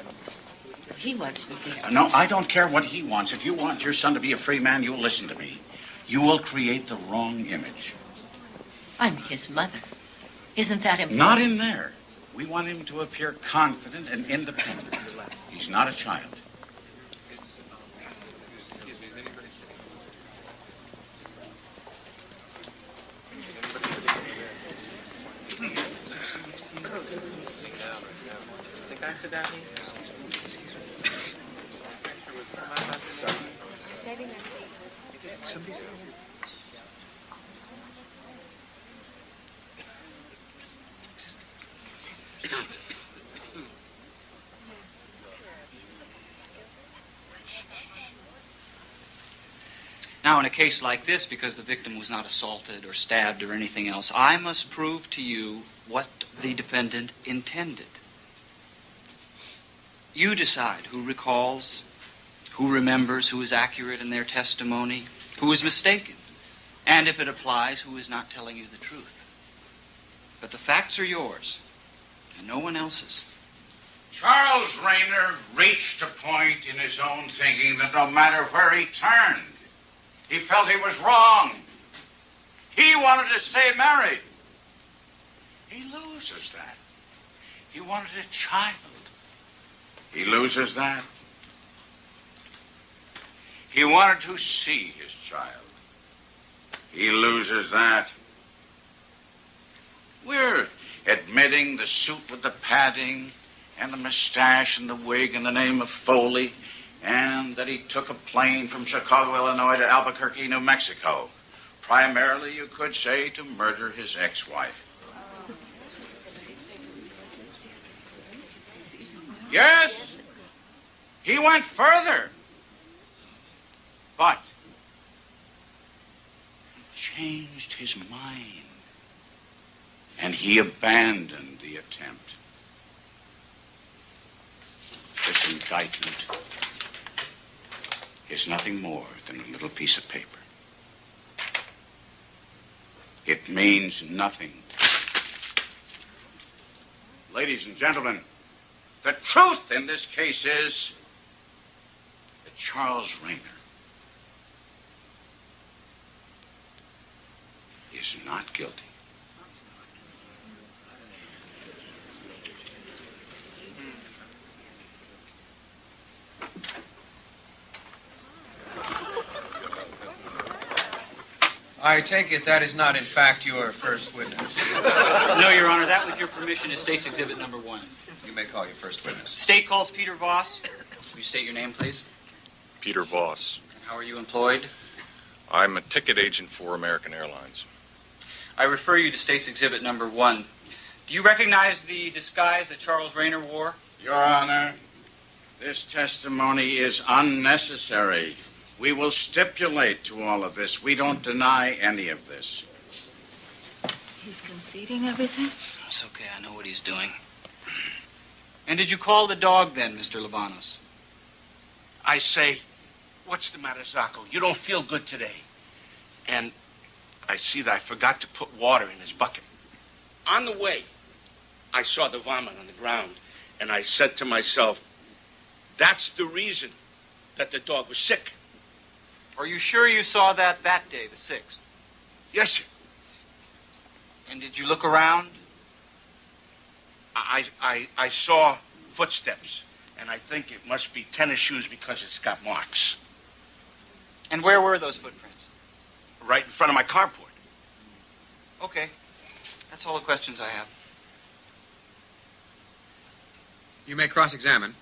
He wants me there. No, I don't care what he wants. If you want your son to be a free man, you'll listen to me. You will create the wrong image. I'm his mother. Isn't that important? Not in there. We want him to appear confident and independent. He's not a child. Now, in a case like this, because the victim was not assaulted or stabbed or anything else, I must prove to you what the defendant intended. You decide who recalls, who remembers, who is accurate in their testimony, who is mistaken, and if it applies, who is not telling you the truth. But the facts are yours, and no one else's. Charles Rayner reached a point in his own thinking that no matter where he turned, he felt he was wrong. He wanted to stay married. He loses that. He wanted a child. He loses that. He wanted to see his child. He loses that. We're admitting the suit with the padding and the mustache and the wig in the name of Foley, and that he took a plane from Chicago, Illinois to Albuquerque, New Mexico. Primarily, you could say, to murder his ex-wife. Yes, he went further. But he changed his mind. And he abandoned the attempt. This indictment is nothing more than a little piece of paper. It means nothing. Ladies and gentlemen, the truth in this case is that Charles Rayner is not guilty. I take it that is not, in fact, your first witness. No, Your Honor. That, with your permission, is State's Exhibit number 1. You may call your first witness. State calls Peter Voss. Will you state your name, please? Peter Voss. And how are you employed? I'm a ticket agent for American Airlines. I refer you to State's Exhibit number 1. Do you recognize the disguise that Charles Rayner wore? Your Honor, this testimony is unnecessary. We will stipulate to all of this. We don't deny any of this. He's conceding everything? It's okay. I know what he's doing. And did you call the dog then, Mr. Libanos? I say, what's the matter, Zacco? You don't feel good today. And I see that I forgot to put water in his bucket. On the way, I saw the vomit on the ground, and I said to myself, that's the reason that the dog was sick. Are you sure you saw that day, the 6th? Yes, sir. And did you look around? I saw footsteps, and I think it must be tennis shoes because it's got marks. And where were those footprints? Right in front of my carport. Okay. That's all the questions I have. You may cross-examine.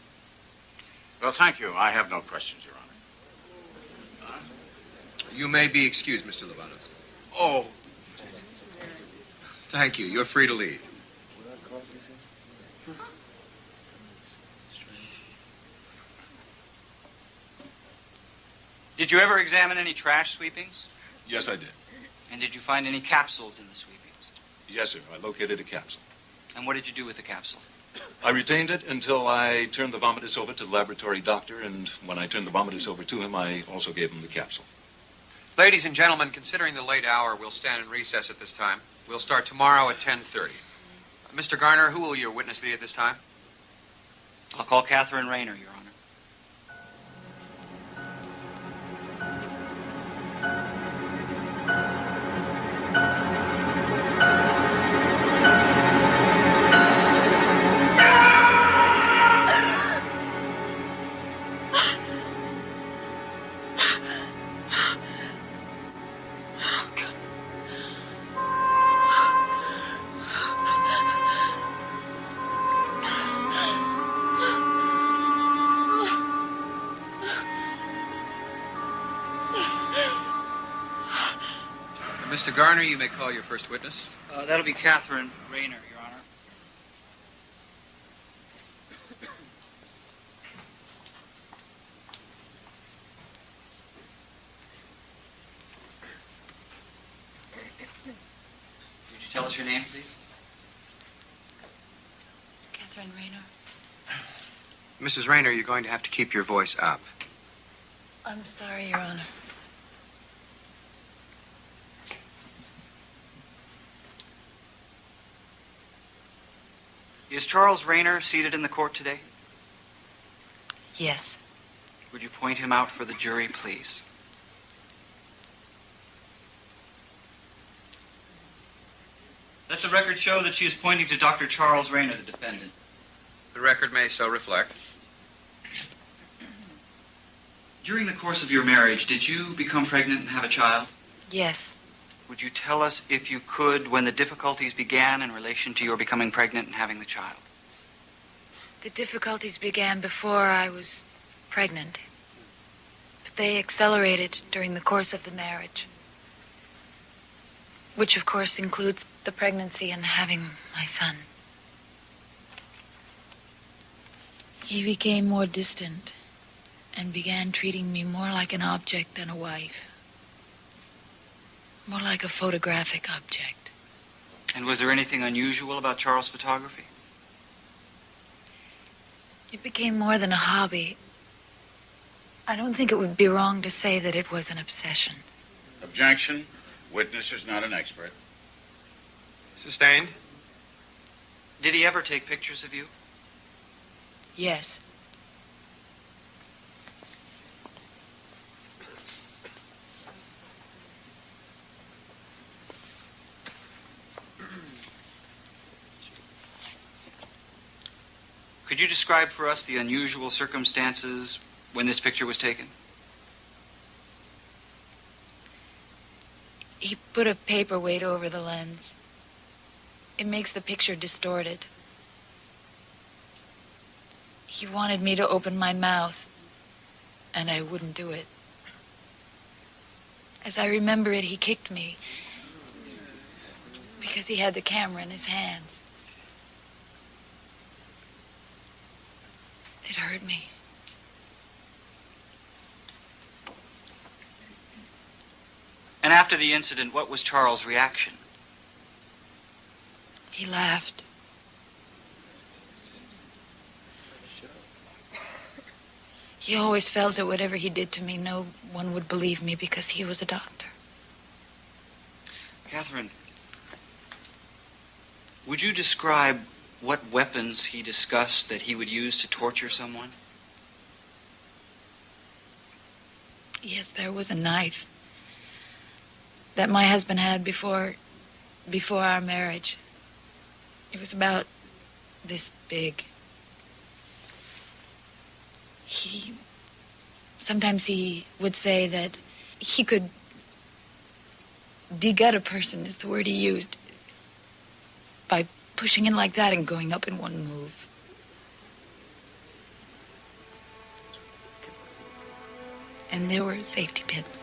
Well, thank you. I have no questions, Your Honor. You may be excused, Mr. Libanos. Oh. Thank you. You're free to leave. Did you ever examine any trash sweepings? Yes, I did. And did you find any capsules in the sweepings? Yes, sir. I located a capsule. And what did you do with the capsule? I retained it until I turned the vomitus over to the laboratory doctor, and when I turned the vomitus over to him, I also gave him the capsule. Ladies and gentlemen, considering the late hour, we'll stand in recess at this time. We'll start tomorrow at 10:30. Mr. Garner, who will your witness be at this time? I'll call Catherine Rayner, Your Honor. Mr. Garner, you may call your first witness. That'll be Catherine Rayner, Your Honor. Would you tell us your name, please? Catherine Rayner. Mrs. Rayner, you're going to have to keep your voice up. I'm sorry, Your Honor. Is Charles Rayner seated in the court today? Yes. Would you point him out for the jury, please? Let the record show that she is pointing to Dr. Charles Rayner, the defendant. The record may so reflect. During the course of your marriage, did you become pregnant and have a child? Yes. Would you tell us, if you could, when the difficulties began in relation to your becoming pregnant and having the child? The difficulties began before I was pregnant. But they accelerated during the course of the marriage. Which, of course, includes the pregnancy and having my son. He became more distant and began treating me more like an object than a wife. More like a photographic object. And was there anything unusual about Charles' photography? It became more than a hobby. I don't think it would be wrong to say that it was an obsession. Objection. Witness is not an expert. Sustained. Did he ever take pictures of you? Yes. Could you describe for us the unusual circumstances when this picture was taken? He put a paperweight over the lens. It makes the picture distorted. He wanted me to open my mouth, and I wouldn't do it. As I remember it, he kicked me because he had the camera in his hands. It hurt me. And after the incident, what was Charles' reaction? He laughed. He always felt that whatever he did to me, no one would believe me because he was a doctor. Catherine, would you describe what weapons he discussed that he would use to torture someone? Yes, there was a knife that my husband had before our marriage. It was about this big. Sometimes he would say that he could de-gut a person, is the word he used, by pushing in like that and going up in one move. And there were safety pins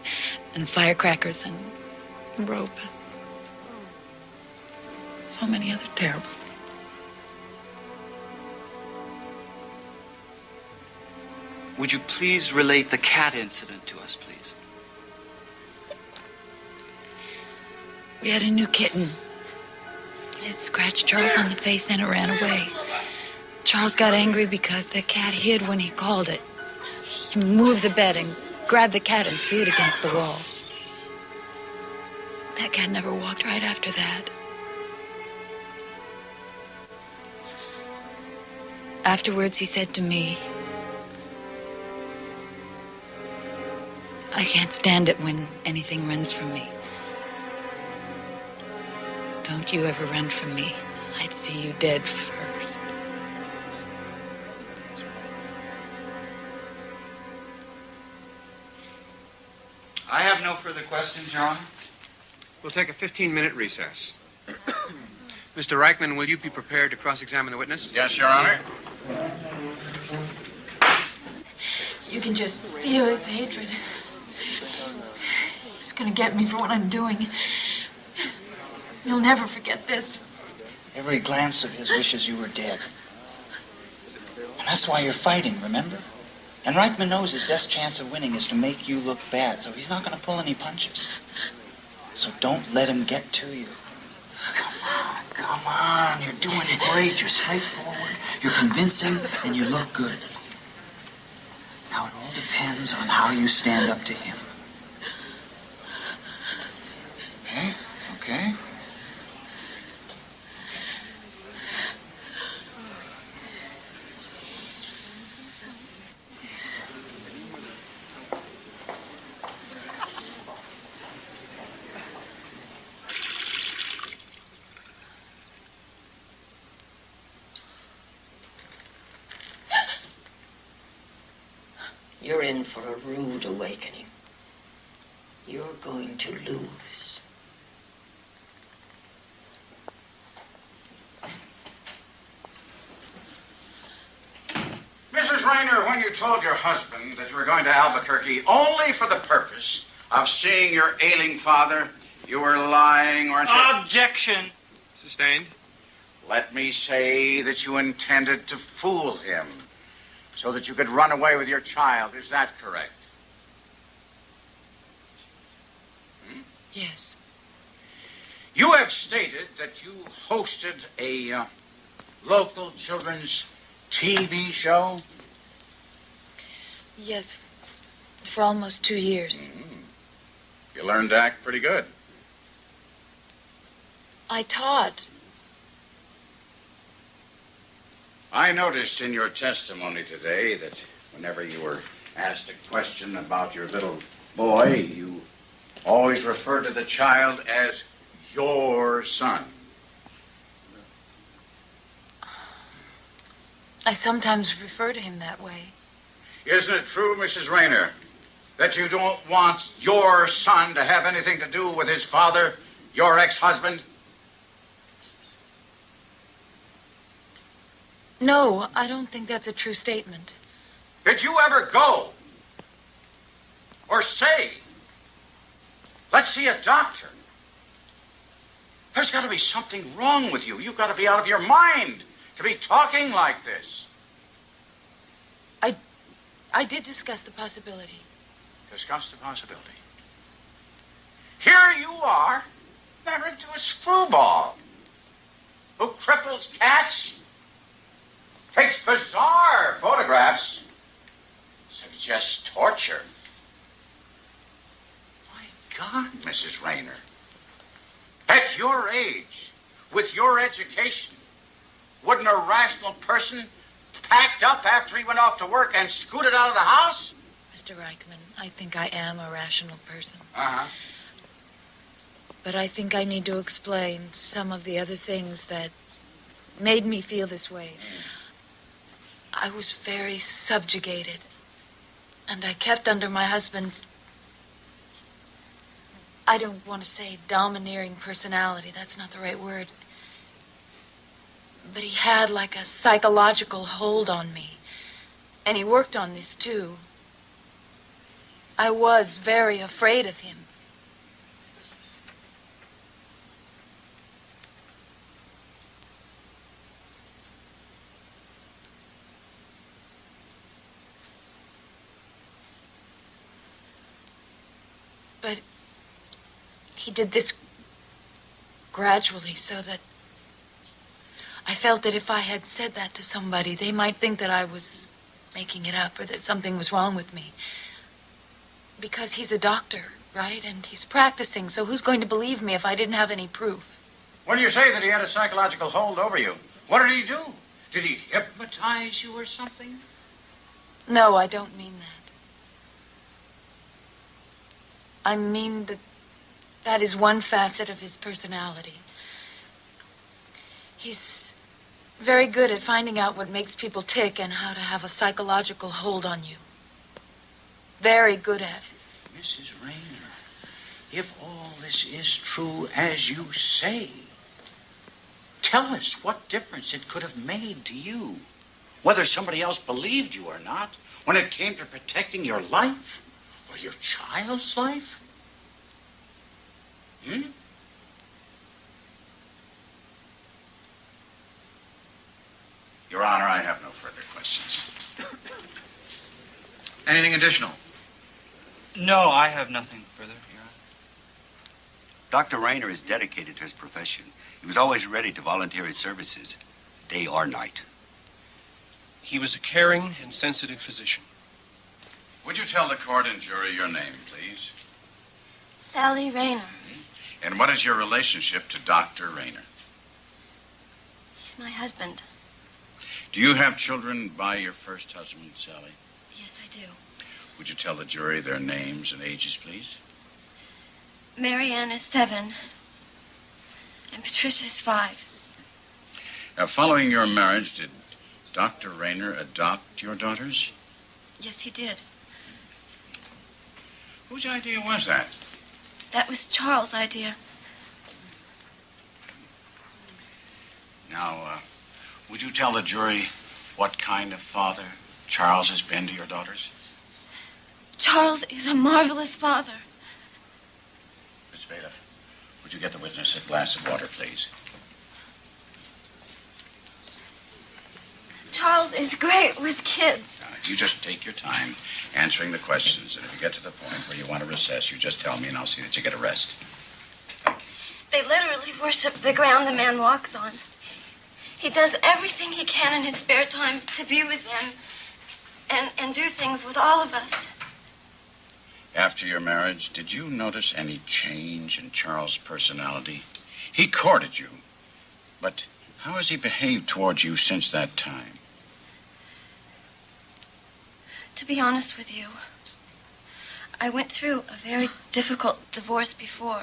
and firecrackers and rope. So many other terrible things. Would you please relate the cat incident to us, please? We had a new kitten. It scratched Charles on the face and it ran away. Charles got angry because the cat hid when he called it. He moved the bed and grabbed the cat and threw it against the wall. That cat never walked right after that. Afterwards, he said to me, I can't stand it when anything runs from me. Don't you ever run from me. I'd see you dead first. I have no further questions, Your Honor. We'll take a 15-minute recess. Mr. Reichman, will you be prepared to cross-examine the witness? Yes, Your Honor. You can just feel his hatred. He's gonna get me for what I'm doing. You'll never forget this. Every glance of his wishes you were dead. And that's why you're fighting, remember? And Reichman knows his best chance of winning is to make you look bad, so he's not going to pull any punches. So don't let him get to you. Come on, you're doing great. You're straightforward, you're convincing, and you look good. Now, it all depends on how you stand up to him. Okay? Okay? You're in for a rude awakening. You're going to lose. Mrs. Rayner, when you told your husband that you were going to Albuquerque only for the purpose of seeing your ailing father, you were lying, weren't you? Objection. Sustained. Let me say that you intended to fool him. so that you could run away with your child. Is that correct? Yes. You have stated that you hosted a local children's TV show? Yes, for almost 2 years. You learned to act pretty good. I taught. I noticed in your testimony today that whenever you were asked a question about your little boy, you always referred to the child as your son. I sometimes refer to him that way. Isn't it true, Mrs. Rayner, that you don't want your son to have anything to do with his father, your ex-husband? No, I don't think that's a true statement. Did you ever go or say, let's see a doctor? There's got to be something wrong with you. You've got to be out of your mind to be talking like this. I did discuss the possibility. Discuss the possibility. Here you are, married to a screwball who cripples cats, takes bizarre photographs, suggests torture. My God, Mrs. Rayner. At your age, with your education, wouldn't a rational person packed up after he went off to work and scooted out of the house? Mr. Reichman, I think I am a rational person. Uh-huh. But I think I need to explain some of the other things that made me feel this way. I was very subjugated, and I kept under my husband's, I don't want to say domineering personality, that's not the right word. But he had like a psychological hold on me. And he worked on this too. I was very afraid of him. But he did this gradually so that I felt that if I had said that to somebody, they might think that I was making it up or that something was wrong with me. Because he's a doctor, right? And he's practicing, so who's going to believe me if I didn't have any proof? When you say that he had a psychological hold over you, what did he do? Did he hypnotize you or something? No, I don't mean that. I mean that is one facet of his personality. He's very good at finding out what makes people tick and how to have a psychological hold on you. Very good at it. Mrs. Rayner, if all this is true as you say, tell us what difference it could have made to you, whether somebody else believed you or not, when it came to protecting your life or your child's life. Your Honor, I have no further questions. Anything additional? No, I have nothing further, Your Honor. Dr. Rayner is dedicated to his profession. He was always ready to volunteer his services, day or night. He was a caring and sensitive physician. Would you tell the court and jury your name, please? Sally Rayner. And what is your relationship to Dr. Rayner? He's my husband. Do you have children by your first husband, Sally? Yes, I do. Would you tell the jury their names and ages, please? Mary Ann is 7, and Patricia's 5. Now, following your marriage, did Dr. Rayner adopt your daughters? Yes, he did. Whose idea was that? That was Charles' idea. Now, would you tell the jury what kind of father Charles has been to your daughters? Charles is a marvelous father. Miss Bailiff, would you get the witness a glass of water, please? Charles is great with kids. You just take your time answering the questions, and if you get to the point where you want to recess, you just tell me, and I'll see that you get a rest. They literally worship the ground the man walks on. He does everything he can in his spare time to be with them and do things with all of us. After your marriage, did you notice any change in Charles' personality? He courted you, but how has he behaved towards you since that time? To be honest with you, I went through a very difficult divorce before.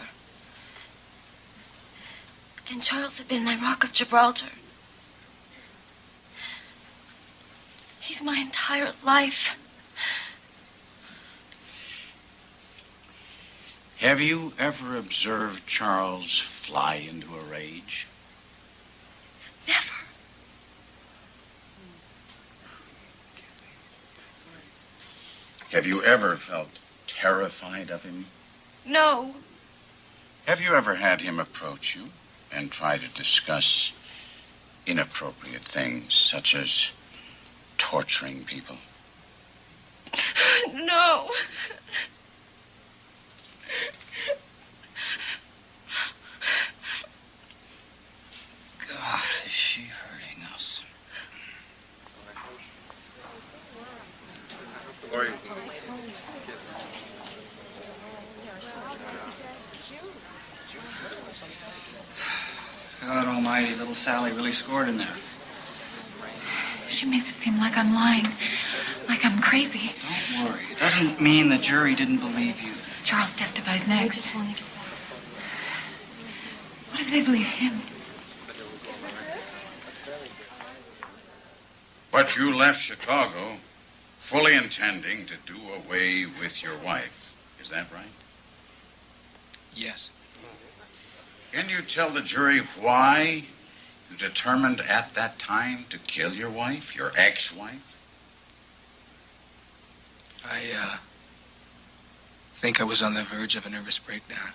And Charles had been my Rock of Gibraltar. He's my entire life. Have you ever observed Charles fly into a rage? Never. Have you ever felt terrified of him? No. Have you ever had him approach you and try to discuss inappropriate things, such as torturing people? No. God, is she hurting us? God almighty, little Sally really scored in there. She makes it seem like I'm lying, like I'm crazy. Don't worry. It doesn't mean the jury didn't believe you. Charles testifies next. What if they believe him? But you left Chicago fully intending to do away with your wife. Is that right? Yes. Can you tell the jury why you determined at that time to kill your wife, your ex-wife? I think I was on the verge of a nervous breakdown.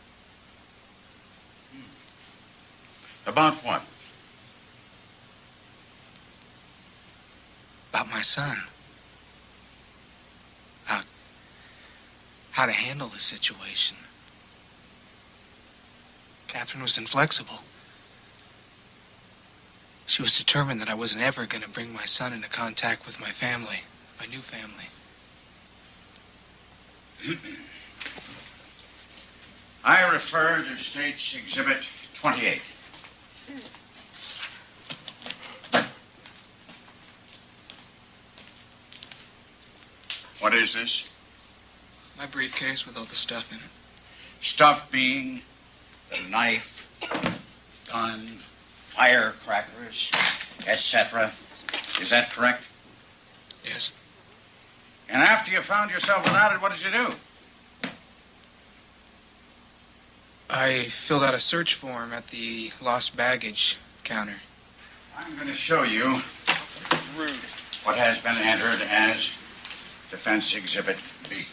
About what? About my son. About how to handle the situation. Catherine was inflexible. She was determined that I wasn't ever going to bring my son into contact with my family, my new family. I refer to State's Exhibit 28. What is this? My briefcase with all the stuff in it. Stuff being the knife, gun, firecrackers, etc. Is that correct? Yes. And after you found yourself without it, what did you do? I filled out a search form at the lost baggage counter. I'm going to show you what has been entered as Defense Exhibit B.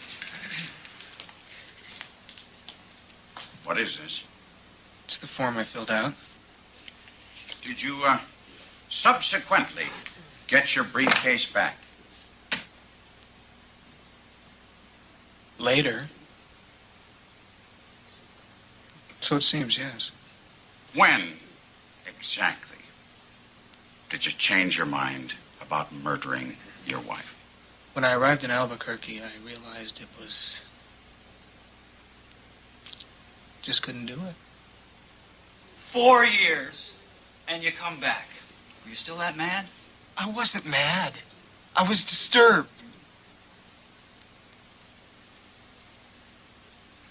What is this? It's the form I filled out. Did you subsequently get your briefcase back? Later. So it seems, yes. When exactly did you change your mind about murdering your wife? When I arrived in Albuquerque, I realized it was... just couldn't do it. 4 years, and you come back. Were you still that mad? I wasn't mad. I was disturbed.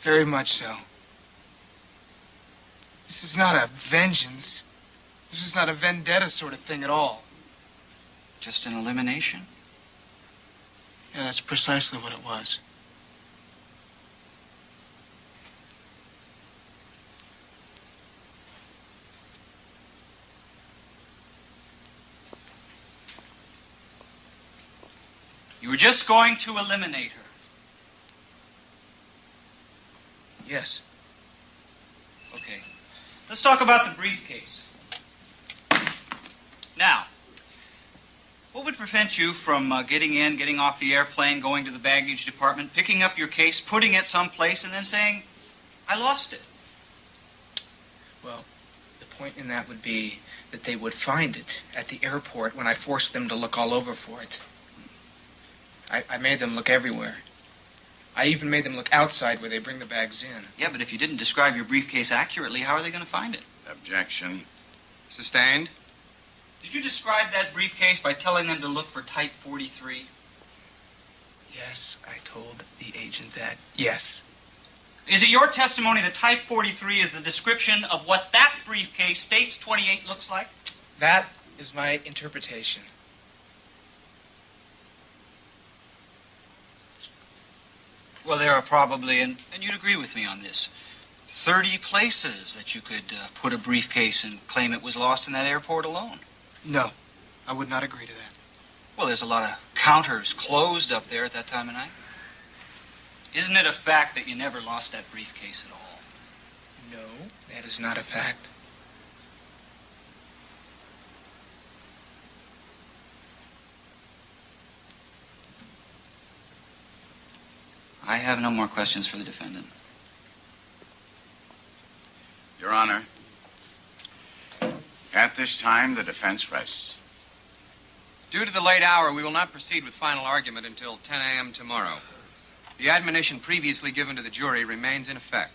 Very much so. This is not a vengeance. This is not a vendetta sort of thing at all. Just an elimination? Yeah, that's precisely what it was. You were just going to eliminate her. Yes. Okay. Let's talk about the briefcase. Now, what What would prevent you from getting in, getting off the airplane, going to the baggage department, picking up your case, putting it someplace, and then saying, I lost it? Well, the point in that would be that they would find it at the airport when I forced them to look all over for it. I made them look everywhere. I even made them look outside where they bring the bags in. Yeah, but if you didn't describe your briefcase accurately, how are they going to find it? Objection. Sustained. Did you describe that briefcase by telling them to look for type 43? Yes, I told the agent that. Yes. Is it your testimony that type 43 is the description of what that briefcase states 28 looks like? That is my interpretation. Well, there are probably, and you'd agree with me on this, 30 places that you could put a briefcase and claim it was lost in that airport alone. No, I would not agree to that. Well, there's a lot of counters closed up there at that time of night. Isn't it a fact that you never lost that briefcase at all? No, that is not a fact. I have no more questions for the defendant. Your Honor, at this time, the defense rests. Due to the late hour, we will not proceed with final argument until 10 a.m. tomorrow. The admonition previously given to the jury remains in effect.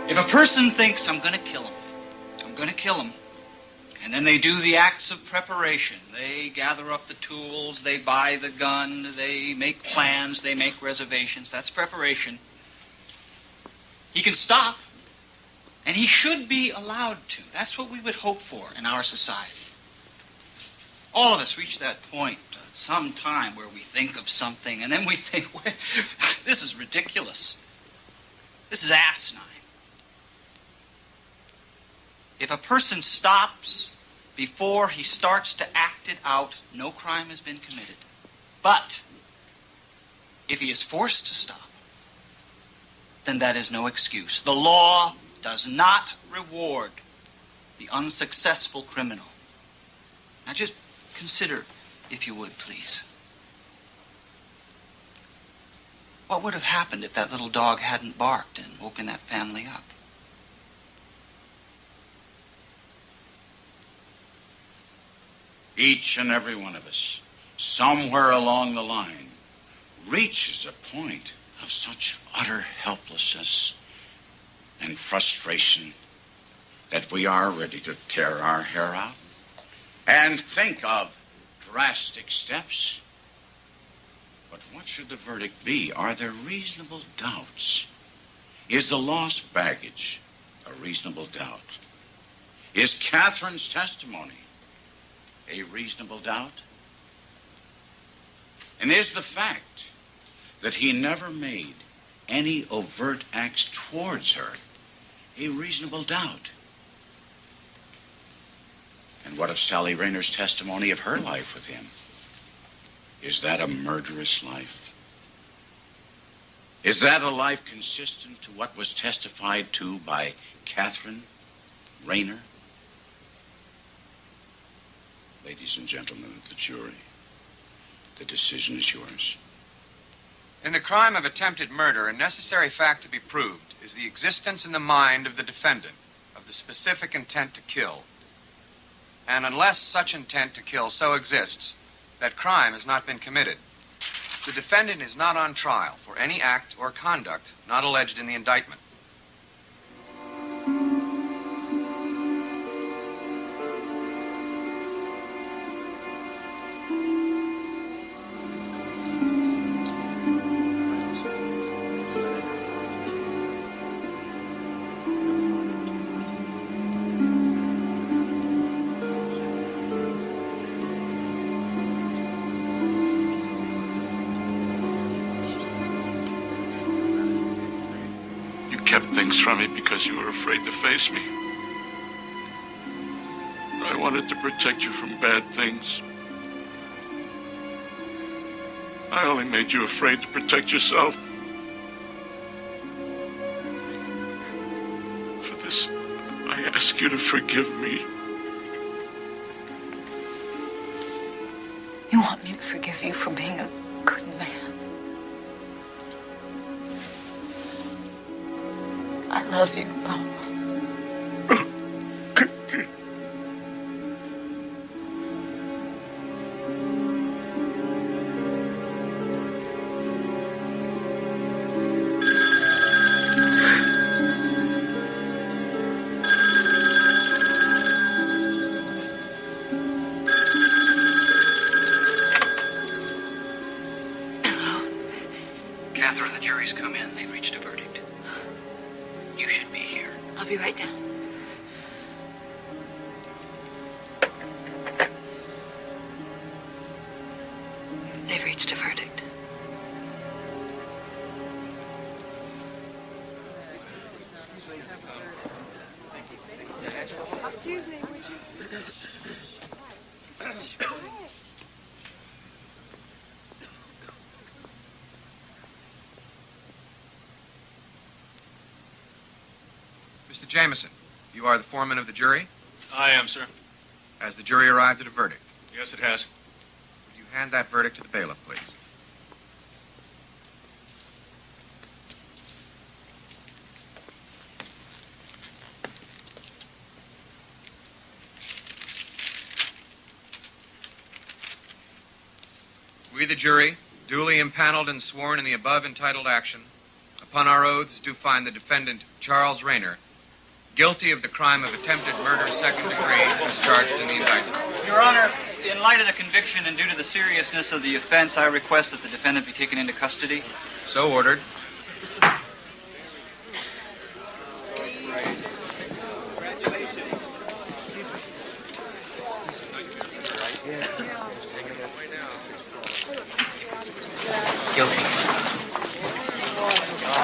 If a person thinks, I'm going to kill him, and then they do the acts of preparation, they gather up the tools, they buy the gun, they make plans, they make reservations, that's preparation. He can stop, and he should be allowed to. That's what we would hope for in our society. All of us reach that point at some time where we think of something, and then we think, well, this is ridiculous. This is asinine. If a person stops before he starts to act it out, no crime has been committed. But if he is forced to stop, then that is no excuse. The law does not reward the unsuccessful criminal. Now just consider, if you would, please. What would have happened if that little dog hadn't barked and woken that family up? Each and every one of us, somewhere along the line, reaches a point of such utter helplessness and frustration that we are ready to tear our hair out and think of drastic steps. But what should the verdict be? Are there reasonable doubts? Is the lost baggage a reasonable doubt? Is Catherine's testimony a reasonable doubt? And is the fact that he never made any overt acts towards her a reasonable doubt? And what of Sally Rayner's testimony of her life with him? Is that a murderous life? Is that a life consistent to what was testified to by Catherine Rayner? Ladies and gentlemen of the jury, the decision is yours. In the crime of attempted murder, a necessary fact to be proved is the existence in the mind of the defendant of the specific intent to kill. And unless such intent to kill so exists, that crime has not been committed. The defendant is not on trial for any act or conduct not alleged in the indictment. kept things from me because you were afraid to face me. I wanted to protect you from bad things. I only made you afraid to protect yourself. For this, I ask you to forgive me. You want me to forgive you for being a good man? I love you, Mama. Catherine, the jury's come in. They've reached a verdict. You should be here. I'll be right down. They've reached a verdict. Excuse me, would you? Mr. Jameson, you are the foreman of the jury? I am, sir. Has the jury arrived at a verdict? Yes, it has. Would you hand that verdict to the bailiff, please? We, the jury, duly impaneled and sworn in the above entitled action, upon our oaths do find the defendant, Charles Rayner, guilty of the crime of attempted murder, second degree, as charged in the indictment. Your Honor, in light of the conviction and due to the seriousness of the offense, I request that the defendant be taken into custody. So ordered. Guilty.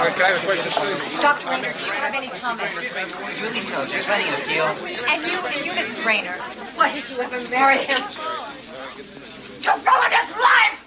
Can I have a question, please? Dr. Rayner, do you have any comments? Julie's tells you, there's any appeal. And you, Mrs. Rayner, why did you ever marry him? You ruined his life!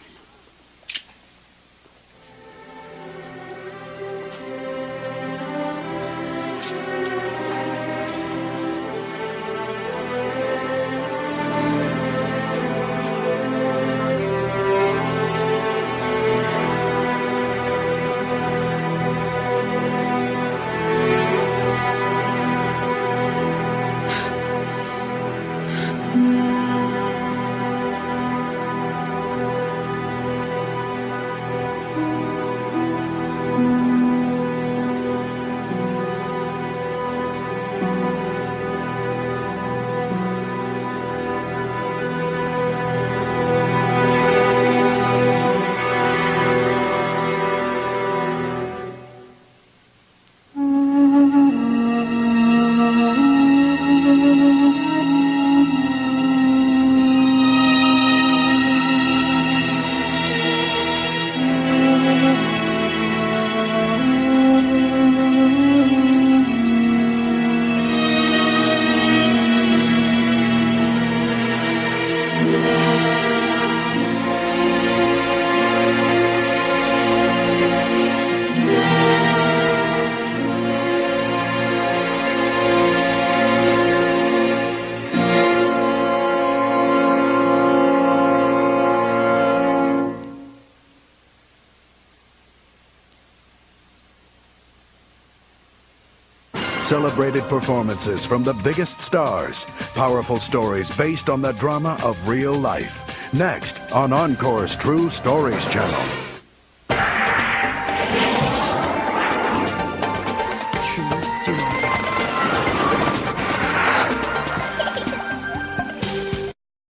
Celebrated performances from the biggest stars. Powerful stories based on the drama of real life. Next on Encore's True Stories channel.